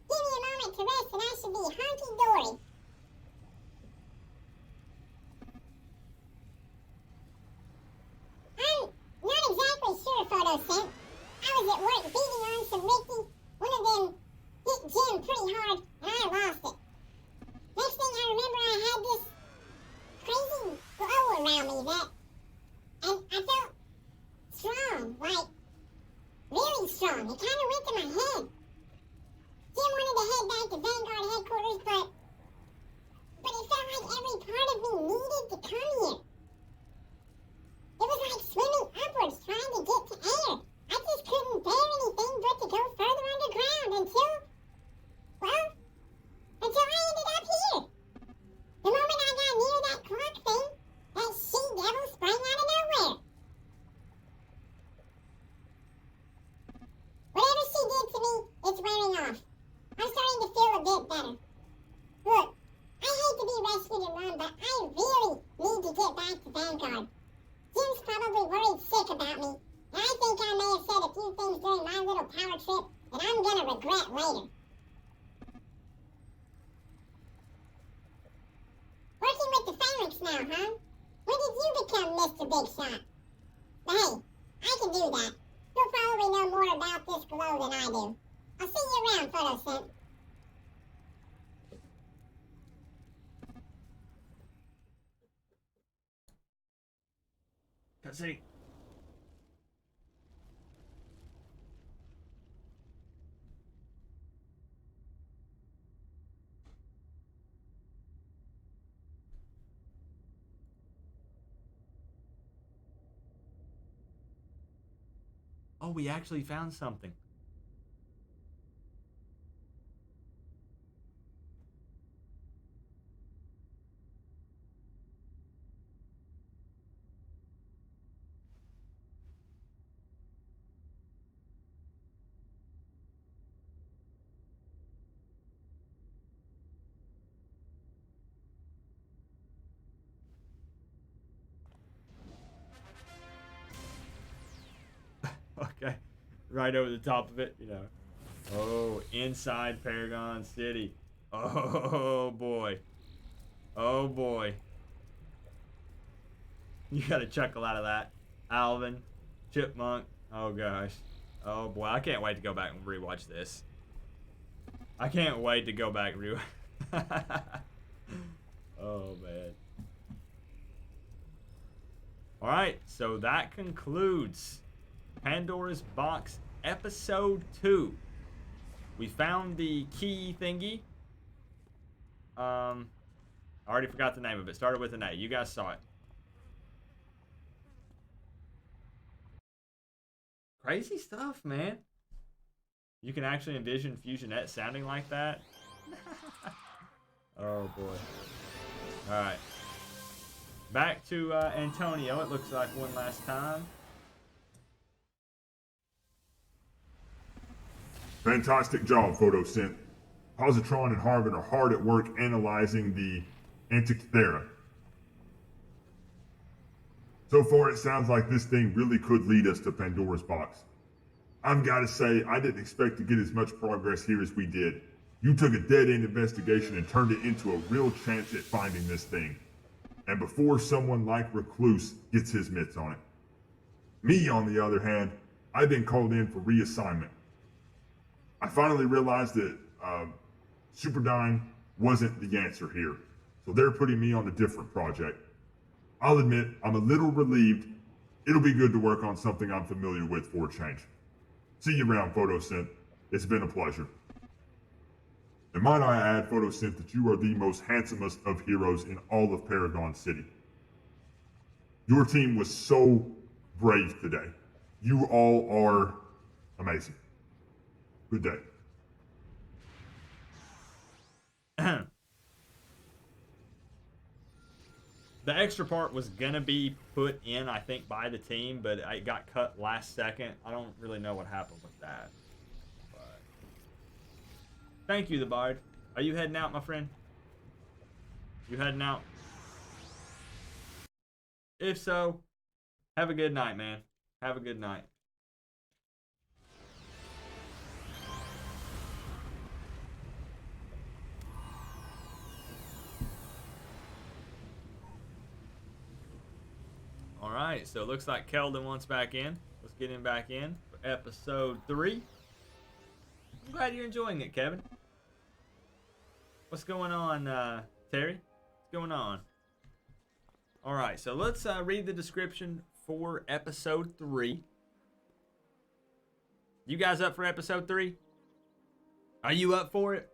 Give me a moment to rest and I big shot. But hey, I can do that. You'll probably know more about this glow than I do. I'll see you around, Photosynth. Cutscene. Oh, we actually found something. Okay, right over the top of it, you know. Oh, inside Paragon City. Oh boy. Oh boy. You got a chuckle out of that. Alvin, Chipmunk. Oh gosh. Oh boy, I can't wait to go back and rewatch this. I can't wait to go back and rewatch. Oh man. Alright, so that concludes Pandora's Box Episode 2. We found the key thingy. I already forgot the name of it. Started with an A. You guys saw it. Crazy stuff, man. You can actually envision Fusionette sounding like that. Oh boy. Alright. Back to Antonio, it looks like one last time. Fantastic job, Photosynth. Positron and Harvin are hard at work analyzing the Antikythera. So far, it sounds like this thing really could lead us to Pandora's box. I've got to say, I didn't expect to get as much progress here as we did. You took a dead-end investigation and turned it into a real chance at finding this thing. And before someone like Recluse gets his mitts on it. Me, on the other hand, I've been called in for reassignment. I finally realized that Superdyne wasn't the answer here, so they're putting me on a different project. I'll admit, I'm a little relieved. It'll be good to work on something I'm familiar with for a change. See you around, Photosynth. It's been a pleasure. And might I add, Photosynth, that you are the most handsomest of heroes in all of Paragon City. Your team was so brave today. You all are amazing. Good day. The extra part was gonna be put in, I think, by the team, but it got cut last second. I don't really know what happened with that. But thank you, the Bard. Are you heading out, my friend? You heading out? If so, have a good night, man. Have a good night. Alright, so it looks like Keldon wants back in. Let's get him back in for episode 3. I'm glad you're enjoying it, Kevin. What's going on, Terry? What's going on? Alright, so let's read the description for episode 3. You guys up for episode 3? Are you up for it?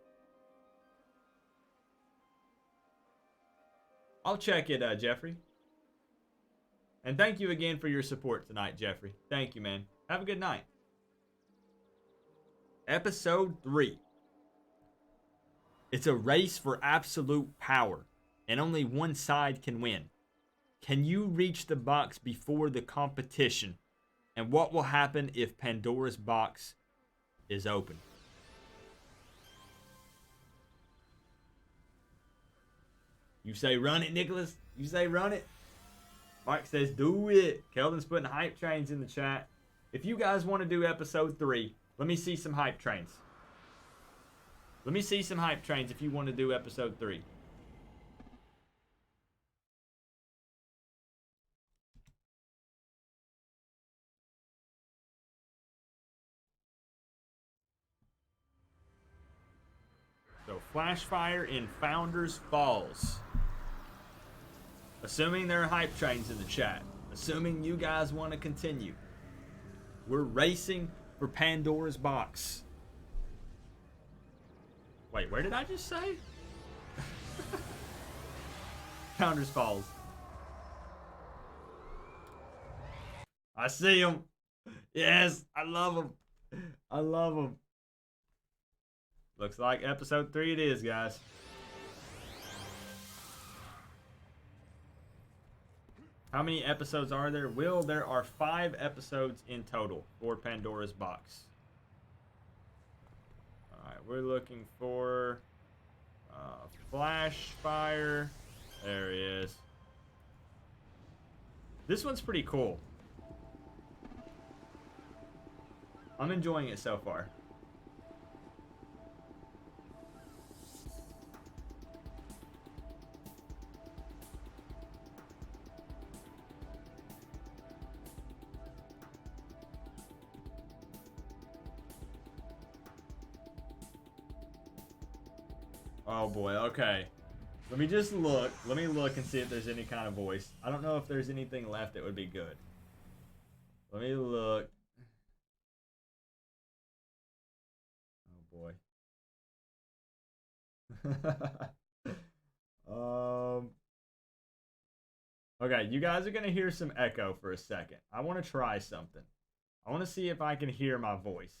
I'll check it, Jeffrey. And thank you again for your support tonight, Jeffrey. Thank you, man. Have a good night. Episode 3. It's a race for absolute power, and only one side can win. Can you reach the box before the competition? And what will happen if Pandora's box is open? You say run it, Nicholas. You say run it. Mike says, do it. Keldon's putting hype trains in the chat. If you guys want to do episode 3, let me see some hype trains. Let me see some hype trains if you want to do episode 3. So Flashfire in Founders Falls. Assuming there are hype trains in the chat. Assuming you guys want to continue. We're racing for Pandora's box. Wait, where did I just say? Founders Falls. I see them. Yes, I love them. I love them. Looks like episode 3 it is, guys. How many episodes are there? Will, there are 5 episodes in total for Pandora's box. Alright, we're looking for Flashfire. There he is. This one's pretty cool. I'm enjoying it so far. Oh boy, okay. Let me just look. Let me look and see if there's any kind of voice. I don't know if there's anything left that would be good. Let me look. Oh boy. Okay, you guys are gonna hear some echo for a second. I want to try something. I want to see if I can hear my voice.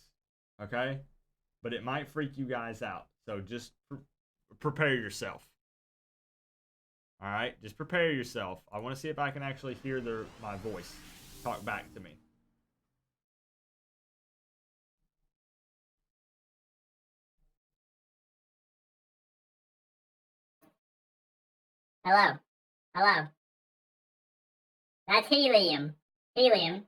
Okay? But it might freak you guys out. So just prepare yourself. Alright? Just prepare yourself. I want to see if I can actually hear my voice talk back to me. Hello. Hello. That's helium. Helium.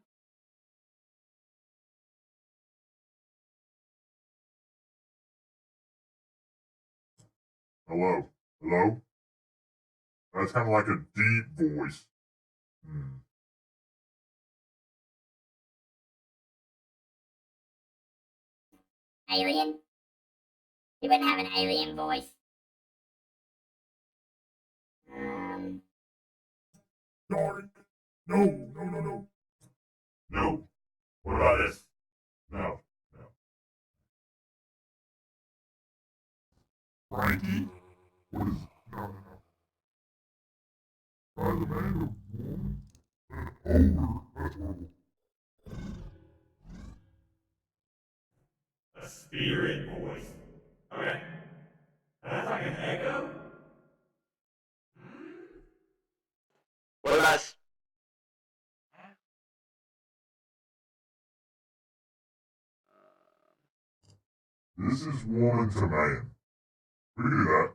Hello? Hello? That's kind of like a deep voice. Alien? You wouldn't have an alien voice. Dark. No, no, no, no. No. What about this? No, no. Frankie? What is... No, no, no. By the man of woman and ogre. That's horrible. A spirit voice. Okay. That's like an echo? What about... This is woman to man. We can do that.